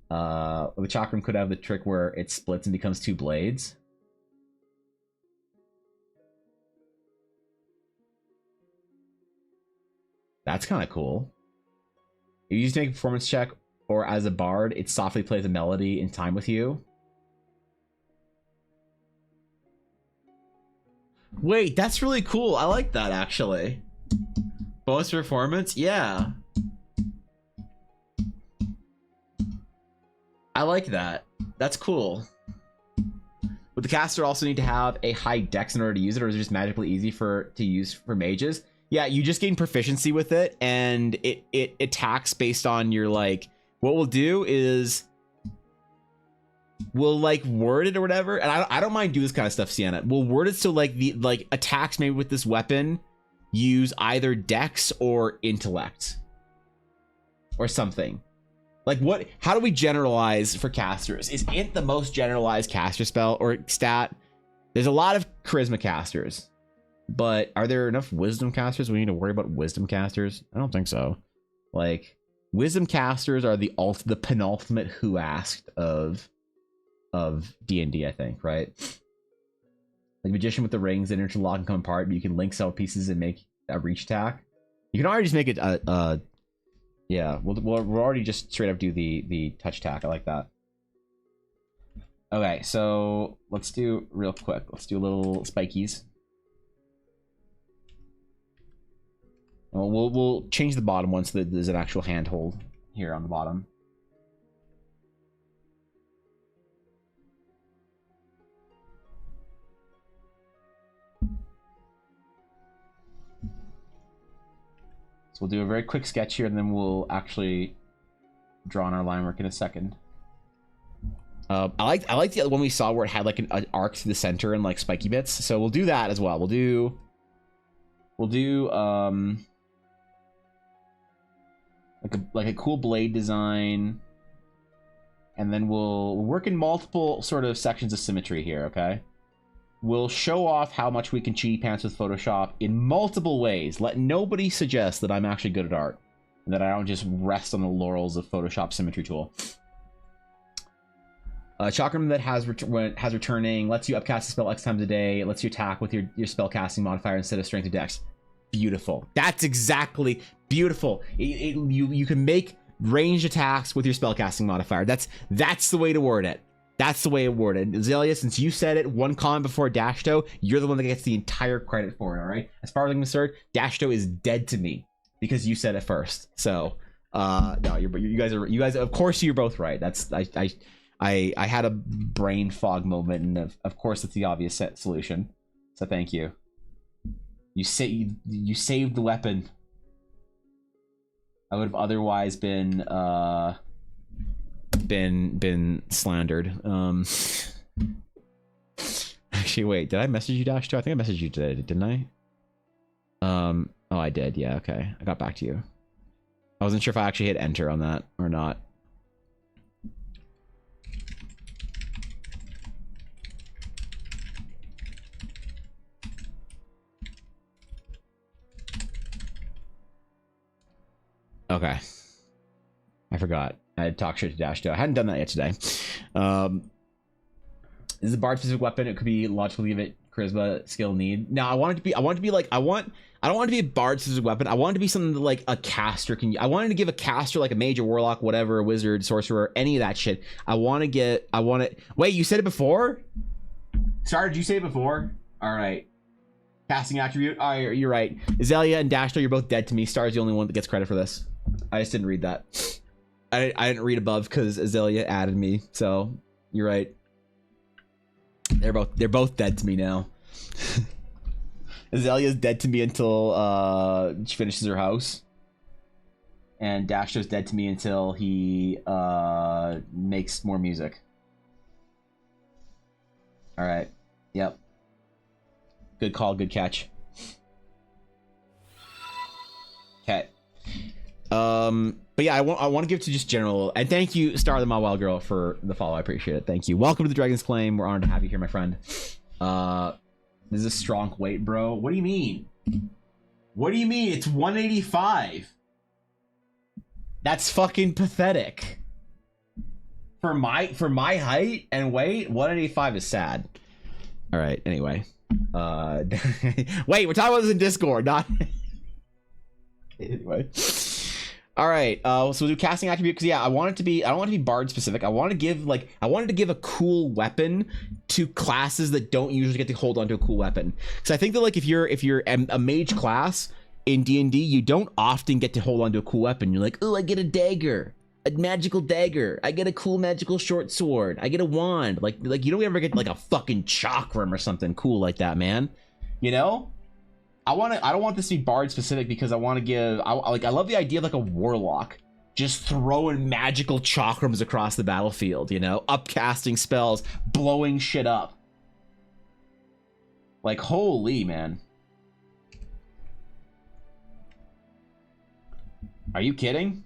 The chakram could have the trick where it splits and becomes 2 blades. That's kind of cool. You use to make a performance check, or as a bard, it softly plays a melody in time with you. Wait, that's really cool. I like that, actually. Bonus performance? Yeah. I like that. That's cool. Would the caster also need to have a high dex in order to use it, or is it just magically easy to use for mages? Yeah, you just gain proficiency with it, and it attacks based on your, like... What we'll do is... We'll, like, word it or whatever, and I don't mind doing this kind of stuff, Sienna. We'll word it so, like, the attacks maybe with this weapon use either dex or intellect. Or something. Like, what? How do we generalize for casters? Is int the most generalized caster spell or stat? There's a lot of charisma casters, but are there enough wisdom casters? We need to worry about wisdom casters? I don't think so. Like, wisdom casters are the penultimate who asked of D&D, I think, right? Like magician with the rings that interlock and come apart, but you can link cell pieces and make a reach attack. You can already just make it yeah, we'll already just straight up do the touch attack. I like that. Okay, so let's do real quick. Let's do a little spikies. We'll change the bottom one so that there's an actual handhold here on the bottom. So we'll do a very quick sketch here, and then we'll actually draw on our line work in a second. I like the other one we saw where it had like an arc to the center and like spiky bits. So we'll do that as well. We'll do like a cool blade design, and then we'll work in multiple sort of sections of symmetry here. Okay. We'll show off how much we can cheaty pants with Photoshop in multiple ways. Let nobody suggest that I'm actually good at art, and that I don't just rest on the laurels of Photoshop symmetry tool. Chakram that has returning lets you upcast a spell X times a day. It lets you attack with your spell casting modifier instead of strength or dex. Beautiful. That's exactly beautiful. You can make ranged attacks with your spell casting modifier. That's the way to word it. That's the way it worded. Zelia, since you said it one comment before Dashto, you're the one that gets the entire credit for it, all right? As far as I'm concerned, Dashto is dead to me because you said it first. So, no, you guys, of course, you're both right. I had a brain fog moment, and of course, it's the obvious solution. So, thank you. You saved the weapon. I would have otherwise been slandered. Actually, wait, did I message you, Dash 2? I think I messaged you today, didn't I? Oh, I did. Yeah, okay. I got back to you. I wasn't sure if I actually hit enter on that or not. Okay. I forgot. I had talked shit to Dash 2. I hadn't done that yet today. This is a bard specific weapon. It could be logical, give it charisma, skill, need. Now I don't want it to be a bard specific weapon. I want it to be something that like a caster can. I wanted to give a caster like a mage, or warlock, whatever, a wizard, sorcerer, any of that shit. Wait, you said it before? Sorry, did you say it before? All right. Casting attribute. Oh, you're right. Zelia and Dashto, you're both dead to me. Star's the only one that gets credit for this. I just didn't read that. I didn't read above because Azalea added me, so you're right. They're both dead to me now. Azalea's dead to me until she finishes her house, and Dashto's dead to me until he makes more music. All right. Yep. Good call. Good catch. Okay. But yeah, I want to give to just general, and thank you, Star the Wild Girl, for the follow. I appreciate it. Thank you. Welcome to the Dragon's Claim. We're honored to have you here, my friend. This is a strong weight, bro. What do you mean? What do you mean? It's 185. That's fucking pathetic. for my height and weight, 185 is sad. All right. Anyway, wait, we're talking about this in Discord, not. Anyway. All right. So we'll do casting attribute because yeah, I don't want it to be bard specific. I wanted to give a cool weapon to classes that don't usually get to hold onto a cool weapon. So I think that like if you're a mage class in D&D, you don't often get to hold onto a cool weapon. You're like, oh, I get a dagger. A magical dagger. I get a cool magical short sword. I get a wand. Like you don't ever get like a fucking chakram or something cool like that, man. You know? I don't want this to be bard specific because I want to give I love the idea of like a warlock just throwing magical chakrams across the battlefield, you know? Upcasting spells, blowing shit up. Like holy man. Are you kidding?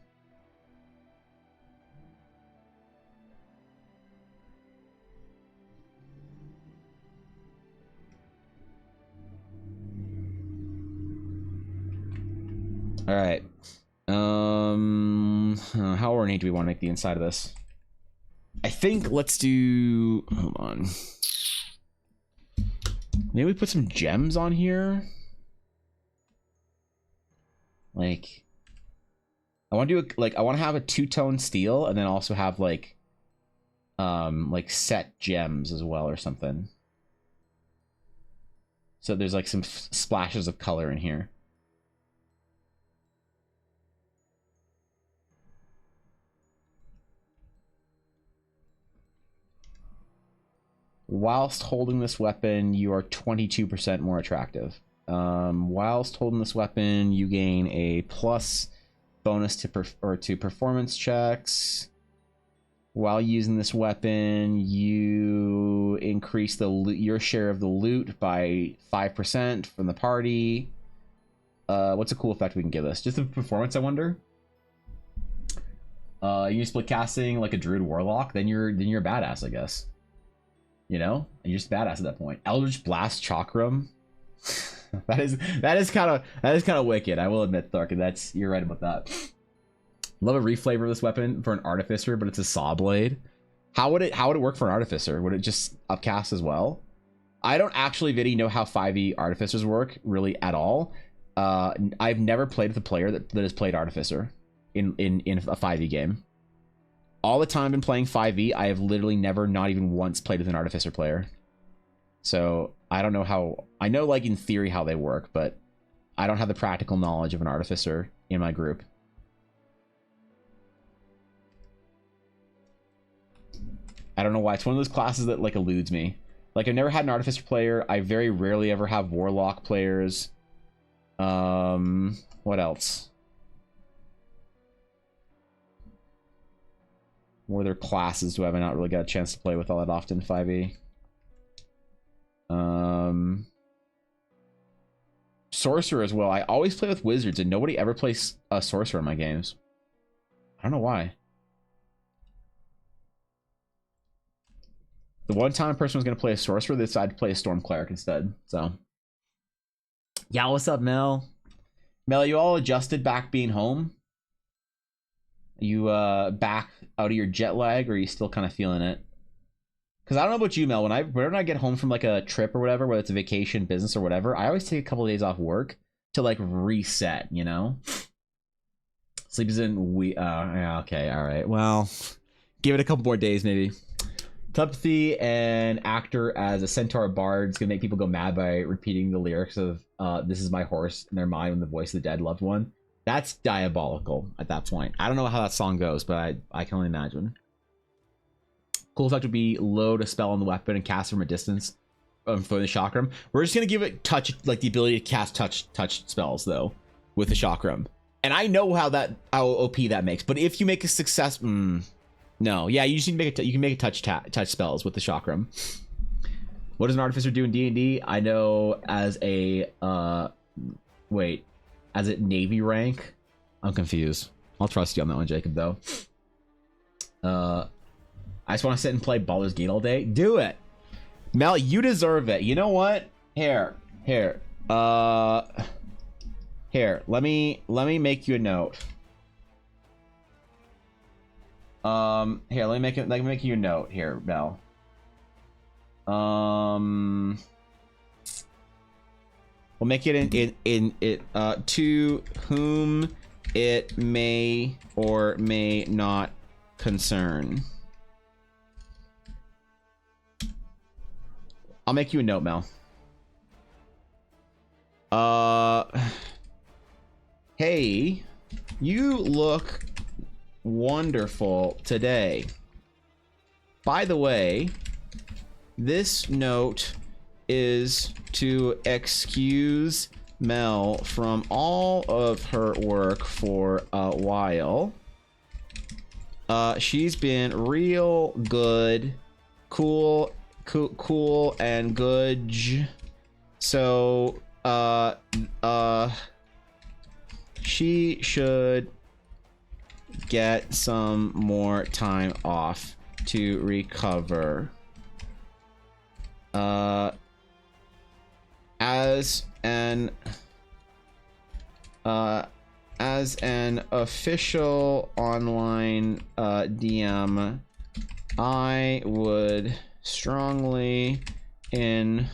All right. How ornate do we want to make the inside of this? I think let's do. Hold on. Maybe we put some gems on here. Like, I want to do I want to have a two-tone steel, and then also have like set gems as well or something. So there's like some splashes of color in here. Whilst holding this weapon, you are 22% more attractive. Whilst holding this weapon, you gain a plus bonus to performance checks. While using this weapon, you increase your share of the loot by 5% from the party. What's a cool effect we can give this? Just the performance, I wonder. You split casting like a druid warlock, then you're a badass, I guess. You know, and you're just badass at that point. Eldritch Blast Chakram. that is kind of wicked. I will admit, Thark. You're right about that. Love a reflavor of this weapon for an artificer, but it's a saw blade. How would it work for an artificer? Would it just upcast as well? I don't actually really know how 5e artificers work really at all. I've never played with a player that has played artificer in a 5e game. All the time I've been playing 5e, I have literally never, not even once, played with an artificer player. So I don't know how. I know like in theory how they work, but I don't have the practical knowledge of an artificer in my group. I don't know why. It's one of those classes that like eludes me. Like I've never had an artificer player. I very rarely ever have warlock players. What else? What other classes do I have not really got a chance to play with all that often? 5e. Sorcerer as well. I always play with wizards, and nobody ever plays a sorcerer in my games. I don't know why. The one time a person was going to play a sorcerer, they decided to play a storm cleric instead. So, yeah, what's up, Mel? Mel, you all adjusted back being home? Are you back out of your jet lag, or are you still kind of feeling it? Because I don't know about you, Mel. Whenever I get home from like a trip or whatever, whether it's a vacation, business, or whatever, I always take a couple of days off work to like reset. You know, sleep is in yeah, okay, all right. Well, give it a couple more days, maybe. Telepathy and actor as a centaur bard is gonna make people go mad by repeating the lyrics of "This is my horse" in their mind when the voice of the dead loved one. That's diabolical at that point. I don't know how that song goes, but I can only imagine. Cool effect would be load a spell on the weapon and cast from a distance for the chakram. We're just gonna give it touch, like the ability to cast touch spells though with the chakram. And I know how OP that makes. But if you make a success, no, yeah, you just need to make you can make a touch spells with the chakram. What does an artificer do in D&D? I know as a as a Navy rank. I'm confused. I'll trust you on that one, Jacob, though. I just want to sit and play Baldur's Gate all day. Do it. Mel, you deserve it. You know what? Here. Let me make you a note. Here, let me make you a note here, Mel. We'll make it in to whom it may or may not concern. I'll make you a note, Mel. Hey, you look wonderful today. By the way, this note is to excuse Mel from all of her work for a while. She's been real good, cool and good. So, she should get some more time off to recover. As an official online DM, I would strongly encourage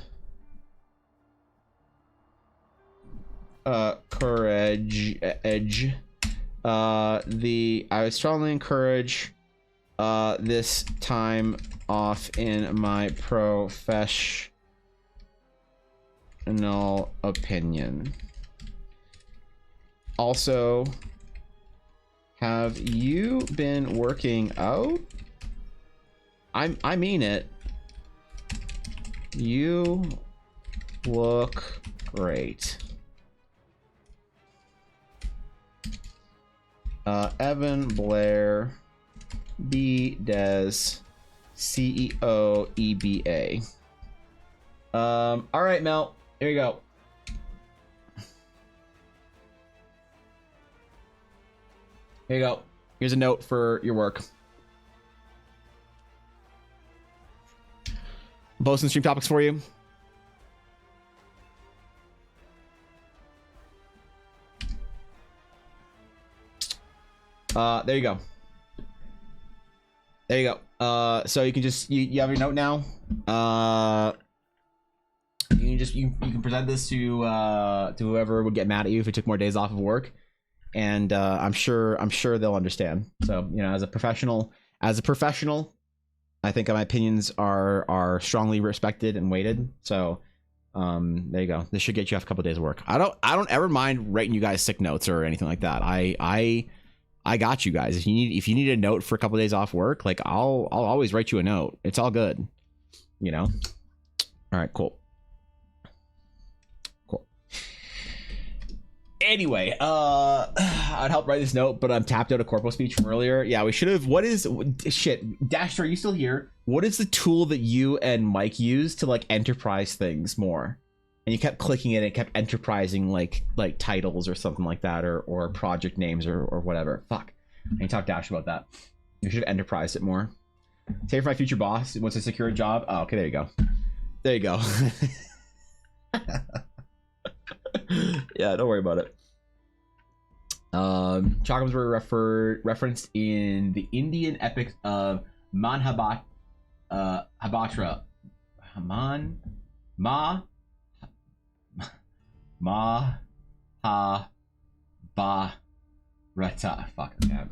this time off in my professional opinion. Also, have you been working out? I mean it. You look great. Evan Blair, B. Des, CEO, EBA. All right, Mel. Here you go. Here you go. Here's a note for your work. I'm posting stream topics for you. There you go. There you go. So you can just you have your note now. You can present this to whoever would get mad at you if it took more days off of work, and I'm sure they'll understand. So, you know, as a professional, I think my opinions are strongly respected and weighted. So there you go. This should get you off a couple of days of work. I don't ever mind writing you guys sick notes or anything like that. I got you guys. If you need a note for a couple of days off work, like I'll always write you a note. It's all good. You know? All right, cool. Anyway, I'd help write this note, but I'm tapped out a corpo speech from earlier. Yeah, we should have. Shit, Dasher, are you still here? What is the tool that you and Mike use to like enterprise things more? And you kept clicking it, and it kept enterprising like titles or something like that, or project names or whatever. Fuck, I need to talk to Dash about that. You should have enterprised it more. Say for my future boss wants to secure a job. Oh, okay, there you go. There you go. Yeah, don't worry about it. Chakrams were referenced in the Indian epics of Mahabharata. Fuck, man.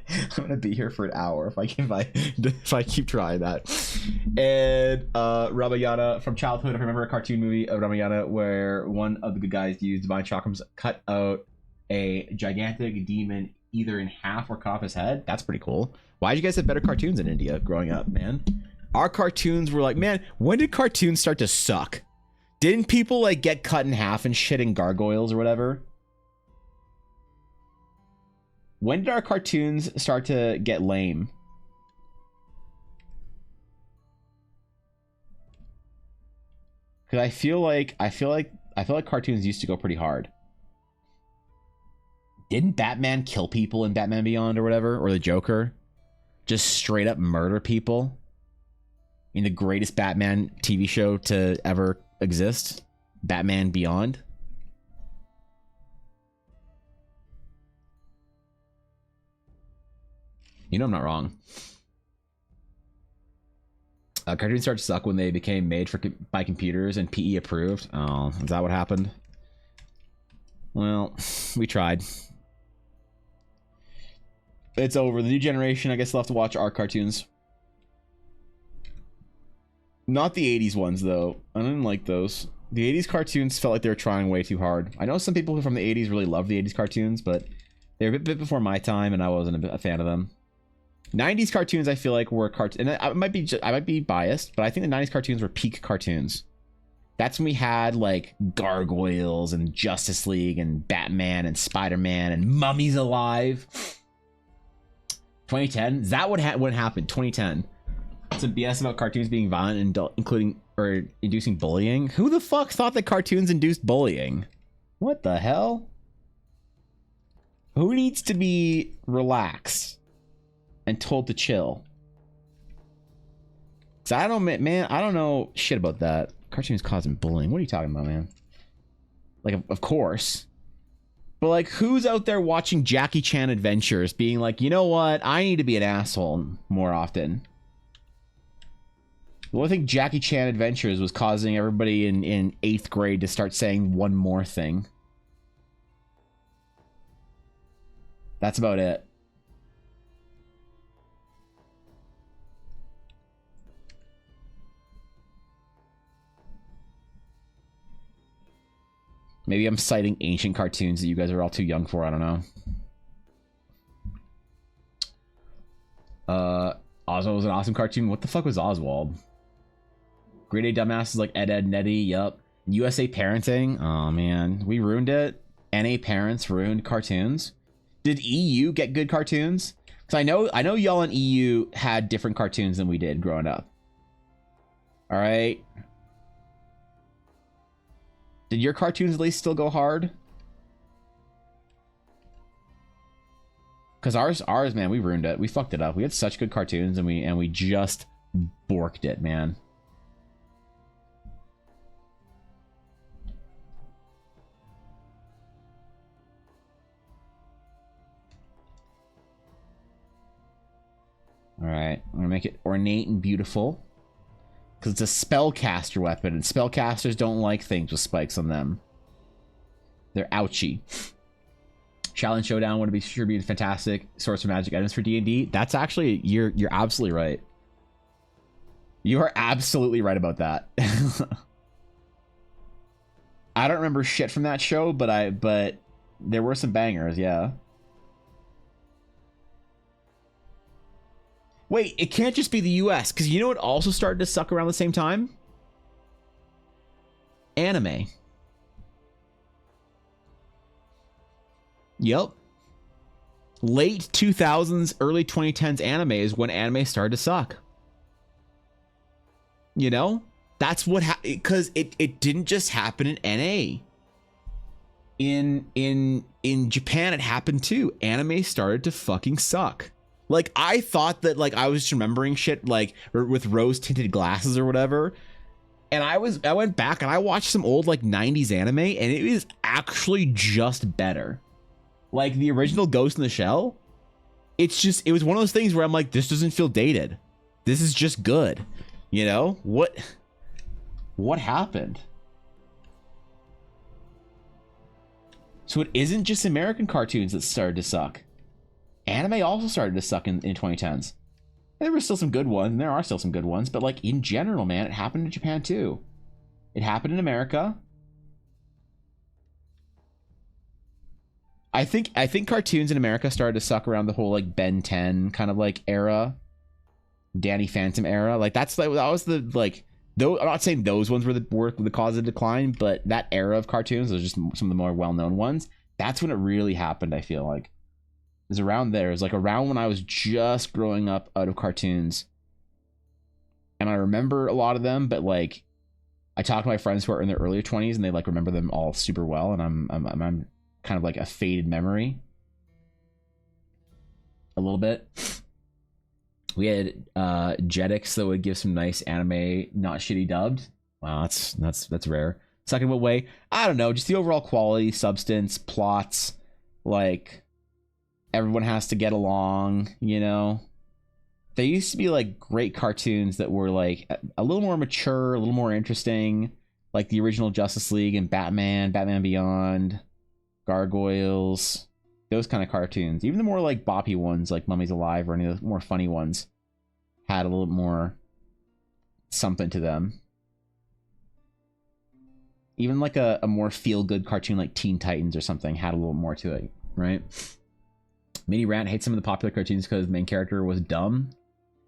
I'm gonna be here for an hour if I keep trying that. And Ramayana from childhood. I remember a cartoon movie of Ramayana where one of the good guys used divine chakrams, cut out a gigantic demon either in half or cut off his head. That's pretty cool. Why did you guys have better cartoons in India growing up, man? Our cartoons were like, man, when did cartoons start to suck? Didn't people like get cut in half and shit in gargoyles or whatever? When did our cartoons start to get lame? Because I feel like cartoons used to go pretty hard. Didn't Batman kill people in Batman Beyond or whatever, or the Joker just straight up murder people in the greatest Batman TV show to ever exist, Batman Beyond? You know I'm not wrong. Cartoons started to suck when they became made by computers and PE approved. Oh, is that what happened? Well, we tried. It's over. The new generation, I guess, will have to watch our cartoons. Not the 80s ones, though. I didn't like those. The 80s cartoons felt like they were trying way too hard. I know some people from the 80s really love the 80s cartoons, but they were a bit before my time, and I wasn't a fan of them. 90s cartoons, I feel like, were cartoons, and I might be biased, but I think the 90s cartoons were peak cartoons. That's when we had like Gargoyles and Justice League and Batman and Spider-Man and Mummies Alive. 2010, is that what happened? 2010. Some BS about cartoons being violent and including or inducing bullying. Who the fuck thought that cartoons induced bullying? What the hell? Who needs to be relaxed and told to chill? Cause I don't, man, I don't know shit about that. Cartoons causing bullying. What are you talking about, man? Like, of course. But like, who's out there watching Jackie Chan Adventures being like, you know what? I need to be an asshole more often. Well, I think Jackie Chan Adventures was causing everybody in 8th grade to start saying one more thing. That's about it. Maybe I'm citing ancient cartoons that you guys are all too young for. I don't know. Oswald was an awesome cartoon. What the fuck was Oswald? Grade A dumbasses like Ed, Nettie. Yup. USA Parenting. Oh man, we ruined it. NA Parents ruined cartoons. Did EU get good cartoons? Because I know y'all in EU had different cartoons than we did growing up. All right. Did your cartoons at least still go hard? Because ours, man, we ruined it. We fucked it up. We had such good cartoons, and we just borked it, man. All right, I'm gonna make it ornate and beautiful. Because it's a spellcaster weapon, and spellcasters don't like things with spikes on them. They're ouchy. Challenge Showdown would be sure be fantastic. Source of magic items for D&D. That's actually, you're absolutely right. You are absolutely right about that. I don't remember shit from that show, but there were some bangers, yeah. Wait, it can't just be the US, because you know what also started to suck around the same time? Anime. Yep. Late 2000s, early 2010s anime is when anime started to suck. You know? That's what because it didn't just happen in NA. In Japan it happened too. Anime started to fucking suck. Like, I thought that, like, I was just remembering shit, like, with rose-tinted glasses or whatever. And I went back and I watched some old, like, 90s anime, and it was actually just better. Like, the original Ghost in the Shell, it was one of those things where I'm like, this doesn't feel dated. This is just good. You know? What happened? So it isn't just American cartoons that started to suck. Anime also started to suck in 2010s. There were still some good ones, and there are still some good ones, but like in general, man, it happened in Japan too. It happened in America. I think cartoons in America started to suck around the whole like Ben 10 kind of like era, Danny Phantom era. Like that was the like. Though I'm not saying those ones were the cause of decline, but that era of cartoons, those are just some of the more well-known ones. That's when it really happened. I feel like. It was around there. It was like around when I was just growing up out of cartoons. And I remember a lot of them, but like I talk to my friends who are in their earlier 20s and they like remember them all super well, and I'm kind of like a faded memory. A little bit. We had Jetix that would give some nice anime, not shitty dubbed. Wow, that's rare. Second, what way? I don't know, just the overall quality, substance, plots, like everyone has to get along, you know. There used to be like great cartoons that were like a little more mature, a little more interesting, like the original Justice League and Batman Beyond, Gargoyles, those kind of cartoons. Even the more like boppy ones like Mummies Alive or any of the more funny ones had a little more something to them. Even like a more feel-good cartoon like Teen Titans or something had a little more to it, right? Mini Rant hates some of the popular cartoons because the main character was dumb.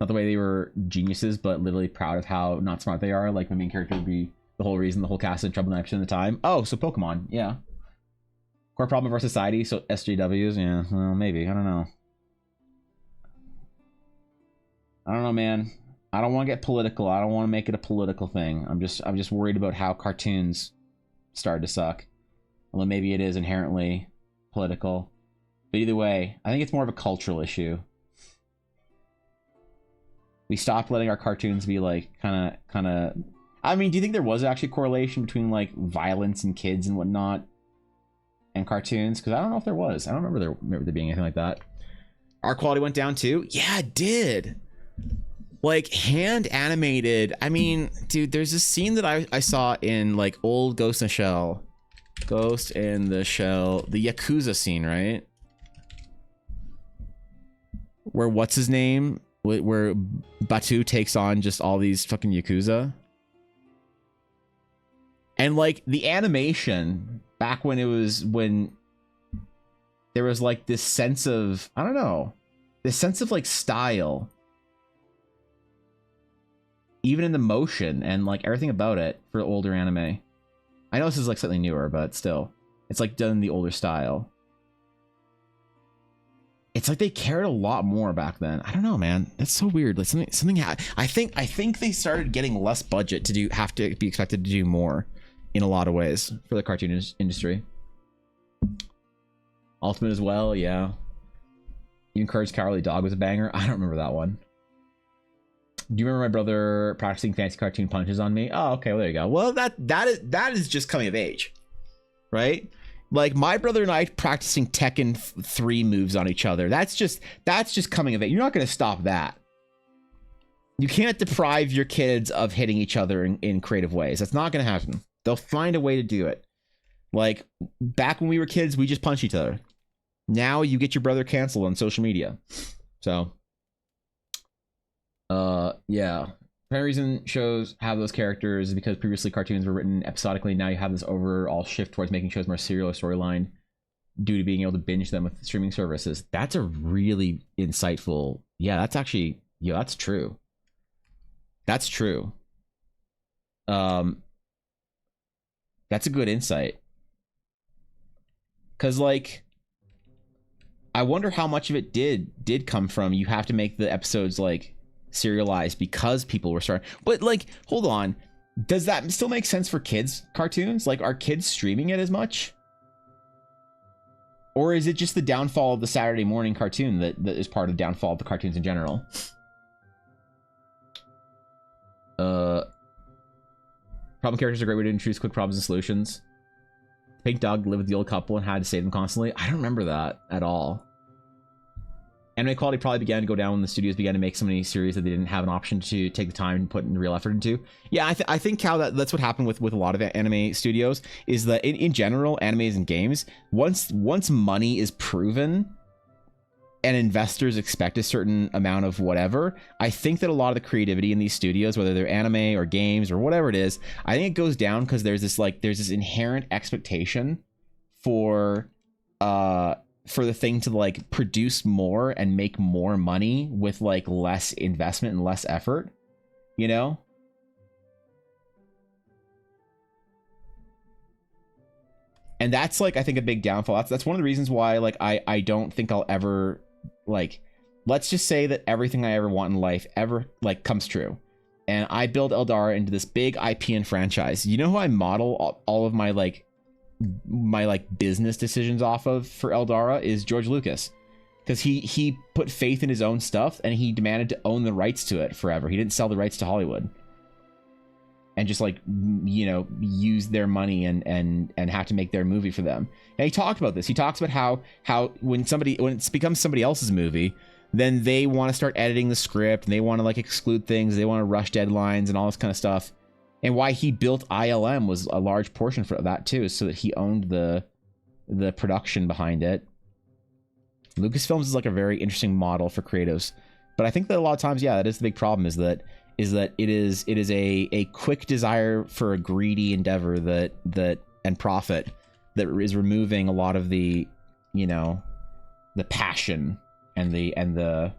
Not the way they were geniuses, but literally proud of how not smart they are. Like the main character would be the whole reason the whole cast is in trouble 90% of the time. Oh, so Pokemon, yeah. Core problem of our society, so SJWs, yeah, well, maybe, I don't know. I don't know, man. I don't want to get political. I don't want to make it a political thing. I'm just worried about how cartoons started to suck. Although maybe it is inherently political. But either way, I think it's more of a cultural issue. We stopped letting our cartoons be like kind of. I mean, do you think there was actually a correlation between like violence and kids and whatnot and cartoons? Because I don't know if there was. I don't remember there being anything like that. Our quality went down too. Yeah, it did. Like hand animated. I mean, dude, there's this scene that I saw in like old Ghost in the Shell, the Yakuza scene, right? Where what's his name? Where Batu takes on just all these fucking Yakuza. And like the animation back when there was like this sense of, I don't know, this sense of like style. Even in the motion and like everything about it for older anime. I know this is like something newer, but still. It's like done in the older style. It's like they cared a lot more back then. I don't know, man. That's so weird. Like something I think they started getting less budget to have to be expected to do more in a lot of ways for the cartoon industry. Ultimate as well, yeah. You Encouraged Cowardly Dog was a banger. I don't remember that one. Do you remember my brother practicing fancy cartoon punches on me? Oh, okay, well there you go. Well, that is just coming of age, right? Like my brother and I practicing Tekken 3 moves on each other. That's just coming of age. You're not going to stop that. You can't deprive your kids of hitting each other in creative ways. That's not going to happen. They'll find a way to do it. Like back when we were kids, we just punched each other. Now you get your brother canceled on social media. So, yeah. The reason shows have those characters is because previously cartoons were written episodically. Now you have this overall shift towards making shows more serial or storyline due to being able to binge them with streaming services. That's a really insightful. Yeah, that's actually, yeah, that's true. That's true. That's a good insight. Cause like, I wonder how much of it did come from you have to make the episodes like serialized because people were starting. But like, hold on, does that still make sense for kids cartoons? Like, are kids streaming it as much? Or is it just the downfall of the Saturday morning cartoon that is part of the downfall of the cartoons in general? Problem characters are a great way to introduce quick problems and solutions. Pink Dog lived with the old couple and had to save them constantly. I don't remember that at all. Anime quality probably began to go down when the studios began to make so many series that they didn't have an option to take the time and put in real effort into. Yeah, I think how that's what happened with a lot of anime studios is that in general, animes and games, once money is proven and investors expect a certain amount of whatever, I think that a lot of the creativity in these studios, whether they're anime or games or whatever it is, I think it goes down because there's this inherent expectation for the thing to like produce more and make more money with like less investment and less effort, you know? And that's like, I think a big downfall. That's one of the reasons why like I don't think I'll ever like, let's just say that everything I ever want in life ever like comes true. And I build Eldara into this big IP and franchise. You know who I model all of my business decisions off of for Eldara is George Lucas, because he put faith in his own stuff and he demanded to own the rights to it forever. He didn't sell the rights to Hollywood. and just like, you know, use their money and have to make their movie for them. And he talked about this. He talks about how when it becomes somebody else's movie, then they want to start editing the script and they want to like exclude things. They want to rush deadlines and all this kind of stuff. And why he built ILM was a large portion for that too, is so that he owned the production behind it. Lucasfilms is like a very interesting model for creatives, but I think that a lot of times, yeah, that is the big problem, is that it is a quick desire for a greedy endeavor that and profit that is removing a lot of the, you know, the passion and the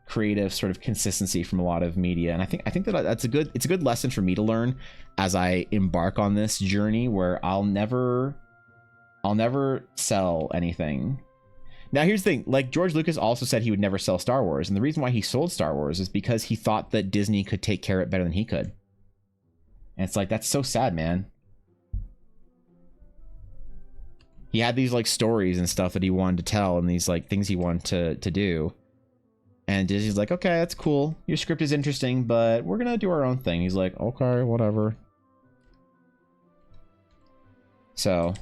creative sort of consistency from a lot of media. And I think that it's a good lesson for me to learn as I embark on this journey where I'll never sell anything. Now here's the thing, like George Lucas also said he would never sell Star Wars, and the reason why he sold Star Wars is because he thought that Disney could take care of it better than he could. And it's like, that's so sad, man. He had these like stories and stuff that he wanted to tell and these like things he wanted to do. And Disney's like, okay, that's cool. Your script is interesting, but we're going to do our own thing. He's like, okay, whatever. So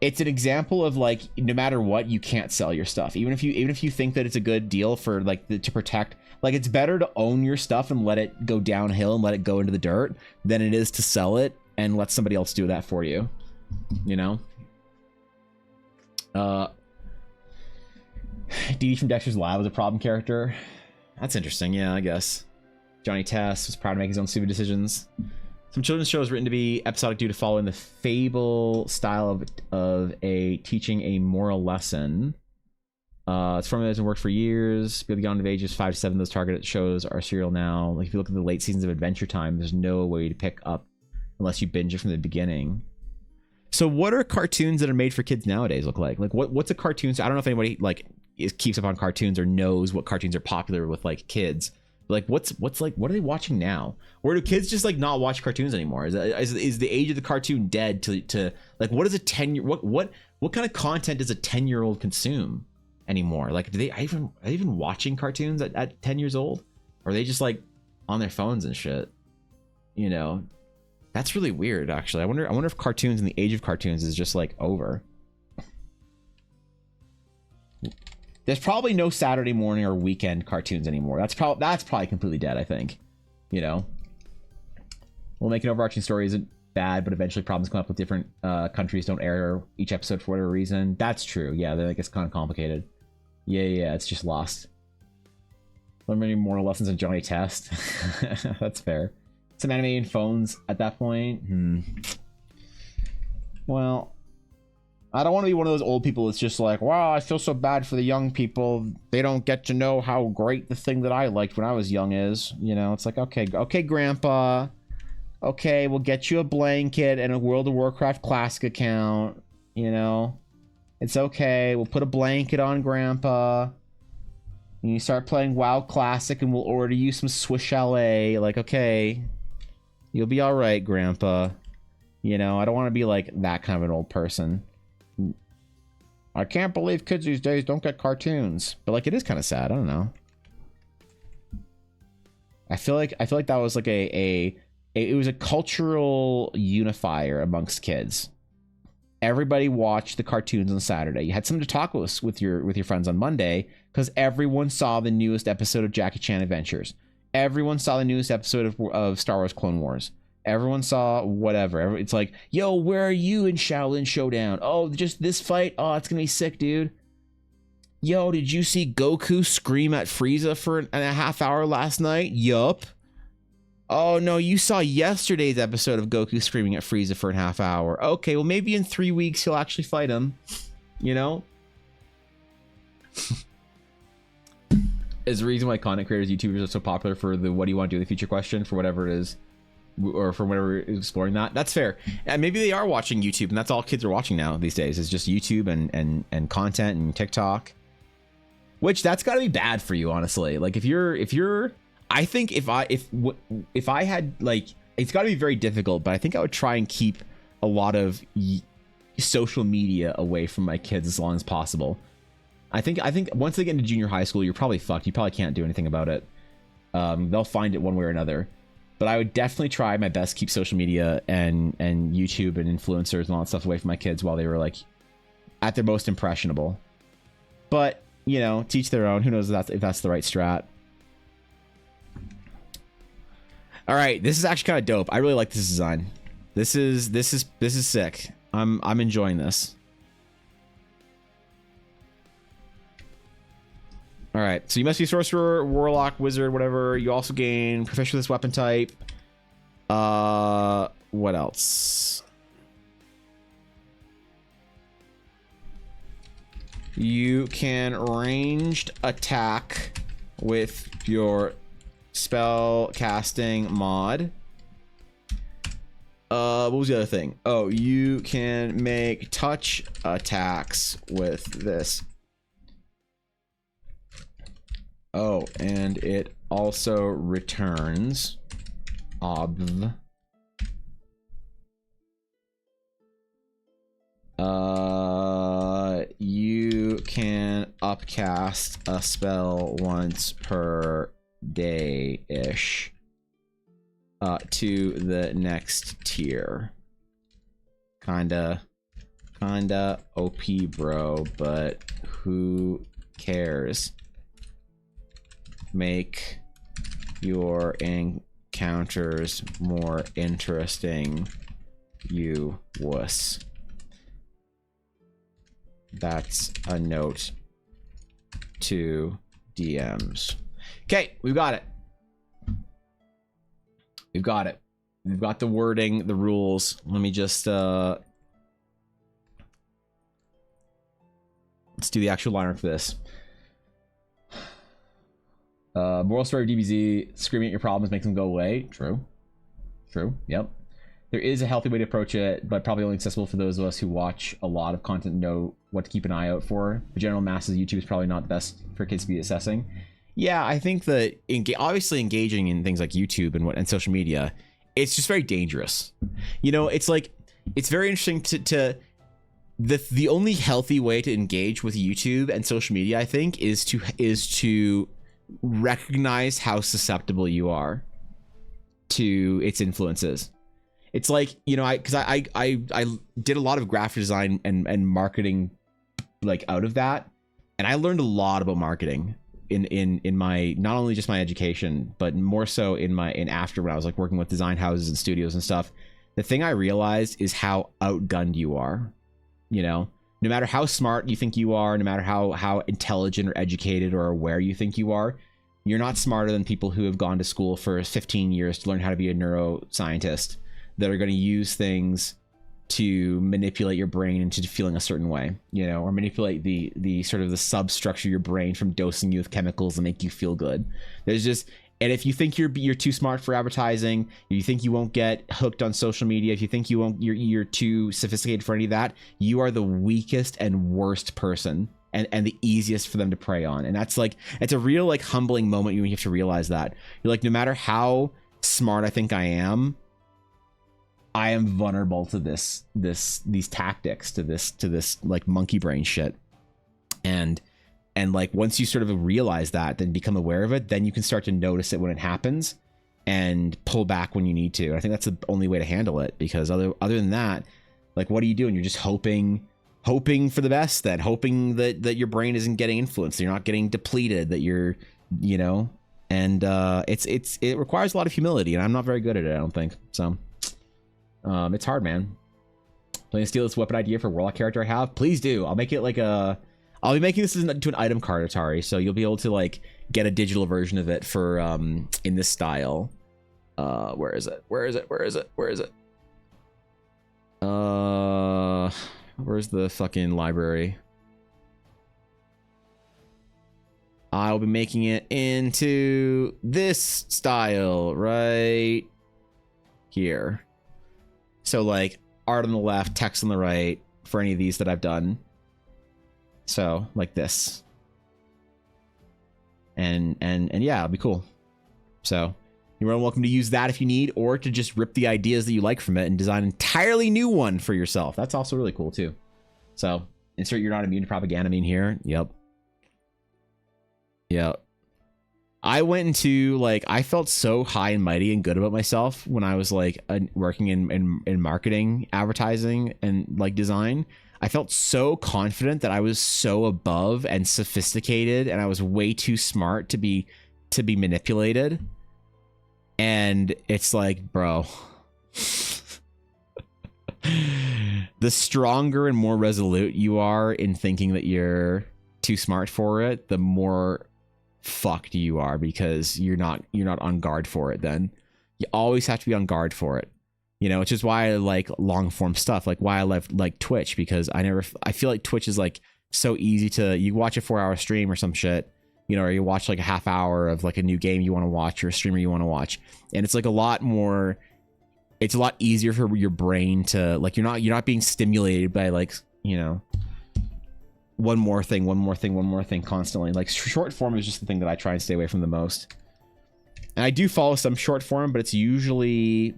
it's an example of like, no matter what, you can't sell your stuff. Even if you think that it's a good deal for like to protect, like it's better to own your stuff and let it go downhill and let it go into the dirt than it is to sell it and let somebody else do that for you. You know? Dee Dee from Dexter's Lab was a problem character. That's interesting. Yeah, I guess. Johnny Test was proud to make his own stupid decisions. Some children's shows written to be episodic due to following the fable style of a teaching a moral lesson. It's formula has worked for years. People gone to ages 5 to 7. Those targeted shows are serial now. Like if you look at the late seasons of Adventure Time, there's no way to pick up unless you binge it from the beginning. So what are cartoons that are made for kids nowadays look like? Like what's a cartoon? So I don't know if anybody like keeps up on cartoons or knows what cartoons are popular with like kids. Like what's like, what are they watching now? Or do kids just like not watch cartoons anymore? Is the age of the cartoon dead to like, what is a 10-year, what kind of content does a 10-year-old consume anymore? Like, are they even watching cartoons at 10 years old? Or are they just like on their phones and shit? You know, that's really weird actually. I wonder if cartoons and the age of cartoons is just like over. There's probably no Saturday morning or weekend cartoons anymore. That's probably completely dead, I think. You know, we'll make an overarching story isn't bad, but eventually problems come up with different countries don't air each episode for whatever reason. That's true. Yeah, that gets kind of complicated. Yeah, it's just lost. Learn many moral lessons in Johnny Test. That's fair. Some animated phones at that point. Well, I don't want to be one of those old people that's just like, wow, I feel so bad for the young people. They don't get to know how great the thing that I liked when I was young is. You know, it's like, okay, grandpa. Okay, we'll get you a blanket and a World of Warcraft Classic account. You know, it's okay. We'll put a blanket on grandpa. And you start playing WoW Classic and we'll order you some Swiss Chalet. Like, okay, you'll be all right, grandpa. You know, I don't want to be like that kind of an old person. I can't believe kids these days don't get cartoons, but like it is kind of sad. I don't know. I feel like that was like it was a cultural unifier amongst kids. Everybody watched the cartoons on Saturday. You had something to talk with your friends on Monday because everyone saw the newest episode of Jackie Chan Adventures. Everyone saw the newest episode of Star Wars Clone Wars. Everyone saw whatever. It's like, yo, where are you in Shaolin Showdown? Oh, just this fight? Oh, it's gonna be sick, dude. Yo, did you see Goku scream at Frieza for a half hour last night? Yup. Oh, no, you saw yesterday's episode of Goku screaming at Frieza for a half hour. Okay, well, maybe in 3 weeks he'll actually fight him. You know? Is the reason why content creators, YouTubers are so popular for the what do you want to do in the future question for whatever it is. Or from whatever exploring that. That's fair. And maybe they are watching YouTube and that's all kids are watching now these days is just YouTube and content and TikTok. Which that's got to be bad for you, honestly. Like if you're I think if I had like it's got to be very difficult, but I think I would try and keep a lot of social media away from my kids as long as possible. I think once they get into junior high school, you're probably fucked. You probably can't do anything about it. They'll find it one way or another. But I would definitely try my best to keep social media and YouTube and influencers and all that stuff away from my kids while they were like at their most impressionable. But, you know, teach their own. Who knows if that's the right strat. All right, this is actually kind of dope. I really like this design. This is sick. I'm enjoying this. All right, so you must be sorcerer, warlock, wizard, whatever. You also gain proficient with this weapon type. What else? You can ranged attack with your spell casting mod. What was the other thing? Oh, you can make touch attacks with this. Oh, and it also returns obv. You can upcast a spell once per day-ish to the next tier. Kinda OP, bro, but who cares? Make your encounters more interesting, you wuss. That's a note to DMs. Okay, we've got it. We've got it. We've got the wording, the rules. Let me just let's do the actual liner for this. Moral story of DBZ, screaming at your problems makes them go away. True. Yep. There is a healthy way to approach it, but probably only accessible for those of us who watch a lot of content and know what to keep an eye out for. The general masses, YouTube is probably not the best for kids to be assessing. Yeah, I think that obviously engaging in things like YouTube and social media, it's just very dangerous. You know, it's like, it's very interesting to the only healthy way to engage with YouTube and social media, I think, is to recognize how susceptible you are to its influences. It's like, you know, I did a lot of graphic design and marketing like out of that, and I learned a lot about marketing in my, not only just my education, but more so in after, when I was like working with design houses and studios and stuff. The thing I realized is how outgunned you are. You know, no matter how smart you think you are, no matter how intelligent or educated or aware you think you are, you're not smarter than people who have gone to school for 15 years to learn how to be a neuroscientist, that are going to use things to manipulate your brain into feeling a certain way, you know, or manipulate the sort of the substructure of your brain from dosing you with chemicals that make you feel good. There's just, and if you think you're too smart for advertising, if you think you won't get hooked on social media, if you think you're too sophisticated for any of that, you are the weakest and worst person and the easiest for them to prey on. And that's like, it's a real like humbling moment when you have to realize that. You're like, no matter how smart I think I am vulnerable to these tactics, to this like monkey brain shit. And like, once you sort of realize that, then become aware of it, then you can start to notice it when it happens and pull back when you need to. And I think that's the only way to handle it, because other than that, like, what are you doing? You're just hoping for the best, then hoping that your brain isn't getting influenced, that you're not getting depleted, that you're, you know, and it requires a lot of humility, and I'm not very good at it, I don't think. So it's hard, man. Planning to steal this weapon idea for a warlock character I have? Please do. I'll make it like I'll be making this into an item card, Atari, so you'll be able to like get a digital version of it for in this style. Where is it? Where's the fucking library? I'll be making it into this style right here. So like art on the left, text on the right for any of these that I've done. So like this. And yeah, it'll be cool. So you're welcome to use that if you need, or to just rip the ideas that you like from it and design an entirely new one for yourself. That's also really cool too. So insert "you're not immune to propaganda" meme here. Yep. I went into like I felt so high and mighty and good about myself when I was like working in marketing, advertising, and like design. I felt so confident that I was so above and sophisticated, and I was way too smart to be manipulated. And it's like, bro, the stronger and more resolute you are in thinking that you're too smart for it, the more fucked you are, because you're not on guard for it. Then you always have to be on guard for it, you know, which is why I like long form stuff, like why I love like Twitch, because I feel like Twitch is like so easy to, you watch a 4-hour stream or some shit, you know, or you watch like a half hour of like a new game you want to watch or a streamer you want to watch, and it's like a lot more, it's a lot easier for your brain to like, you're not being stimulated by like, you know, one more thing constantly. Like short form is just the thing that I try and stay away from the most. And I do follow some short form, but it's usually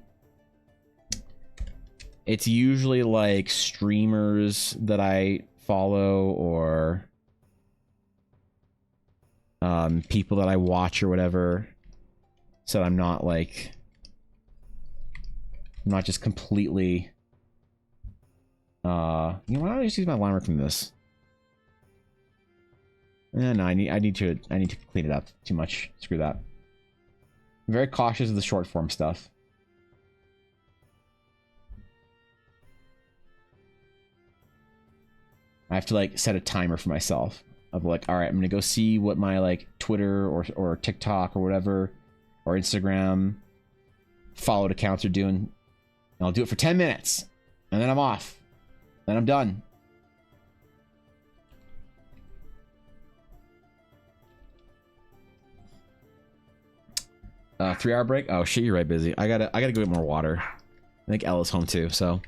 like streamers that I follow, or people that I watch or whatever, so I'm not like, I'm not just completely you know, why don't I just use my line work from this? No, I need to clean it up. Too much. Screw that. I'm very cautious of the short form stuff. I have to like set a timer for myself of like, all right, I'm gonna go see what my like Twitter or TikTok or whatever, or Instagram followed accounts are doing, and I'll do it for 10 minutes, and then I'm off, then I'm done. Uh, 3-hour break. Oh shit, you're right, busy. I gotta go get more water. I think Ella's home too, so.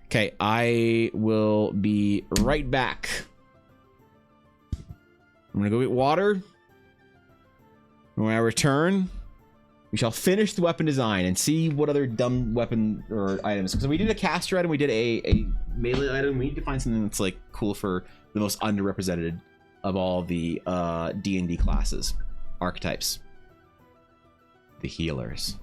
Okay, I will be right back. I'm gonna go get water. When I return, we shall finish the weapon design and see what other dumb weapon or items. Because we did a caster item, we did a melee item. We need to find something that's like cool for the most underrepresented of all the D&D classes, archetypes. The healers.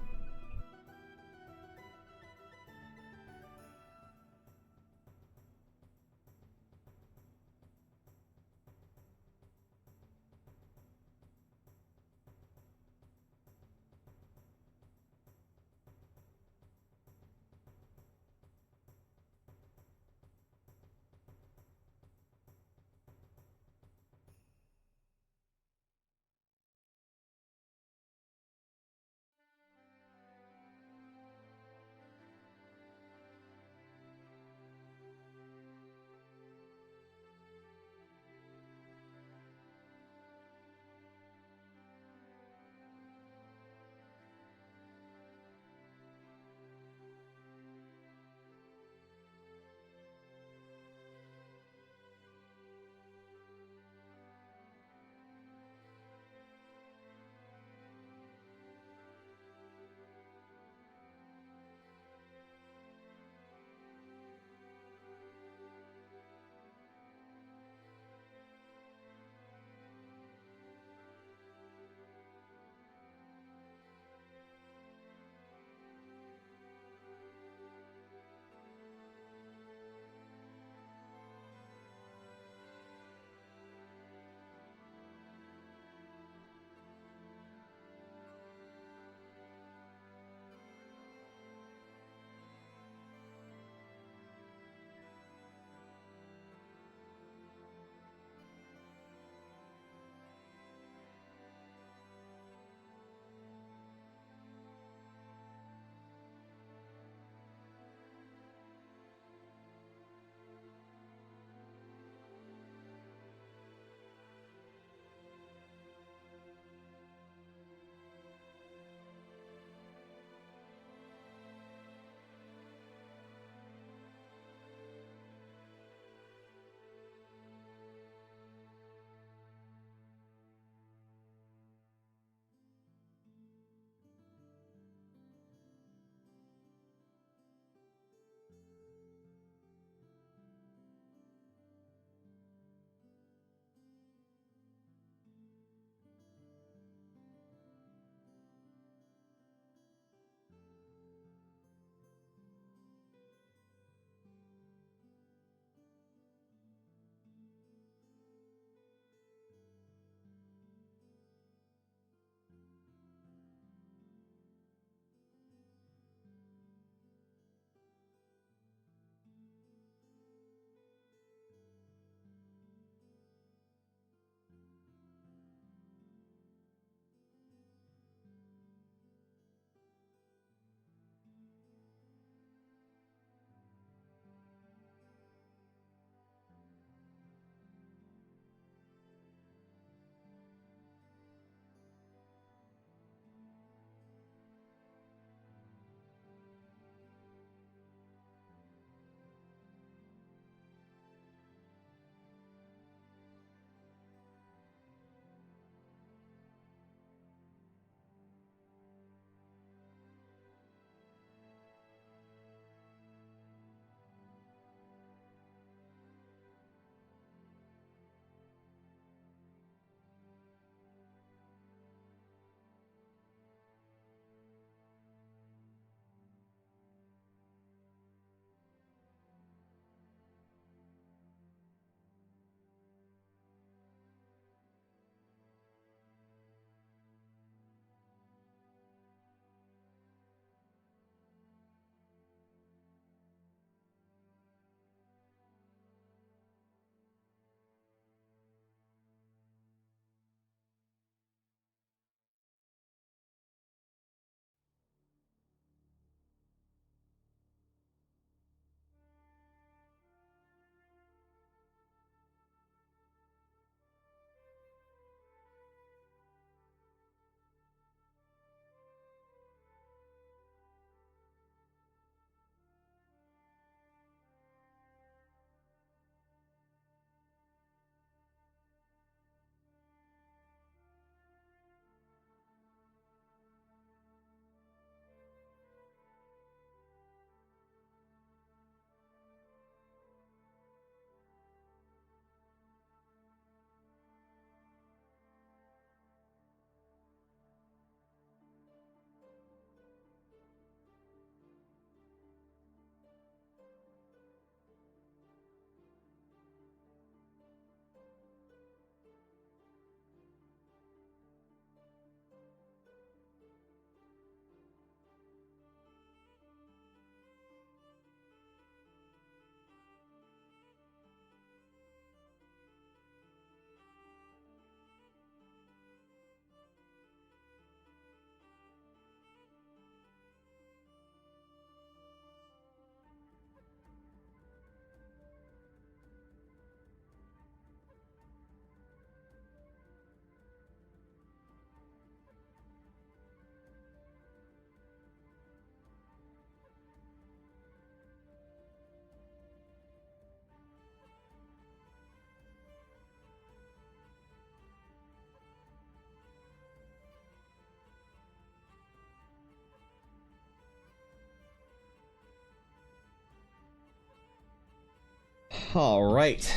All right.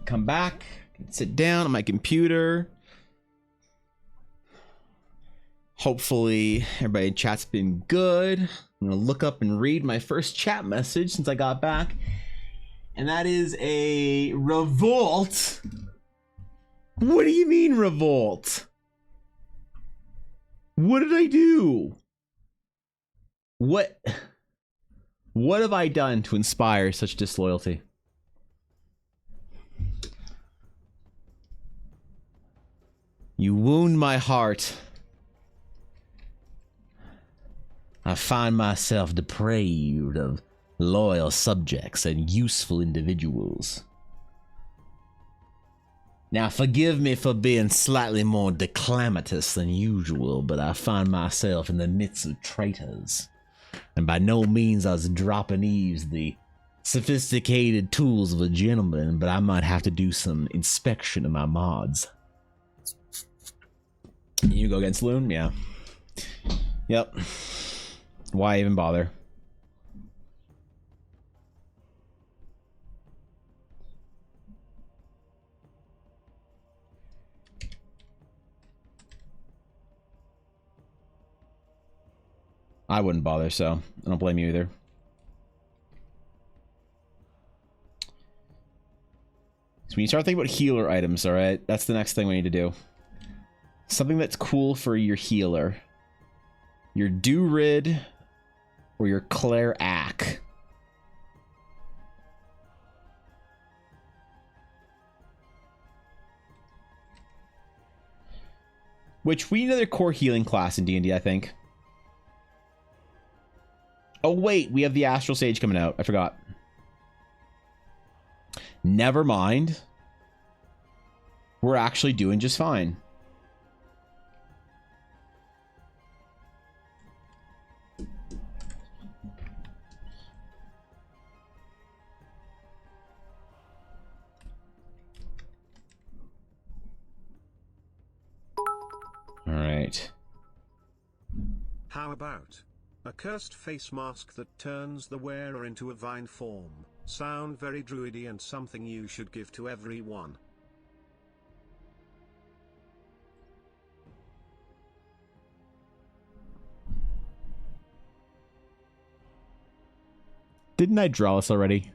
Come back. Sit down on my computer. Hopefully everybody in chat's been good. I'm gonna look up and read my first chat message since I got back. And that is a revolt. What do you mean revolt? What did I do? What have I done to inspire such disloyalty? You wound my heart. I find myself depraved of loyal subjects and useful individuals. Now forgive me for being slightly more declamatous than usual, but I find myself in the midst of traitors. And by no means I was dropping eaves the sophisticated tools of a gentleman, but I might have to do some inspection of my mods. You go against Loon? Yeah. Yep. Why even bother? I wouldn't bother, so I don't blame you either. So when you start thinking about healer items, all right, that's the next thing we need to do. Something that's cool for your healer. Your Durid or your Claire Ack. Which we need another core healing class in D&D, I think. Oh wait, we have the Astral Sage coming out. I forgot. Never mind. We're actually doing just fine. All right. How about a cursed face mask that turns the wearer into a vine form? Sound very druidy and something you should give to everyone. Didn't I draw this already?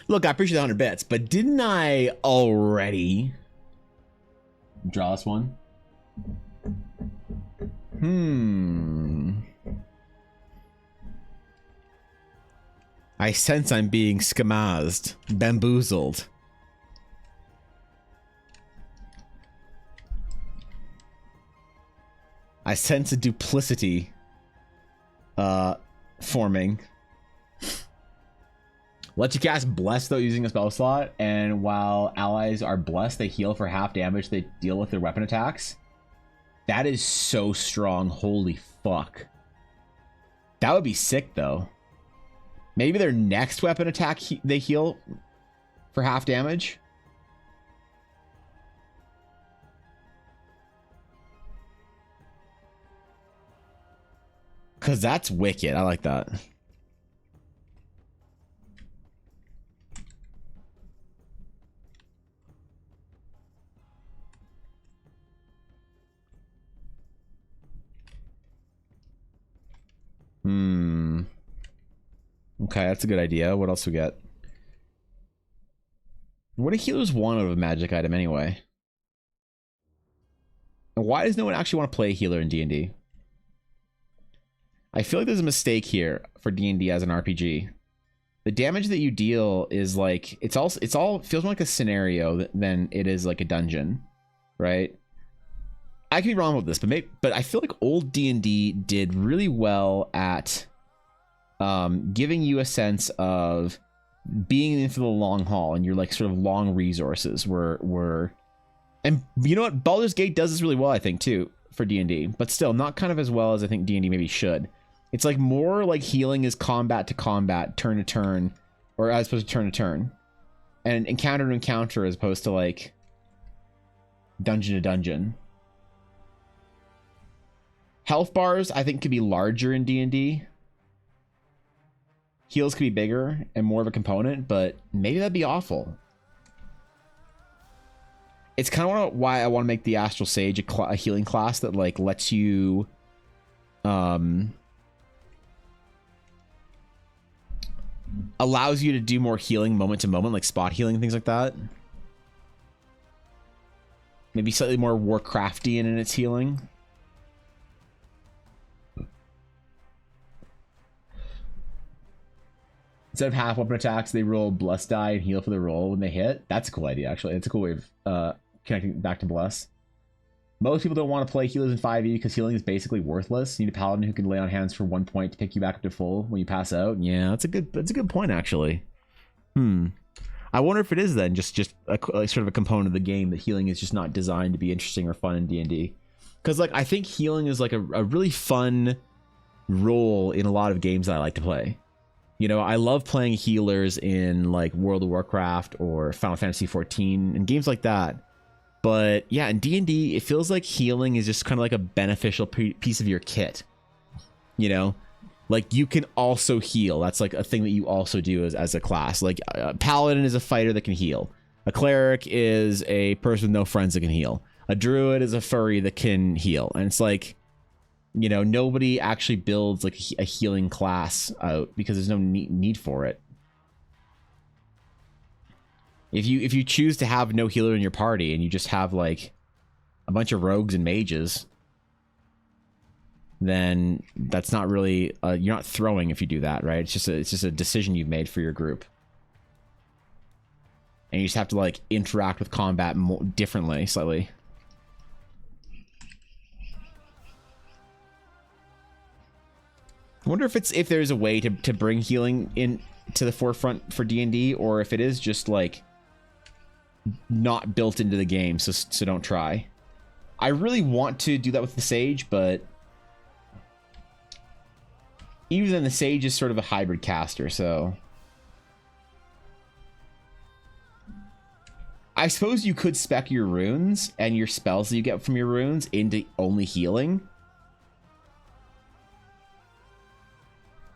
Look, I appreciate the 100 bits, but didn't I already draw this one? I sense I'm being skamazed, bamboozled. I sense a duplicity forming. Let you cast Bless though using a spell slot, and while allies are blessed, they heal for half damage they deal with their weapon attacks. That is so strong. Holy fuck. That would be sick though. Maybe their next weapon attack they heal for half damage. Cause that's wicked. I like that. Okay, that's a good idea. What else we got? What do healers want out of a magic item anyway? And why does no one actually want to play a healer in D&D? I feel like there's a mistake here for D&D as an RPG. The damage that you deal is like it's all feels more like a scenario than it is like a dungeon, right? I could be wrong with this, but I feel like old D&D did really well at giving you a sense of being in for the long haul, and your like sort of long resources were and you know what, Baldur's Gate does this really well, I think, too, for D&D, but still not kind of as well as I think D&D maybe should. It's like more like healing is combat to combat, turn to turn, or as opposed to turn, and encounter to encounter as opposed to like dungeon to dungeon. Health bars, I think, could be larger in D&D. Heals could be bigger and more of a component, but maybe that'd be awful. It's kind of why I want to make the Astral Sage a healing class that like lets you allows you to do more healing moment to moment, like spot healing, things like that. Maybe slightly more Warcraftian in its healing. Instead of half weapon attacks, they roll Bless die and heal for the roll when they hit. That's a cool idea, actually. It's a cool way of connecting back to Bless. Most people don't want to play healers in 5e because healing is basically worthless. You need a paladin who can lay on hands for 1 point to pick you back up to full when you pass out. Yeah, that's a good point, actually. I wonder if it is then just a sort of a component of the game that healing is just not designed to be interesting or fun in D&D. Because like I think healing is like a really fun role in a lot of games that I like to play. You know, I love playing healers in like World of Warcraft or Final Fantasy XIV and games like that. But yeah, in D&D, it feels like healing is just kind of like a beneficial piece of your kit. You know, like you can also heal. That's like a thing that you also do as a class. Like a paladin is a fighter that can heal. A cleric is a person with no friends that can heal. A druid is a furry that can heal. And it's like, you know, nobody actually builds like a healing class out because there's no need for it. If you choose to have no healer in your party and you just have like a bunch of rogues and mages, then that's not really you're not throwing if you do that, right? It's just a decision you've made for your group, and you just have to like interact with combat differently, slightly. I wonder if there's a way to bring healing in to the forefront for D&D, or if it is just like not built into the game, so don't try. I really want to do that with the Sage, but even then the Sage is sort of a hybrid caster, so I suppose you could spec your runes and your spells that you get from your runes into only healing.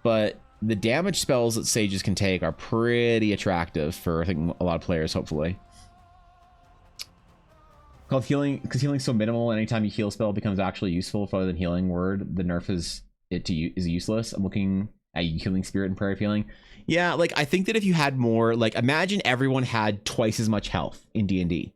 But the damage spells that Sages can take are pretty attractive for, I think, a lot of players, hopefully. Called healing, because healing's so minimal, and anytime you heal spell becomes actually useful. If other than healing word, the nerf is useless. I'm looking at healing spirit and prayer of healing. Yeah, like I think that if you had more, like imagine everyone had twice as much health in D&D,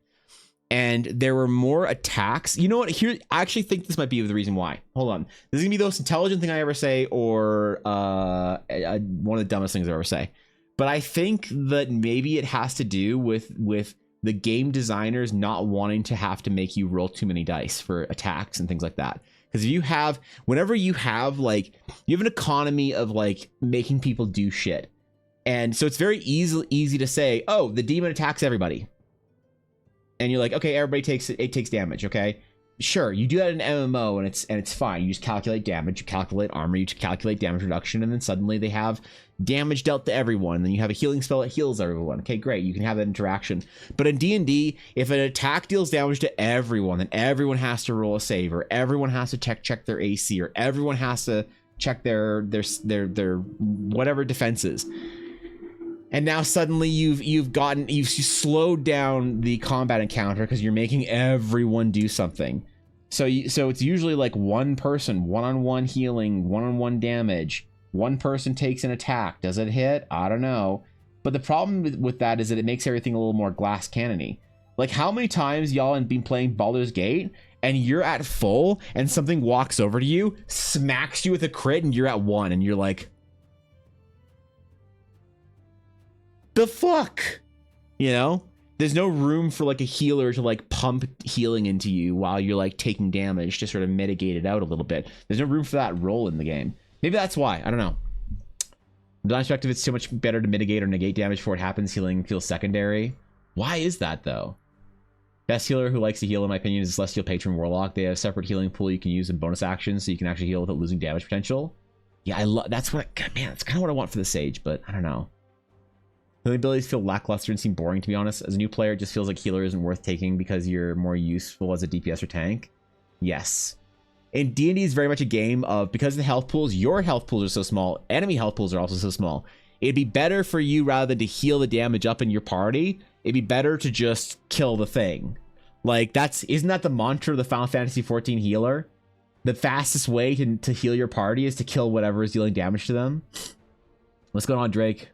and there were more attacks. You know what? Here, I actually think this might be the reason why. Hold on, this is gonna be the most intelligent thing I ever say, or one of the dumbest things I ever say. But I think that maybe it has to do with the game designers not wanting to have to make you roll too many dice for attacks and things like that. Because if you have, whenever you have like, you have an economy of like making people do shit. And so it's very easy to say, oh, the demon attacks everybody. And you're like, okay, everybody takes damage, okay? Sure, you do that in MMO and it's fine. You just calculate damage, you calculate armor, you calculate damage reduction, and then suddenly they have damage dealt to everyone. And then you have a healing spell that heals everyone. Okay, great, you can have that interaction. But in D&D, if an attack deals damage to everyone, then everyone has to roll a save, or everyone has to check their AC, or everyone has to check their whatever defenses. And now suddenly you've slowed down the combat encounter because you're making everyone do something. So it's usually like one person, one-on-one healing, one-on-one damage. One person takes an attack. Does it hit? I don't know. But the problem with that is that it makes everything a little more glass cannon-y. Like how many times y'all have been playing Baldur's Gate and you're at full and something walks over to you, smacks you with a crit, and you're at 1 and you're like, the fuck? You know? There's no room for like a healer to like pump healing into you while you're like taking damage to sort of mitigate it out a little bit. There's no room for that role in the game. Maybe that's why. I don't know. From my perspective, it's so much better to mitigate or negate damage before it happens. Healing feels secondary. Why is that though? Best healer who likes to heal, in my opinion, is Celestial Patron Warlock. They have a separate healing pool you can use in bonus actions, so you can actually heal without losing damage potential. Yeah, I love. That's what. Man, that's kind of what I want for the Sage, but I don't know. The abilities feel lackluster and seem boring, to be honest. As a new player, it just feels like healer isn't worth taking because you're more useful as a DPS or tank. Yes. And D&D is very much a game of, because the health pools, your health pools are so small, enemy health pools are also so small. It'd be better for you, rather than to heal the damage up in your party, it'd be better to just kill the thing. Like, isn't that the mantra of the Final Fantasy XIV healer? The fastest way to heal your party is to kill whatever is dealing damage to them. What's going on, Drake?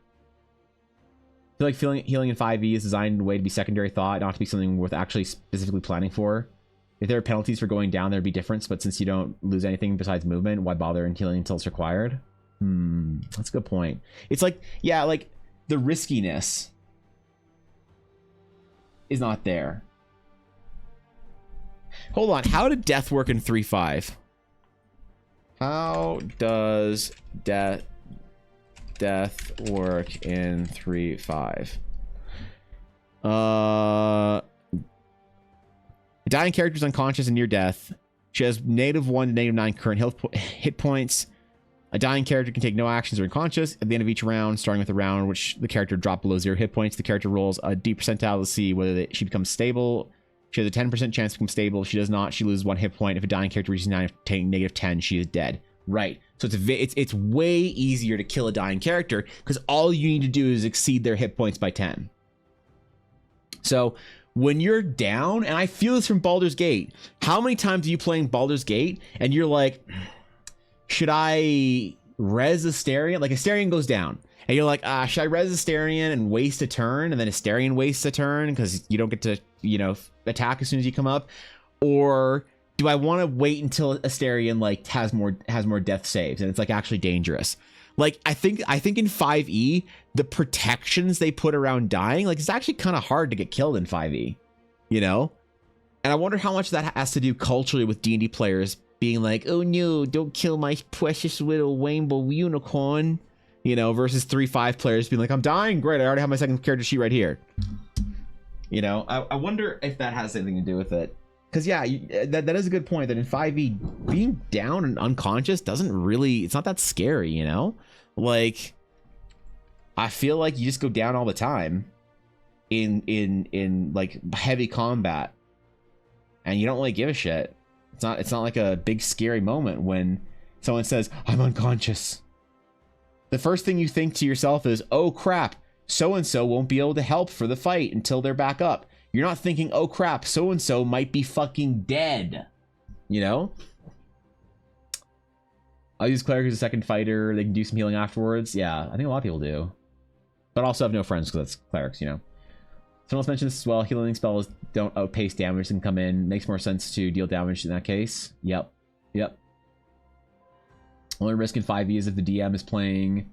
I feel like healing in 5e is designed in a way to be secondary thought, not to be something worth actually specifically planning for. If there are penalties for going down, there'd be difference, but since you don't lose anything besides movement, why bother in healing until it's required? That's a good point. It's like, yeah, like, the riskiness is not there. Hold on, how did death work in 3.5? How does death work in 3.5? A dying character is unconscious and near death. She has -1 to -9 current hit points. A dying character can take no actions or unconscious. At the end of each round, starting with a round which the character dropped below 0 hit points, the character rolls a D percentile to see whether she becomes stable. She has a 10% chance to become stable. If she does not, she loses 1 hit point. If a dying character reaches 9, taking -10, she is dead. Right. So it's way easier to kill a dying character because all you need to do is exceed their hit points by 10. So when you're down, and I feel this from Baldur's Gate, how many times are you playing Baldur's Gate and you're like, should I res Astarion? Like, Astarion goes down and you're like, should I res Astarion and waste a turn? And then Astarion wastes a turn because you don't get to, attack as soon as you come up. Or do I want to wait until Astarion like has more death saves and it's like actually dangerous? Like, I think in 5e, the protections they put around dying, like, it's actually kind of hard to get killed in 5e, And I wonder how much that has to do culturally with D&D players being like, oh no, don't kill my precious little rainbow unicorn, versus 3.5 players being like, I'm dying, great, I already have my second character sheet right here. I wonder if that has anything to do with it. Because, yeah, that is a good point, that in 5e, being down and unconscious doesn't really, it's not that scary, Like, I feel like you just go down all the time in like heavy combat, and you don't really give a shit. It's not like a big scary moment when someone says, I'm unconscious. The first thing you think to yourself is, oh crap, so-and-so won't be able to help for the fight until they're back up. You're not thinking, oh crap, so-and-so might be fucking dead. I'll use cleric as a second fighter. They can do some healing afterwards. Yeah, I think a lot of people do. But also have no friends because that's clerics, Someone else mentioned this as well. Healing spells don't outpace damage and come in. Makes more sense to deal damage in that case. Yep. Only risk in 5e is if the DM is playing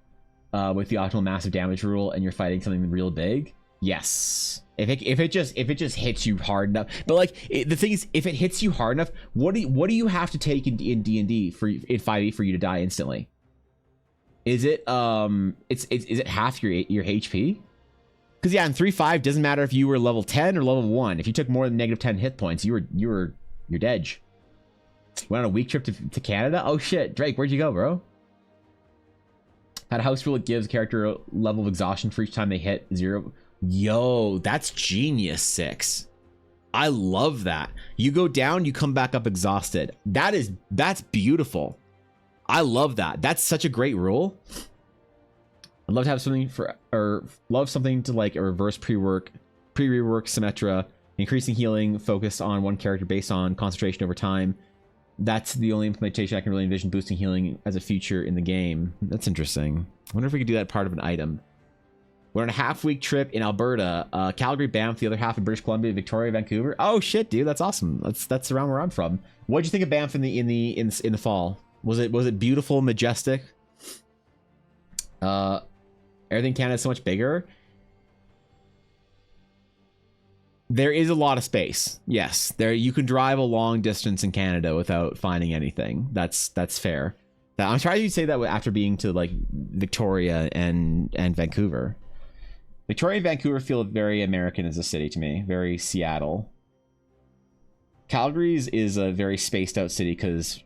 with the optimal massive damage rule and you're fighting something real big. Yes. If it just hits you hard enough, but like the thing is, if it hits you hard enough, what do you have to take in D&D in 5e for you to die instantly? Is it is it half your HP? Because yeah, in 3.5 doesn't matter if you were level 10 or level 1. If you took more than -10 hit points, you're dead. Went on a week trip to Canada. Oh shit, Drake, where'd you go, bro? Had a house rule that gives a character a level of exhaustion for each time they hit 0. Yo, that's genius, 6. I love that. You go down, you come back up exhausted. That's beautiful. I love that. That's such a great rule. I'd love to have something to like a reverse pre-rework Symmetra, increasing healing focused on one character based on concentration over time. That's the only implementation I can really envision boosting healing as a feature in the game. That's interesting. I wonder if we could do that part of an item. We're on a half-week trip in Alberta, Calgary, Banff, the other half in British Columbia, Victoria, Vancouver. Oh shit, dude, that's awesome. That's around where I'm from. What'd you think of Banff in the fall? Was it beautiful, majestic? Everything in Canada is so much bigger. There is a lot of space. Yes, you can drive a long distance in Canada without finding anything. That's fair. I'm trying to say that after being to like Victoria and Vancouver. Victoria and Vancouver feel very American as a city to me, very Seattle. Calgary is a very spaced out city because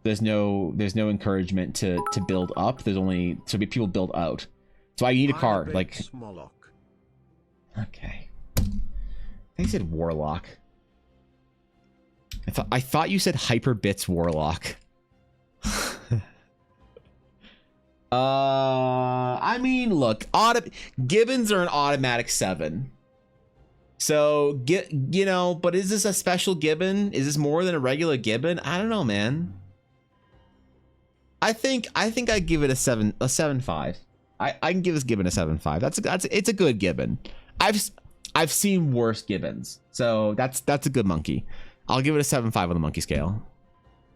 there's no encouragement to build up. There's only people build out. So I need a car like. Okay. I think I said warlock. I thought you said Hyper Bits Warlock. I mean, look, Gibbons are an automatic 7. So you know, but is this a special Gibbon? Is this more than a regular Gibbon? I don't know, man. I think I'd give it a 7.5. I can give this Gibbon a 7.5. It's a good Gibbon. I've seen worse Gibbons, so that's a good monkey. I'll give it a 7.5 on the monkey scale.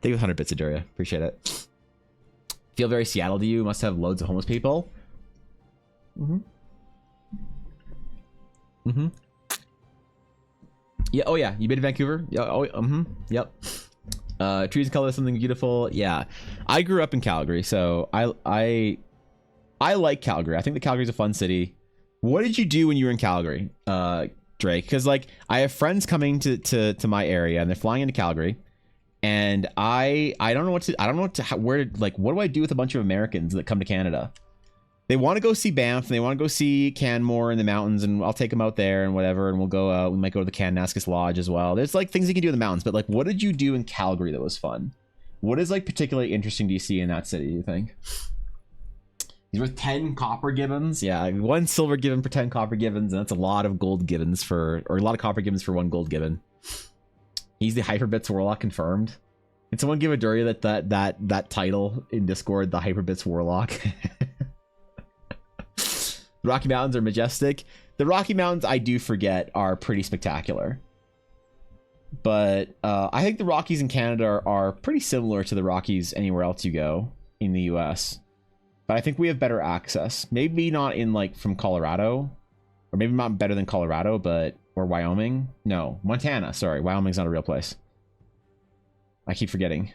Thank you, 100 bits, Aduria. Appreciate it. Feel very Seattle to you. Must have loads of homeless people. Yeah. Oh yeah. You been to Vancouver? Yeah. Oh. Yep. Trees and color, something beautiful. Yeah. I grew up in Calgary, so I like Calgary. I think that Calgary's a fun city. What did you do when you were in Calgary, Drake? Because like I have friends coming to my area and they're flying into Calgary, and I don't know what do I do with a bunch of Americans that come to Canada? They want to go see Banff and they want to go see Canmore in the mountains, and I'll take them out there and whatever, and we'll go out. We might go to the Kananaskis Lodge as well. There's like things you can do in the mountains, but like, what did you do in Calgary that was fun? What is like particularly interesting do you see in that city, you think? He's worth 10 copper gibbons. Yeah, 1 silver gibbon for 10 copper gibbons, and that's a lot of gold gibbons or a lot of copper gibbons for 1 gold gibbon. He's the Hyperbits Warlock confirmed. Can someone give Aduria that title in Discord, the Hyperbits Warlock? The Rocky Mountains are majestic. The Rocky Mountains, I do forget, are pretty spectacular. But I think the Rockies in Canada are pretty similar to the Rockies anywhere else you go in the US. But I think we have better access. Maybe not in like from Colorado, or maybe not better than Colorado, but or Wyoming. No, Montana. Sorry, Wyoming's not a real place. I keep forgetting.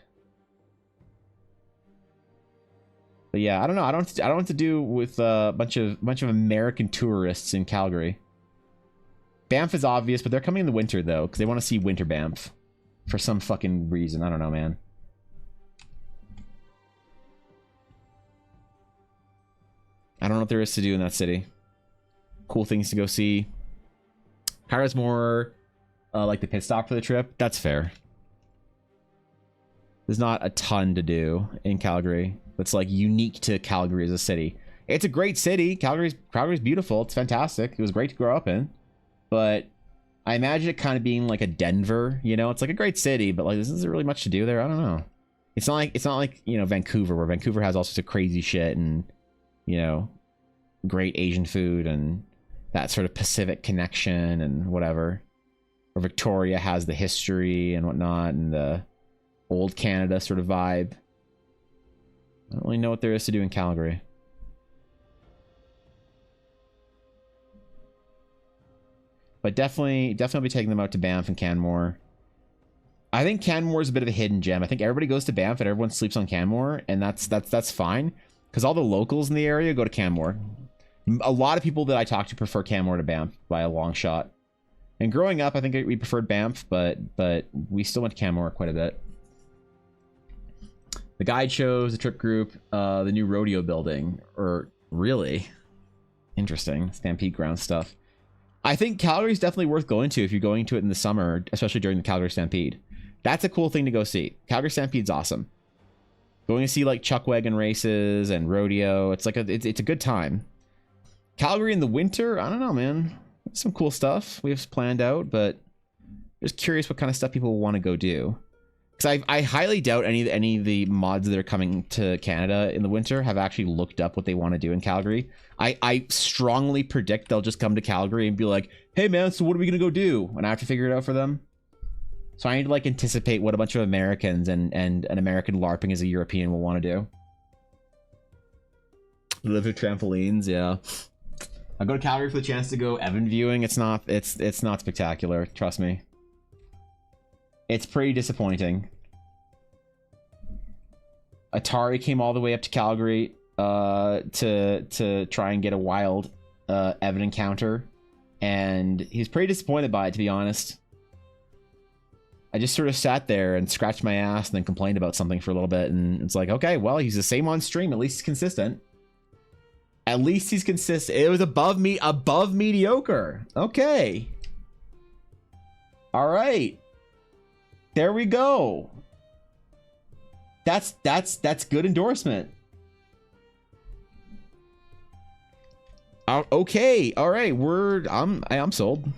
But yeah, I don't know. I don't know what to do with a bunch of American tourists in Calgary. Banff is obvious, but they're coming in the winter though, because they want to see winter Banff for some fucking reason. I don't know, man. I don't know what there is to do in that city. Cool things to go see. Kyra's more like the pit stop for the trip. That's fair. There's not a ton to do in Calgary that's like unique to Calgary as a city. It's a great city. Calgary's beautiful. It's fantastic. It was great to grow up in. But I imagine it kind of being like a Denver, you know? It's like a great city, but like this isn't really much to do there. I don't know. It's not like, you know, Vancouver, where Vancouver has all sorts of crazy shit and, you know, great Asian food and that sort of Pacific connection and whatever. Or Victoria has the history and whatnot and the old Canada sort of vibe. I don't really know what there is to do in Calgary. But definitely be taking them out to Banff and Canmore. I think Canmore is a bit of a hidden gem. I think everybody goes to Banff and everyone sleeps on Canmore, and that's fine, because all the locals in the area go to Canmore. A lot of people that I talk to prefer Canmore to Banff by a long shot. And growing up, I think we preferred Banff, but we still went to Canmore quite a bit. The guide shows, the trip group, the new rodeo building, or really interesting Stampede ground stuff. I think Calgary's definitely worth going to if you're going to it in the summer, especially during the Calgary Stampede. That's a cool thing to go see. Calgary Stampede's awesome. Going to see like chuck wagon races and rodeo. It's like it's a good time. Calgary in the winter, I don't know, man. Some cool stuff we have planned out, but just curious what kind of stuff people want to go do. Because I highly doubt any of the mods that are coming to Canada in the winter have actually looked up what they want to do in Calgary. I strongly predict they'll just come to Calgary and be like, hey man, so what are we gonna go do? And I have to figure it out for them. So I need to like anticipate what a bunch of Americans and an American LARPing as a European will want to do. Live with trampolines, yeah. I go to Calgary for the chance to go Evan viewing. It's not spectacular, trust me. It's pretty disappointing. Atari came all the way up to Calgary to try and get a wild Evan encounter, and he's pretty disappointed by it, to be honest. I just sort of sat there and scratched my ass and then complained about something for a little bit, and it's like, okay, well, he's the same on stream. At least he's consistent. At least he's consistent. It was above mediocre. Okay. All right. There we go. That's good endorsement. Okay, all right, I'm sold.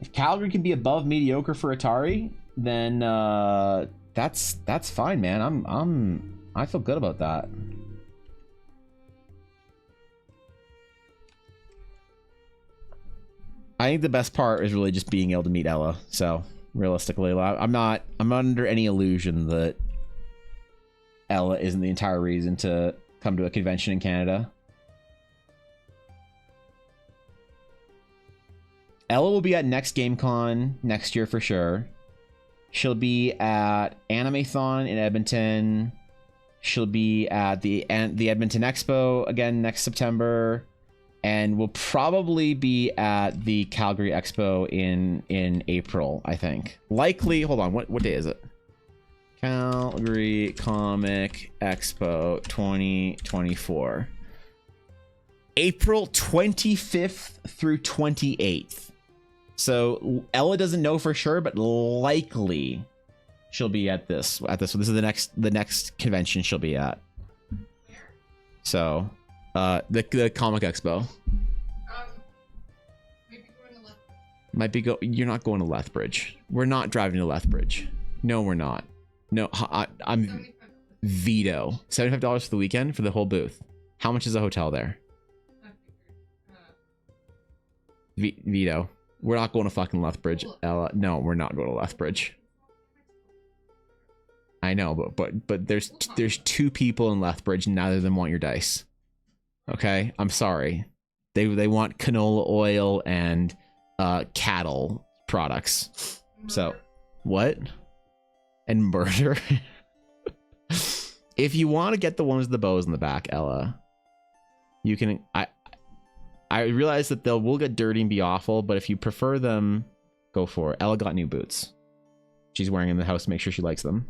If Calgary can be above mediocre for Atari, then that's fine, man. I feel good about that. I think the best part is really just being able to meet Ella. So realistically, I'm not under any illusion that Ella isn't the entire reason to come to a convention in Canada. Ella will be at next GameCon next year for sure. She'll be at Animathon in Edmonton. She'll be at the Edmonton Expo again next September, and will probably be at the Calgary Expo in April, I think. Likely, hold on, what day is it? Calgary Comic Expo 2024. April 25th through 28th. So Ella doesn't know for sure, but likely she'll be at this. So this is the next convention she'll be at. So the Comic Expo. Maybe going to Lethbridge. You're not going to Lethbridge. We're not driving to Lethbridge. No, we're not. No, I'm veto. $75 for the weekend for the whole booth. How much is a hotel there? Veto. We're not going to fucking Lethbridge, Ella. No, we're not going to Lethbridge. I know, but there's two people in Lethbridge, and neither of them want your dice. Okay, I'm sorry. They want canola oil and cattle products. So what? And murder. If you want to get the ones with the bows in the back, Ella, you can. I realize that will get dirty and be awful, but if you prefer them, go for it. Ella got new boots. She's wearing them in the house to make sure she likes them.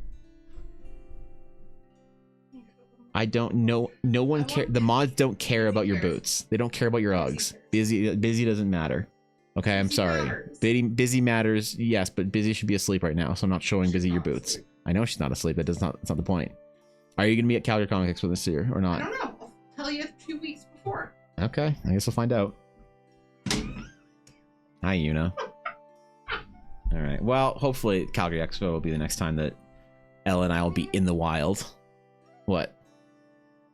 I don't know. No one care. The mods don't care about your boots. They don't care about your Uggs. Busy doesn't matter. Okay, I'm sorry. Busy matters, yes, but Busy should be asleep right now, so I'm not showing Busy your boots. I know she's not asleep. That's not the point. Are you gonna be at Calgary Comic Expo this year or not? I don't know. I'll tell you 2 weeks before. Okay, I guess we'll find out. Hi, Yuna. All right. Well, hopefully Calgary Expo will be the next time that Ella and I will be in the wild. What?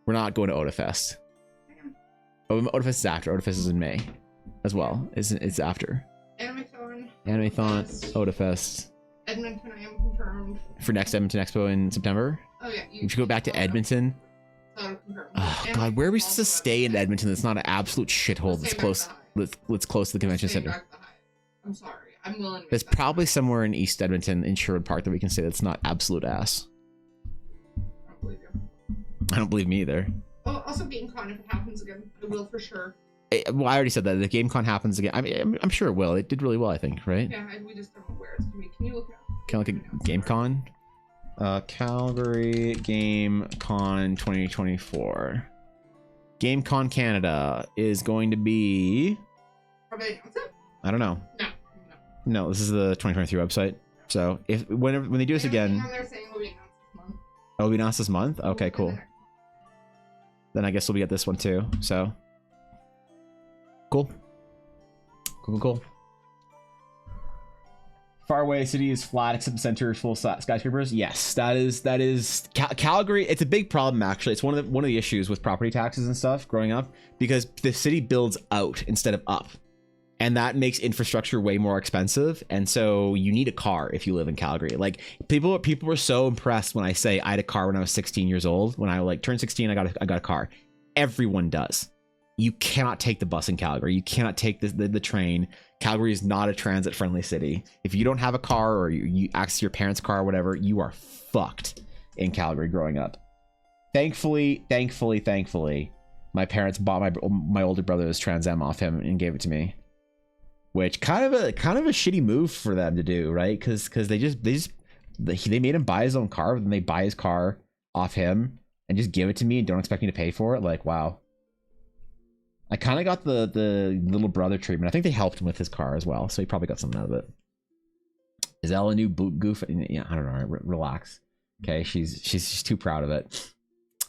We're not going to Otafest. Oh, Otafest is after. Otafest is in May as well. It's after. Animathon, Otafest. Edmonton, I am confirmed. For next Edmonton Expo in September? Oh, yeah. You should go back to Edmonton. Oh, God, where are we supposed to stay in Edmonton that's not an absolute shithole that's close? Let's close to the convention center. I'm sorry. I'm willing. There's probably somewhere in East Edmonton in Sherwood Park that we can say that's not absolute ass. I don't believe you. I don't believe me either. Oh, also GameCon, if it happens again, I will for sure. Well, I already said that. If GameCon happens again, I mean, I'm sure it will. It did really well, I think, right? Yeah, we just don't know where it's going to be. Can you look it up? Kind of like a GameCon? Calgary GameCon 2024. GameCon Canada is going to be... Are they announce it? I don't know. No, this is the 2023 website. So when they do this again... They're saying it'll be announced this month. Oh, it'll be announced this month? Okay, cool. Then I guess we'll be at this one too. So cool. Cool. Far away city is flat except the center is full skyscrapers. Yes, that is Calgary. It's a big problem actually. It's one of the issues with property taxes and stuff growing up, because the city builds out instead of up, and that makes infrastructure way more expensive. And so you need a car if you live in Calgary. Like people were so impressed when I say I had a car when I was 16 years old. When I turned 16, I got a car. Everyone does. You cannot take the bus in Calgary. You cannot take the train. Calgary is not a transit friendly city. If you don't have a car, or you access your parents' car or whatever, you are fucked in Calgary growing up. Thankfully, my parents bought my older brother's Trans Am off him and gave it to me. Which kind of a shitty move for them to do, right? Because they made him buy his own car, but then they buy his car off him and just give it to me and don't expect me to pay for it. Like, wow. I kind of got the little brother treatment. I think they helped him with his car as well, so he probably got something out of it. Is Ella a new boot goof? Yeah, I don't know. Relax. Okay, she's too proud of it.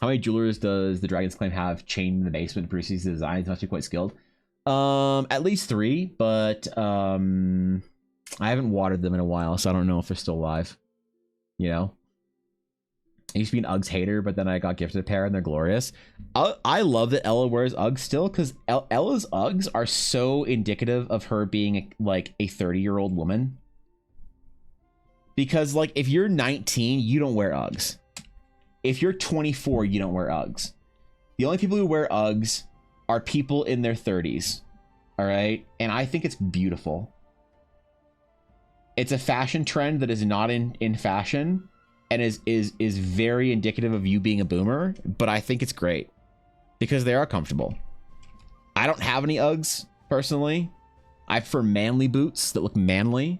How many jewelers does the Dragon's Claim have chained in the basement to produce these designs? Must be quite skilled. At least 3, but I haven't watered them in a while, so I don't know if they're still alive. You know? I used to be an Uggs hater, but then I got gifted a pair and they're glorious. I love that Ella wears Uggs still, because Ella's Uggs are so indicative of her being like a 30-year-old woman. Because like if you're 19, you don't wear Uggs. If you're 24, you don't wear Uggs. The only people who wear Uggs are people in their 30s. All right? And I think it's beautiful. It's a fashion trend that is not in fashion and is very indicative of you being a boomer, but I think it's great because they are comfortable. I don't have any Uggs personally. I prefer manly boots that look manly,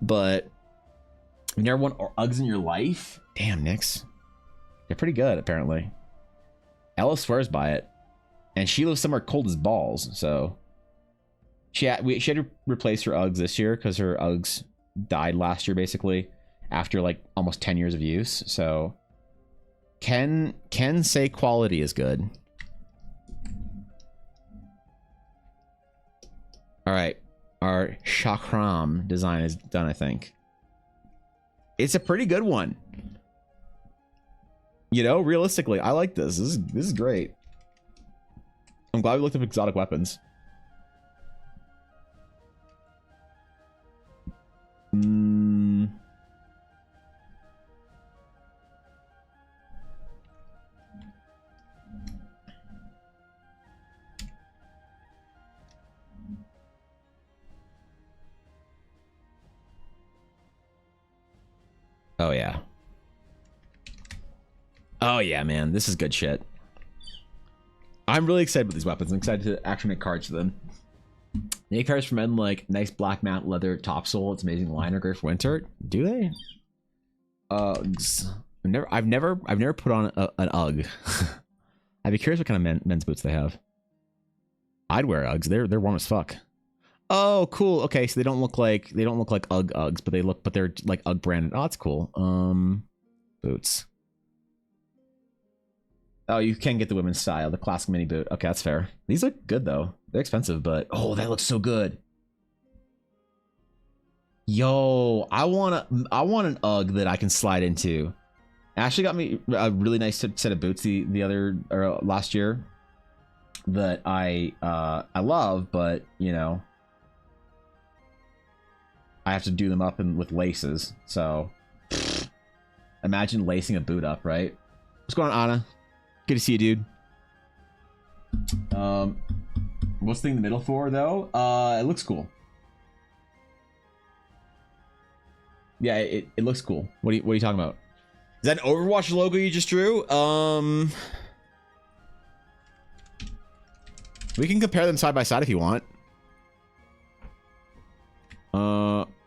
but you never want Uggs in your life? Damn, Nix. They're pretty good, apparently. Ella swears by it. And she lives somewhere cold as balls, so... She had to replace her Uggs this year because her Uggs died last year, basically, after, like, almost 10 years of use, so... Can say quality is good. Alright. Our chakram design is done, I think. It's a pretty good one. You know, realistically, I like this. This is great. I'm glad we looked up exotic weapons. Oh, yeah. Oh, yeah, man. This is good shit. I'm really excited with these weapons. I'm excited to actually make cards to them. Make cards for men like nice black matte leather top sole. It's amazing liner, great for winter. Do they? Uggs. I've never put on an Ugg. I'd be curious what kind of men's boots they have. I'd wear Uggs. They're warm as fuck. Oh, cool. Okay, so they don't look like Ugg Uggs, but they're like Ugg branded. Oh, that's cool. Boots. Oh, you can get the women's style, the classic mini boot. Okay, that's fair. These look good though. They're expensive, but oh, that looks so good. Yo, I want an Ugg that I can slide into. Ashley got me a really nice set of boots last year that I love, but you know, I have to do them up with laces. So imagine lacing a boot up, right? What's going on, Anna? Good to see you, dude. What's the thing in the middle for, though? It looks cool. Yeah, it looks cool. What are you talking about? Is that an Overwatch logo you just drew? We can compare them side by side if you want.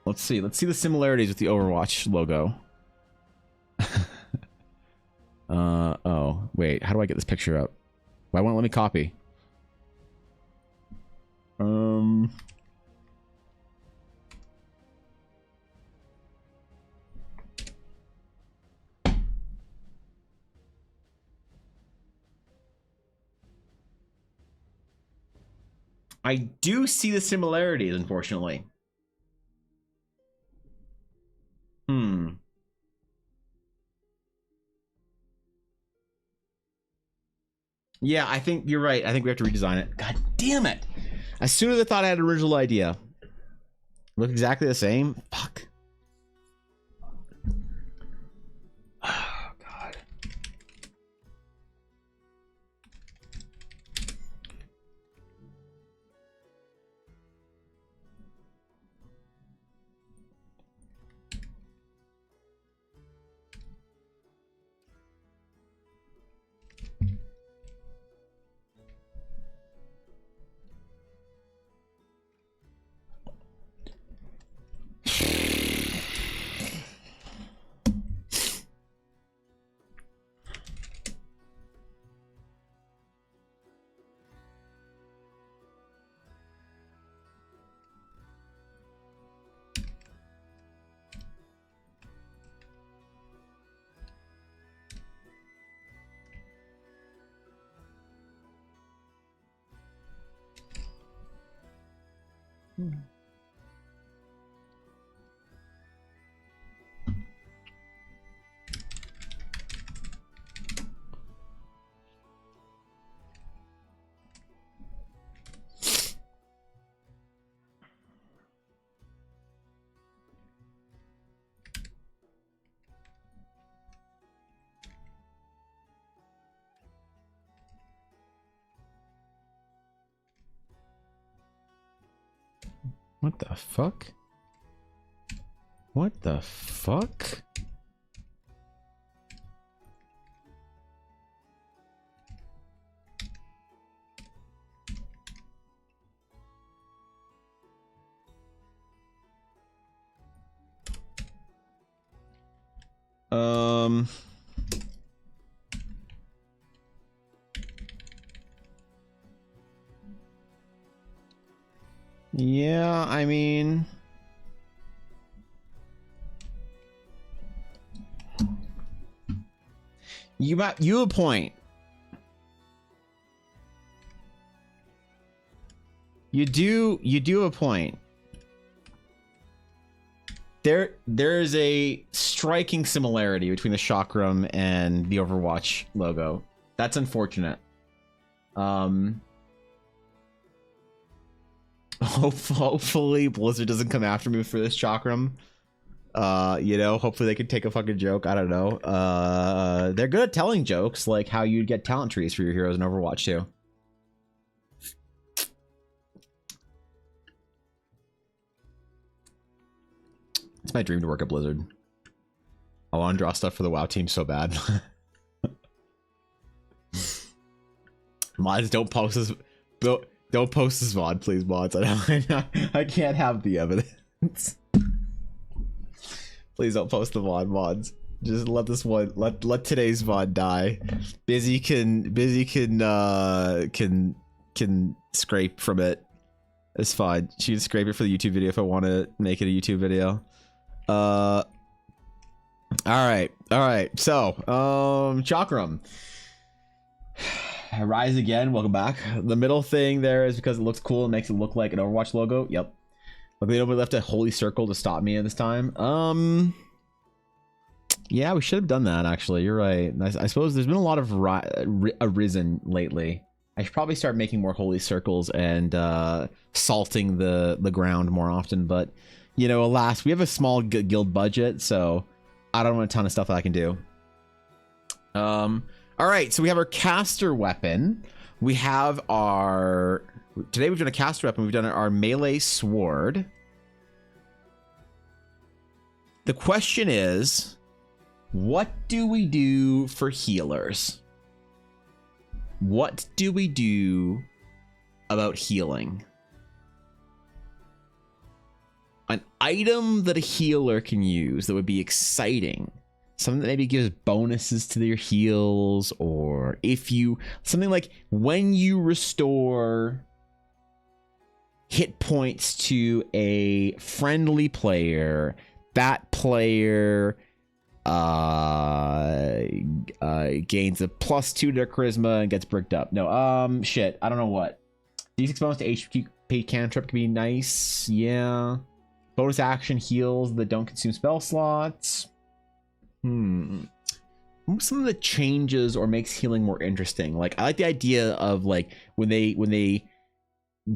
Let's see. Let's see the similarities with the Overwatch logo. Oh, wait. How do I get this picture up? Why won't it let me copy? I do see the similarities, unfortunately. Yeah, I think you're right. I think we have to redesign it. God damn it. As soon as I thought I had an original idea. Look exactly the same? Fuck. Oh, God. What the fuck? What the fuck? Yeah, I mean, you have a point. You do have a point. There's a striking similarity between the Chakram and the Overwatch logo. That's unfortunate. Hopefully Blizzard doesn't come after me for this Chakram. You know, hopefully they can take a fucking joke. I don't know. They're good at telling jokes, like how you'd get talent trees for your heroes in Overwatch too. It's my dream to work at Blizzard. I want to draw stuff for the WoW team so bad. Mods, don't post this. Don't post this VOD, please, mods. I can't have the evidence. Please don't post the VOD, mods. Just let this one, let today's VOD die. Busy can scrape from it. It's fine. She can scrape it for the YouTube video if I want to make it a YouTube video. All right. So, Chakram. Rise again. Welcome back. The middle thing there is because it looks cool and makes it look like an Overwatch logo. Yep. But nobody left a holy circle to stop me at this time. Yeah, we should have done that, actually. You're right. I suppose there's been a lot of arisen lately. I should probably start making more holy circles and salting the ground more often. But, you know, alas, we have a small guild budget, so I don't want a ton of stuff that I can do. All right, so we have our caster weapon. We have our... Today we've done a caster weapon. We've done our melee sword. The question is, what do we do for healers? What do we do about healing? An item that a healer can use that would be exciting. Something that maybe gives bonuses to their heals, or if you... Something like when you restore hit points to a friendly player, that player gains a +2 to their charisma and gets bricked up. No, shit. I don't know what. D6 bonus to HP cantrip can be nice. Yeah. Bonus action heals that don't consume spell slots. Some of the changes or makes healing more interesting. Like, I like the idea of like when they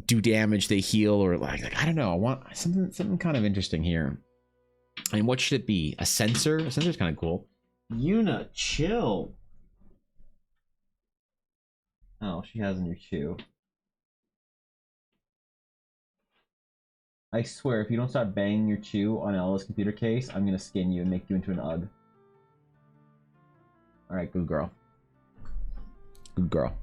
do damage, they heal, or like I don't know. I want something kind of interesting here. And what should it be? A sensor? A sensor's kind of cool. Yuna, chill. Oh, she has a new shoe. I swear, if you don't stop banging your chew on Ella's computer case, I'm gonna skin you and make you into an UGG. Alright, good girl. Good girl.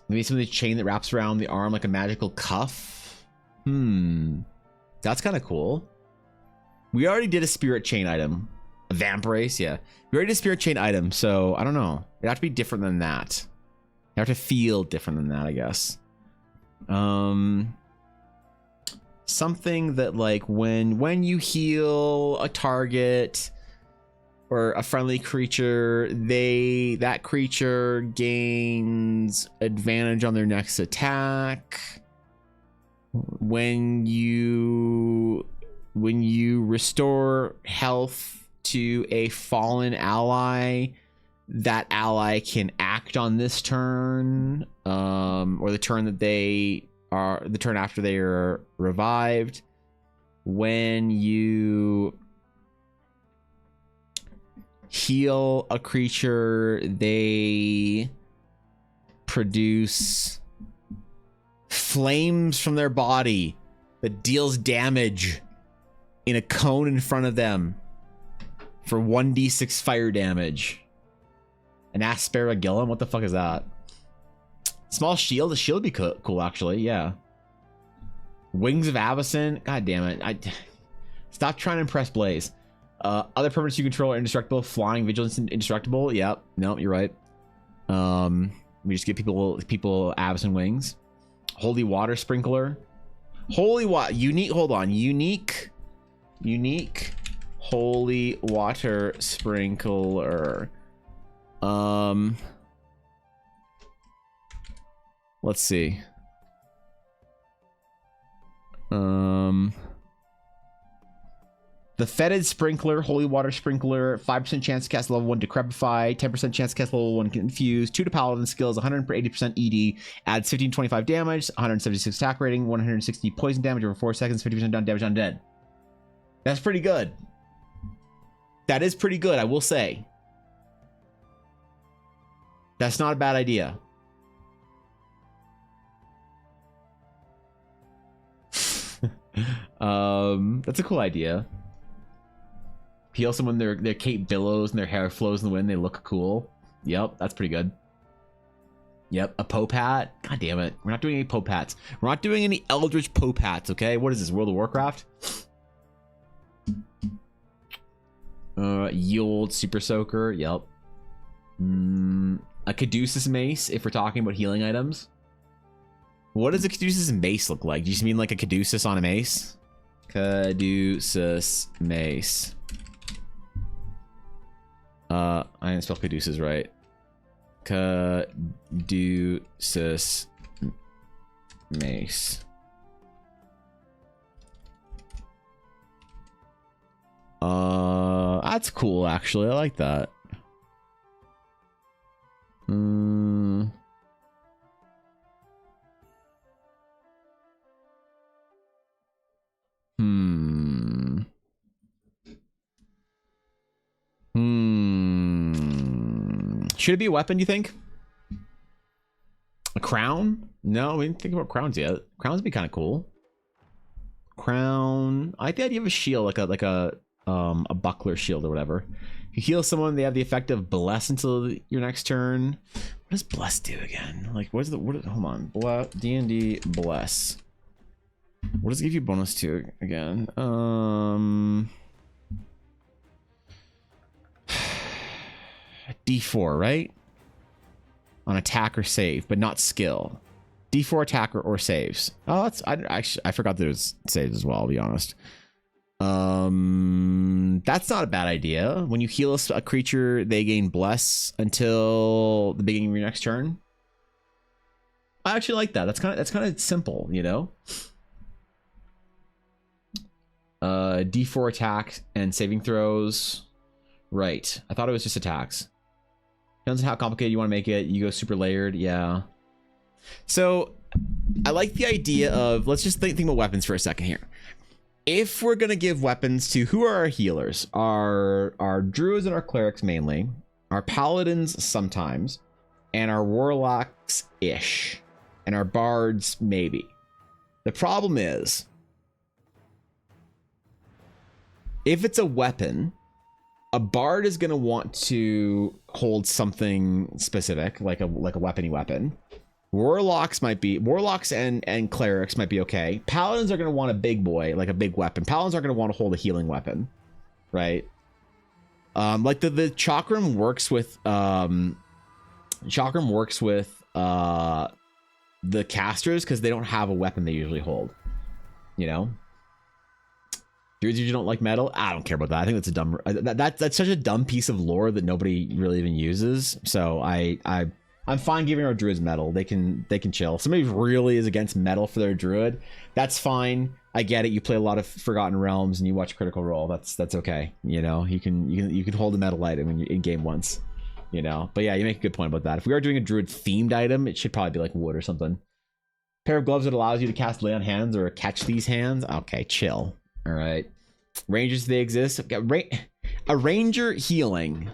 Maybe some of the chain that wraps around the arm like a magical cuff? That's kind of cool. We already did a spirit chain item. A vamp race, yeah. We already did a spirit chain item, so I don't know. It'd have to be different than that. It'd have to feel different than that, I guess. Something that like when you heal a target or a friendly creature, that creature gains advantage on their next attack. when you restore health to a fallen ally, that ally can act on this turn, or the turn after they are revived. When you heal a creature, they produce flames from their body that deals damage in a cone in front of them for 1d6 fire damage. An aspergillum? What the fuck is that? Small shield? A shield would be cool, actually. Yeah. Wings of Avacyn? God damn it. Stop trying to impress Blaze. Other permanents you control are indestructible. Flying, vigilance, indestructible. Yep. No, you're right. We just give people Avacyn wings. Holy water sprinkler. Holy water. Unique. Hold on. Unique. Holy water sprinkler. Let's see. The fetid sprinkler, holy water sprinkler, 5% chance to cast level 1 decrepify, 10% chance to cast level 1 confuse, 2 to paladin skills, 180% ED, adds 1525 damage, 176 attack rating, 160 poison damage over 4 seconds, 50% down damage on dead. That's pretty good. That is pretty good, I will say. That's not a bad idea. That's a cool idea. Heal someone, their cape billows and their hair flows in the wind, they look cool. Yep, that's pretty good. Yep, a Pope hat. God damn it. We're not doing any Pope hats. We're not doing any Eldritch Pope hats, okay? What is this, World of Warcraft? Yield Super Soaker. Yep. A Caduceus Mace, if we're talking about healing items. What does a Caduceus Mace look like? Do you just mean like a Caduceus on a mace? Caduceus Mace. I didn't spell Caduceus right. Caduceus Mace. That's cool, actually. I like that. Should it be a weapon, do you think? A crown? No, we didn't think about crowns yet. Crowns would be kind of cool. Crown. I like the idea of a shield, like a buckler shield or whatever. If you heal someone, they have the effect of bless until your next turn. What does bless do again? Like, hold on. D&D bless. What does it give you bonus to again? D4, right? On attack or save, but not skill. D4 attack or saves. Oh, I forgot that it was saves as well, I'll be honest. That's not a bad idea. When you heal a creature, they gain bless until the beginning of your next turn. I actually like that. That's kind of simple, you know? D4 attack and saving throws. Right. I thought it was just attacks. Depends on how complicated you want to make it. You go super layered. Yeah. So I like the idea of, let's just think about weapons for a second here. If we're going to give weapons to, who are our healers? Our druids and our clerics mainly. Our paladins sometimes. And our warlocks-ish. And our bards maybe. The problem is, if it's a weapon, a bard is going to want to hold something specific, like a weapony weapon. Warlocks and clerics might be okay. Paladins are going to want a big boy, like a big weapon. Paladins are going to want to hold a healing weapon, right? Like the chakram works with the casters because they don't have a weapon they usually hold, you know. Druids usually don't like metal. I don't care about that. I think that's a dumb. That's such a dumb piece of lore that nobody really even uses. So I I'm fine giving our druids metal. They can chill. If somebody really is against metal for their druid, that's fine. I get it. You play a lot of Forgotten Realms and you watch Critical Role. That's okay. You know, you can hold a metal item in game once. You know, but yeah, you make a good point about that. If we are doing a druid themed item, it should probably be like wood or something. Pair of gloves that allows you to cast lay on hands or catch these hands. Okay, chill. All right. Rangers, they exist. A ranger healing.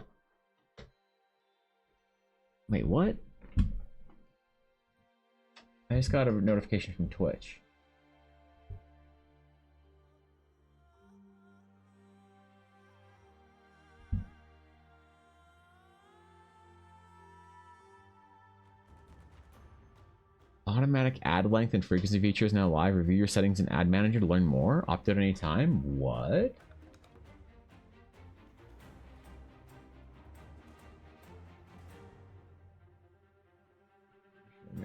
Wait, what? I just got a notification from Twitch. Automatic ad length and frequency features now live. Review your settings in Ad Manager to learn more. Opt out anytime. What?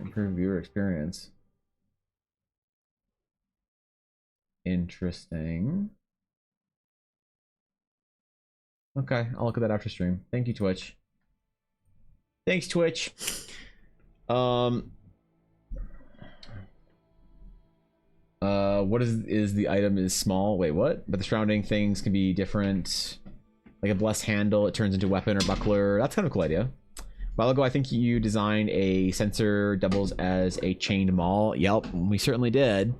Improve viewer experience. Interesting. Okay, I'll look at that after stream. Thank you, Twitch. Thanks, Twitch. What is the item is small? Wait, what? But the surrounding things can be different. Like a blessed handle, it turns into weapon or buckler. That's kind of a cool idea. A while ago, I think you designed a sensor doubles as a chained maul. Yep, we certainly did.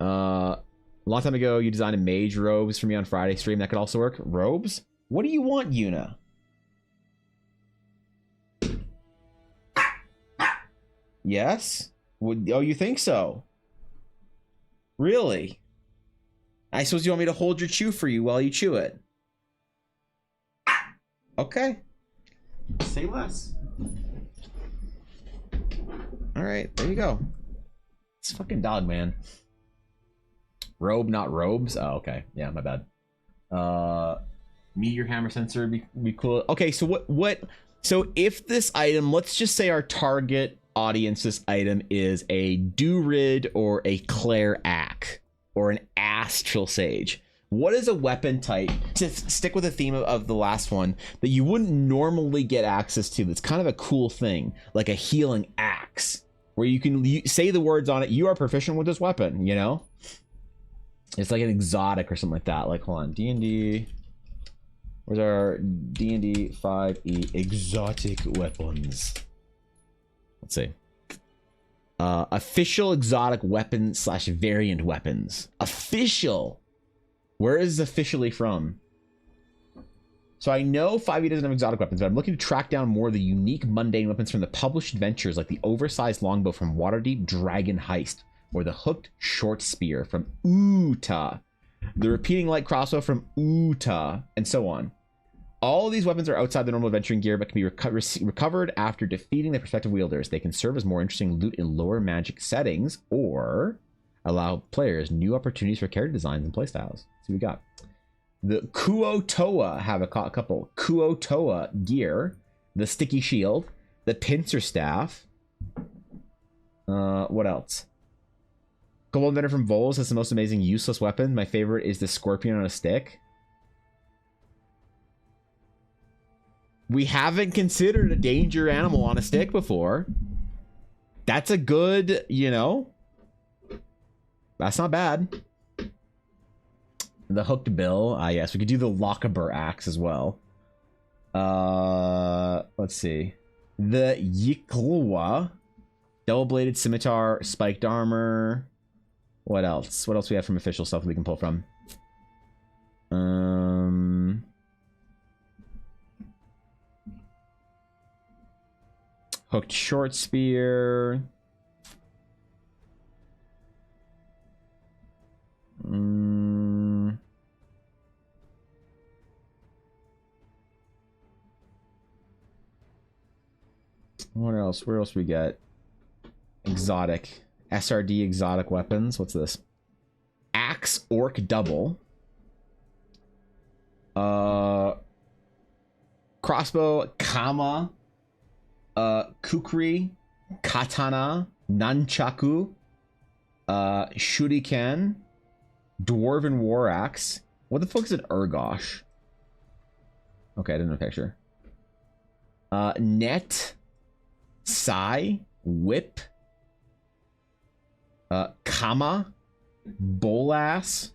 A long time ago, you designed a mage robes for me on Friday stream. That could also work. Robes? What do you want, Yuna? Yes? Oh, you think so? Really? I suppose you want me to hold your chew for you while you chew it. Okay. Say less. Alright, there you go. It's fucking dog, man. Robe, not robes? Oh, okay. Yeah, my bad. Meteor hammer sensor be cool. Okay, so what so if this item, let's just say our target audience, this item is a Durid or a Claire Ack or an Astral Sage. What is a weapon type, to stick with the theme of the last one, that you wouldn't normally get access to that's kind of a cool thing, like a healing axe, where you can say the words on it, you are proficient with this weapon, you know? It's like an exotic or something like that. Like, hold on, D&D. Where's our D&D 5e exotic weapons? Let's see. Official exotic weapon / variant weapons. Official. Where is officially from? So I know 5e doesn't have exotic weapons, but I'm looking to track down more of the unique mundane weapons from the published adventures, like the oversized longbow from Waterdeep Dragon Heist, or the hooked short spear from Uta, the repeating light crossbow from Uta, and so on. All of these weapons are outside the normal adventuring gear, but can be recovered after defeating the prospective wielders. They can serve as more interesting loot in lower magic settings, or allow players new opportunities for character designs and playstyles. So we got the Kuo-Toa, have a couple Kuo-Toa gear, the sticky shield, the pincer staff. What else? Gold Inventor from Vols has the most amazing useless weapon. My favorite is the scorpion on a stick. We haven't considered a danger animal on a stick before. That's a good, you know, that's not bad. The hooked bill. Yes, we could do the Lochaber axe as well. Let's see. The Yiklwa. Double-bladed scimitar, spiked armor. What else? What else we have from official stuff we can pull from? Hooked short spear. What else? Where else we get? Exotic. SRD exotic weapons. What's this? Axe Orc Double. Crossbow Kama. Kukri. Katana. Nunchaku. Shuriken. Dwarven War Axe. What the fuck is an Urgosh? Okay, I didn't know a picture. Net. Sai, whip, kama, bolas,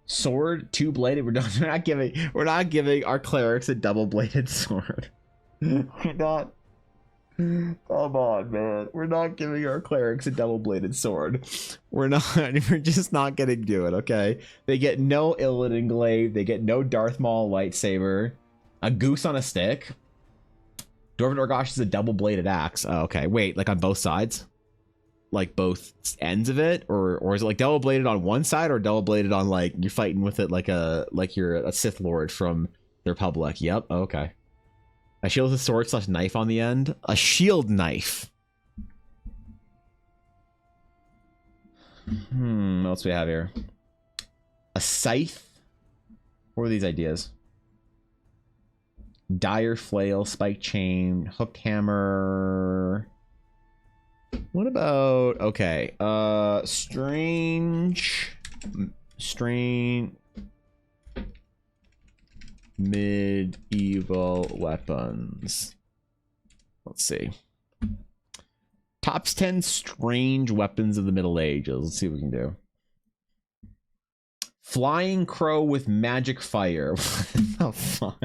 sword, two-bladed. We're not giving our clerics a double-bladed sword. We're not. Come on, man. We're not giving our clerics a double-bladed sword. We're just not gonna do it, okay? They get no Illidan glaive. They get no Darth Maul lightsaber. A goose on a stick. Dwarven Orgosh is a double-bladed axe. Oh, okay. Wait, like on both sides? Like both ends of it? Or is it like double-bladed on one side or double-bladed on like you're fighting with it like you're a Sith Lord from the Republic? Yep, okay. A shield with a sword / knife on the end. A shield knife. What else do we have here? A scythe. What are these ideas? Dire flail, spike chain, hook hammer. What about strange medieval weapons. Let's see. Top 10 strange weapons of the Middle Ages. Let's see what we can do. Flying crow with magic fire. What the fuck?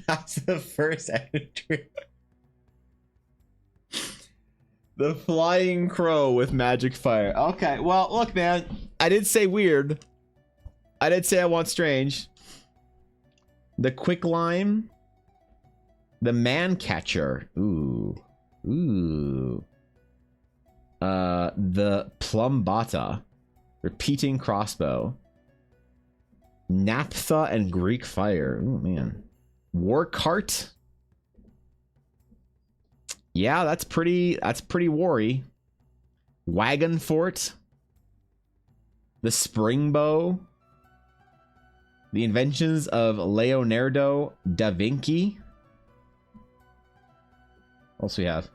That's the first entry. The flying crow with magic fire. Okay, well, look, man. I did say weird. I did say I want strange. The quick lime. The man catcher. Ooh. Ooh. The plumbata. Repeating crossbow. Naphtha and Greek fire. Ooh, man. War cart. Yeah, that's pretty war-y. Wagon fort. The spring bow. The inventions of Leonardo da Vinci. What else we have?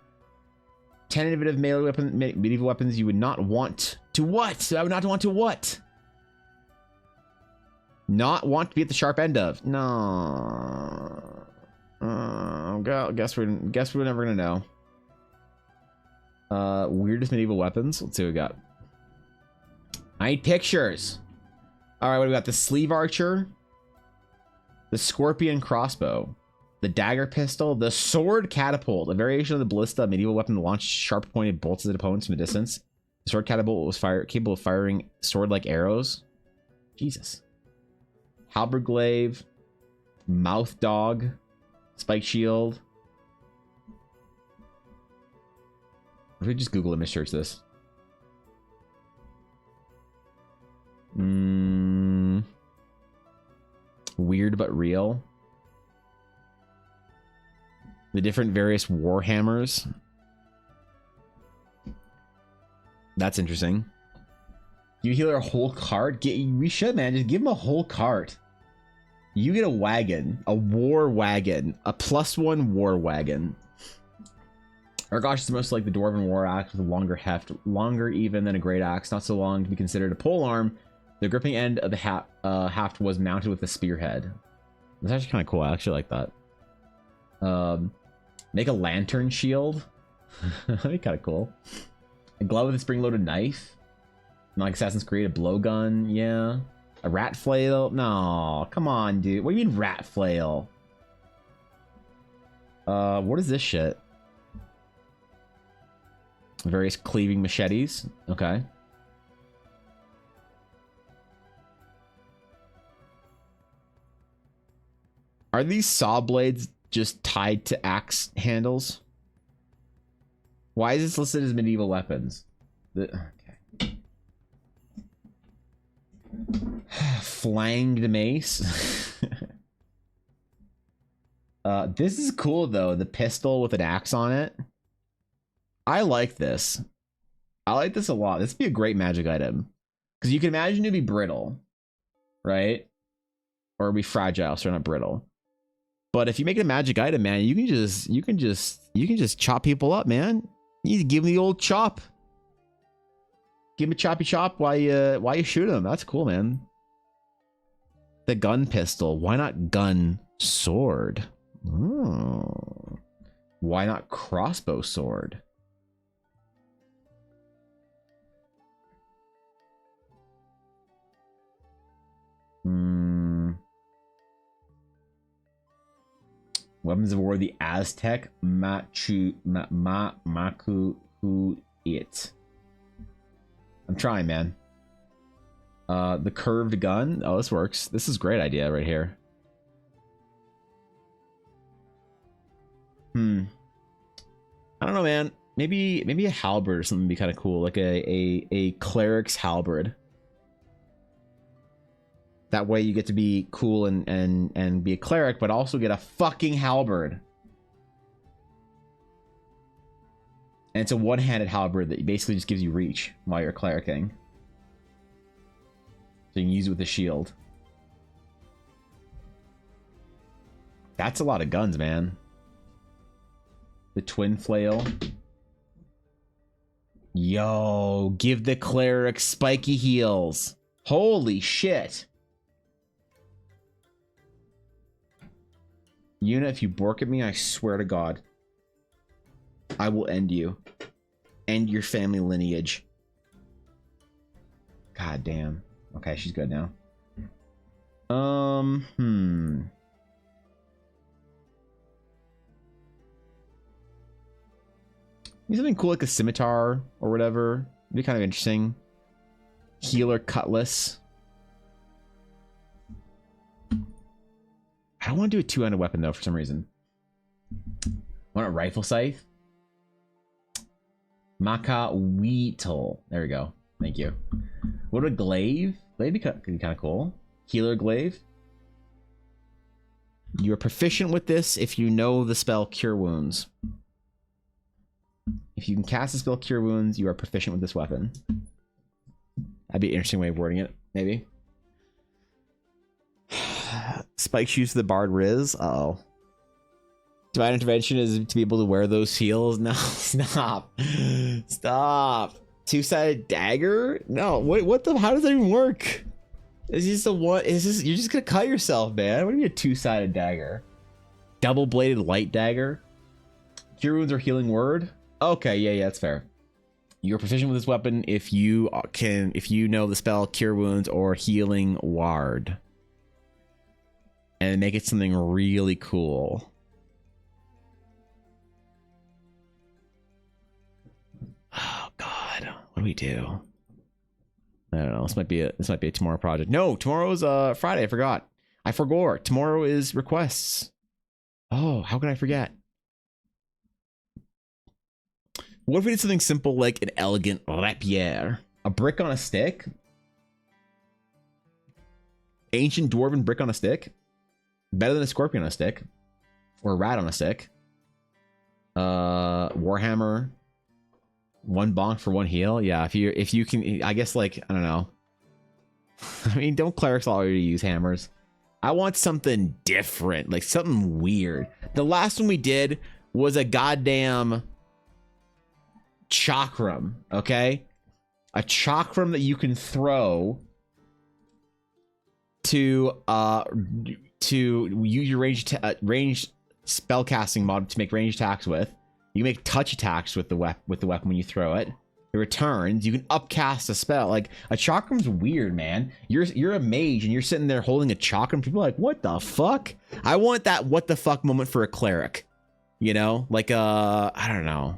10 innovative medieval weapons you would not want to what? I would not want to what? Not want to be at the sharp end of. No. Guess we're never gonna know. Weirdest medieval weapons. Let's see what we got. I need pictures. All right, what do we got? The sleeve archer, the scorpion crossbow, the dagger pistol, the sword catapult, a variation of the ballista, a medieval weapon that launched sharp pointed bolts at opponents from a distance. The sword catapult was capable of firing sword-like arrows. Jesus. Halberd glaive, mouth dog, spike shield. If we just Google image search this. Weird but real. The different various warhammers. That's interesting. You heal a whole cart? We should, man. Just give him a whole cart. You get a wagon. A war wagon. A +1 war wagon. Argosh is most like the Dwarven war axe with a longer heft. Longer even than a great axe. Not so long to be considered a polearm. The gripping end of the haft was mounted with a spearhead. That's actually kind of cool. I actually like that. Make a lantern shield. That'd be kind of cool. A glove with a spring-loaded knife. Like Assassin's Creed, a blowgun. Yeah. A rat flail. No, come on, dude. What do you mean rat flail? What is this shit? Various cleaving machetes. Okay. Are these saw blades just tied to axe handles? Why is this listed as medieval weapons? Okay. Flanged mace. This is cool though. The pistol with an axe on it. I like this. I like this a lot. This would be a great magic item. Because you can imagine it'd be brittle. Right? Or it'd be fragile, so not brittle. But if you make it a magic item, man, you can just chop people up, man. You give them the old chop. Give him a choppy chop while you shoot him. That's cool, man. The gun pistol. Why not gun sword? Oh. Why not crossbow sword? Weapons of War, the Aztec Maku it. I'm trying, man. The curved gun. Oh, this works. This is a great idea right here. I don't know, man. Maybe a halberd or something would be kind of cool, like a cleric's halberd. That way you get to be cool and be a cleric, but also get a fucking halberd. And it's a one-handed halberd that basically just gives you reach while you're clericing. So you can use it with a shield. That's a lot of guns, man. The twin flail. Yo, give the cleric spiky heels. Holy shit. Yuna, if you bork at me, I swear to God, I will end you. End your family lineage. God damn. Okay, she's good now. Maybe something cool like a scimitar or whatever. It'd be kind of interesting. Healer cutlass. I don't want to do a two-handed weapon though for some reason. Want a rifle scythe? Maka Weetle. There we go. Thank you. What a glaive? Glaive could be kind of cool. Healer glaive. You're proficient with this if you know the spell Cure Wounds. If you can cast the spell Cure Wounds, you are proficient with this weapon. That'd be an interesting way of wording it, maybe. Spike shoes for the Bard Riz. Uh-oh. Divine Intervention is to be able to wear those heels. No, stop. Stop. Two-sided dagger? No, what the, how does that even work? Is this a one? Is this, you're just gonna cut yourself, man. What do you mean a two-sided dagger? Double-bladed light dagger? Cure Wounds or Healing Word? Okay, yeah, that's fair. You're proficient with this weapon if you know the spell Cure Wounds or Healing Ward. And make it something really cool. Oh God, what do we do? I don't know. This might be a tomorrow project. No, tomorrow's Friday. I forgot. I forgot. Tomorrow is requests. Oh, how could I forget? What if we did something simple like an elegant rapier? A brick on a stick? Ancient dwarven brick on a stick? Better than a scorpion on a stick. Or a rat on a stick. Warhammer. One bonk for one heal. Yeah, if you can, I guess, like, I don't know. I mean, don't clerics already use hammers? I want something different, like something weird. The last one we did was a goddamn chakram, okay? A chakram that you can throw to use your ranged spellcasting mod to make ranged attacks with. You make touch attacks with the weapon when you throw it. It returns. You can upcast a spell. Like, a chakram's weird, man. You're a mage and you're sitting there holding a chakram. People are like, what the fuck? I want that what the fuck moment for a cleric. You know? Like I don't know.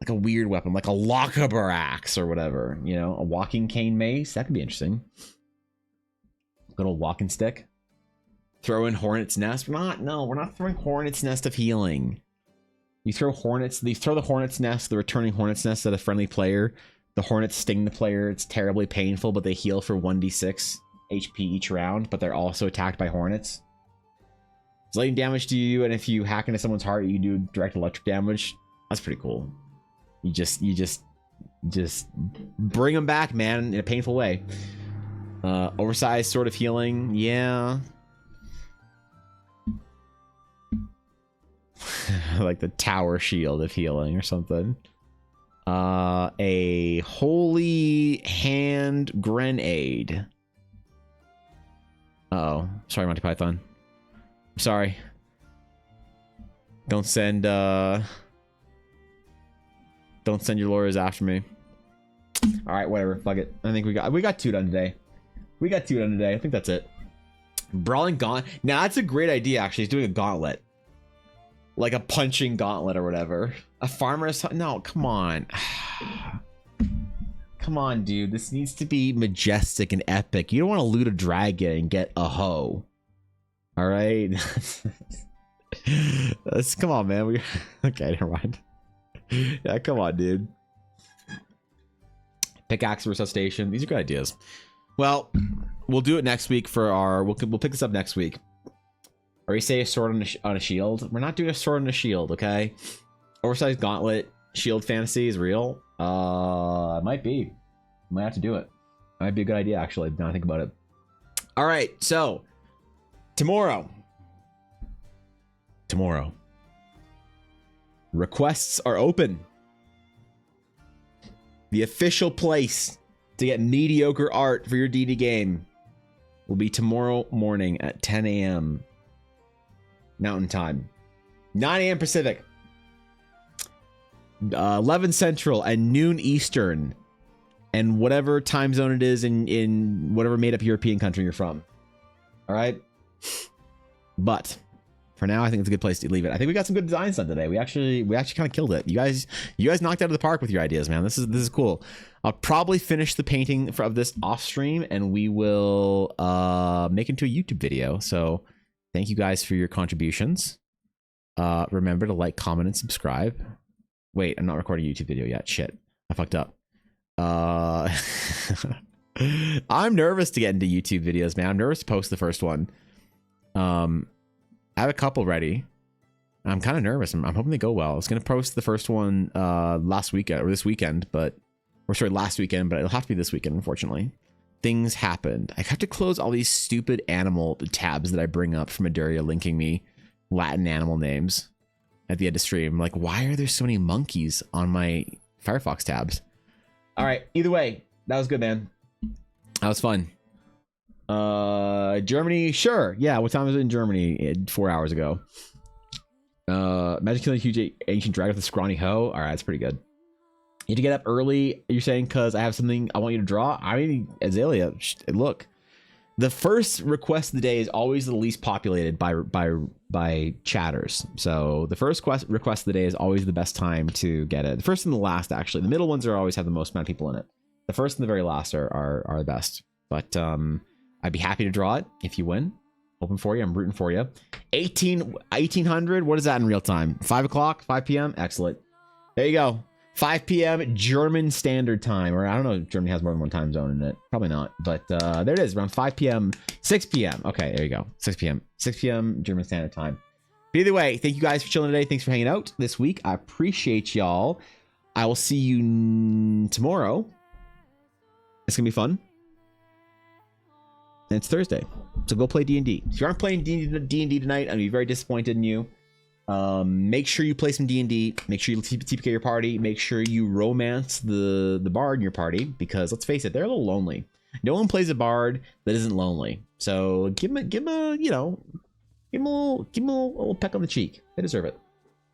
Like a weird weapon, like a Lochaber axe or whatever. You know, a walking cane mace. That could be interesting. Good old walking stick. Throw in Hornet's Nest. We're not throwing Hornet's Nest of healing. You throw the Hornet's Nest, the returning Hornet's Nest at a friendly player. The Hornets sting the player. It's terribly painful, but they heal for 1d6 HP each round, but they're also attacked by Hornets. It's lightning damage to you, and if you hack into someone's heart, you do direct electric damage. That's pretty cool. You just bring them back, man, in a painful way. Oversized sort of healing. Yeah. Like the tower shield of healing or something. A holy hand grenade. Uh-oh. Sorry, Monty Python. Sorry. Don't send your lawyers after me. All right, whatever. Fuck it. I think we got 2 done today. We got 2 done today. I think that's it. Brawling gauntlet. Now that's a great idea. Actually, he's doing a gauntlet, like a punching gauntlet or whatever. A farmer's. No, come on. Come on, dude. This needs to be majestic and epic. You don't want to loot a dragon and get a hoe. All right. Come on, man. Okay, never mind. Yeah, come on, dude. Pickaxe resuscitation. These are good ideas. Well, we'll do it next week for our. We'll pick this up next week. Or you say a sword on a shield. We're not doing a sword on a shield, okay? Oversized gauntlet shield fantasy is real. It might be. Might have to do it. Might be a good idea, actually. Now I think about it. All right, so tomorrow. Requests are open. The official place to get mediocre art for your D&D game will be tomorrow morning at 10 a.m. Mountain Time, 9 a.m. Pacific, 11 Central, and noon Eastern, and whatever time zone it is in whatever made-up European country you're from. All right, but for now, I think it's a good place to leave it. I think we got some good designs done today. We actually kind of killed it. You guys knocked out of the park with your ideas, man. This is cool. I'll probably finish the painting of this off stream, and we will make it into a YouTube video. So thank you guys for your contributions. Remember to like, comment, and subscribe. Wait, I'm not recording a YouTube video yet. Shit, I fucked up. I'm nervous to get into YouTube videos, man. I'm nervous to post the first one. I have a couple ready. I'm kind of nervous. I'm hoping they go well. I was going to post the first one last weekend or this weekend, last weekend, but it'll have to be this weekend, unfortunately. Things happened. I have to close all these stupid animal tabs that I bring up from Adaria linking me Latin animal names at the end of stream. Like, why are there so many monkeys on my Firefox tabs? All right. Either way, that was good, man. That was fun. Germany, sure. Yeah, what time was it in Germany? 4 hours ago. Imagine killing a huge ancient dragon with a scrawny hoe. All right, that's pretty good. You need to get up early, you're saying, because I have something I want you to draw? I mean, Azalea, look. The first request of the day is always the least populated by chatters. So the first request of the day is always the best time to get it. The first and the last, actually. The middle ones are always have the most amount of people in it. The first and the very last are the best. But I'd be happy to draw it if you win. Hoping for you. I'm rooting for you. 1800. What is that in real time? 5 o'clock? 5 p.m.? Excellent. There you go. 5 p.m. German Standard Time. Or I don't know if Germany has more than one time zone in it. Probably not. But there it is. Around 5 p.m. 6 p.m. Okay, there you go. 6 p.m. 6 p.m. German Standard Time. But either way, thank you guys for chilling today. Thanks for hanging out this week. I appreciate y'all. I will see you tomorrow. It's going to be fun. And it's Thursday, so go play D&D. If you aren't playing D&D tonight, I'd be very disappointed in you. Make sure you play some D&D. Make sure you TPK your party. Make sure you romance the bard in your party, because let's face it, they're a little lonely. No one plays a bard that isn't lonely. So give him a little peck on the cheek. They deserve it.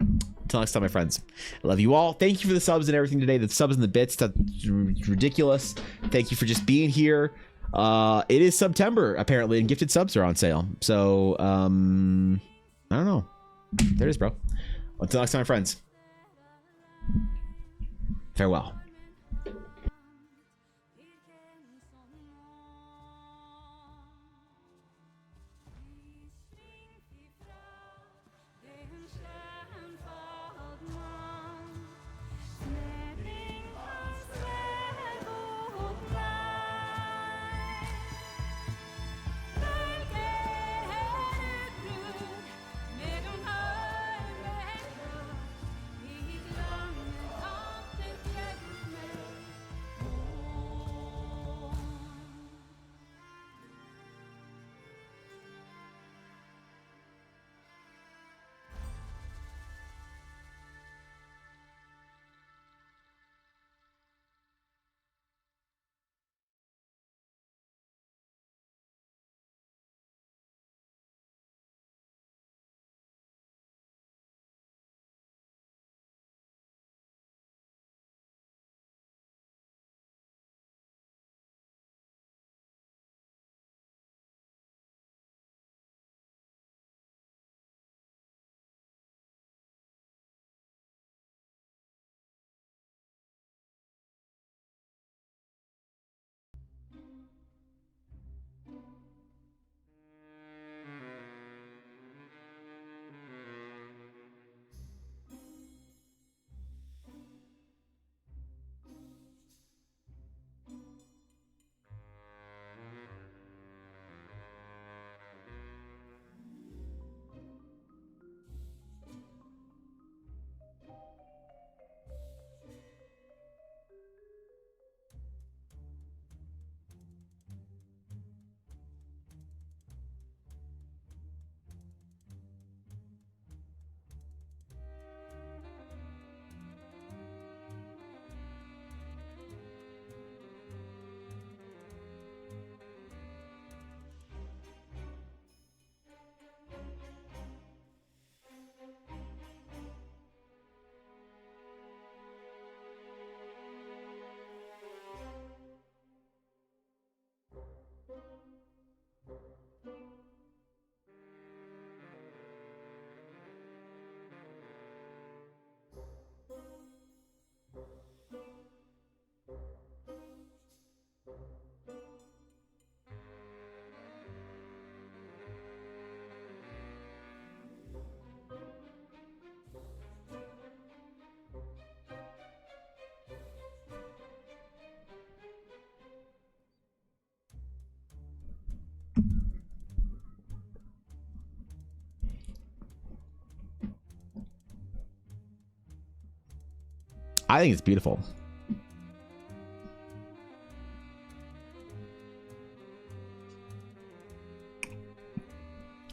Until next time, my friends. I love you all. Thank you for the subs and everything today. The subs and the bits, that's ridiculous. Thank you for just being here. It is September apparently, and gifted subs are on sale. So I don't know. There it is, bro. Until next time, my friends. Farewell. I think it's beautiful.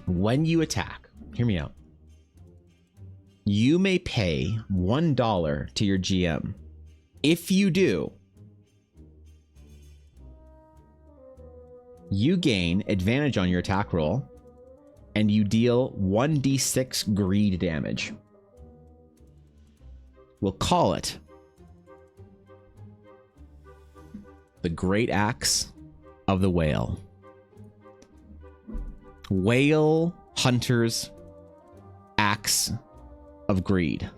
When you attack, hear me out. You may pay $1 to your GM. If you do, you gain advantage on your attack roll, and you deal 1d6 greed damage. We'll call it the Great Axe of the Whale. Whale Hunter's Axe of Greed.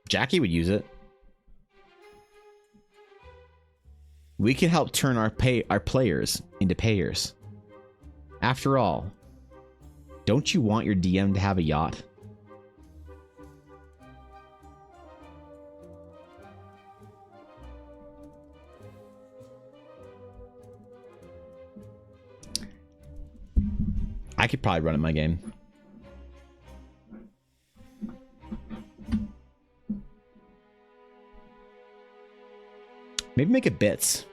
Jackie would use it. We can help turn our players into payers. After all, don't you want your DM to have a yacht? I could probably run it my game. Maybe make it bits.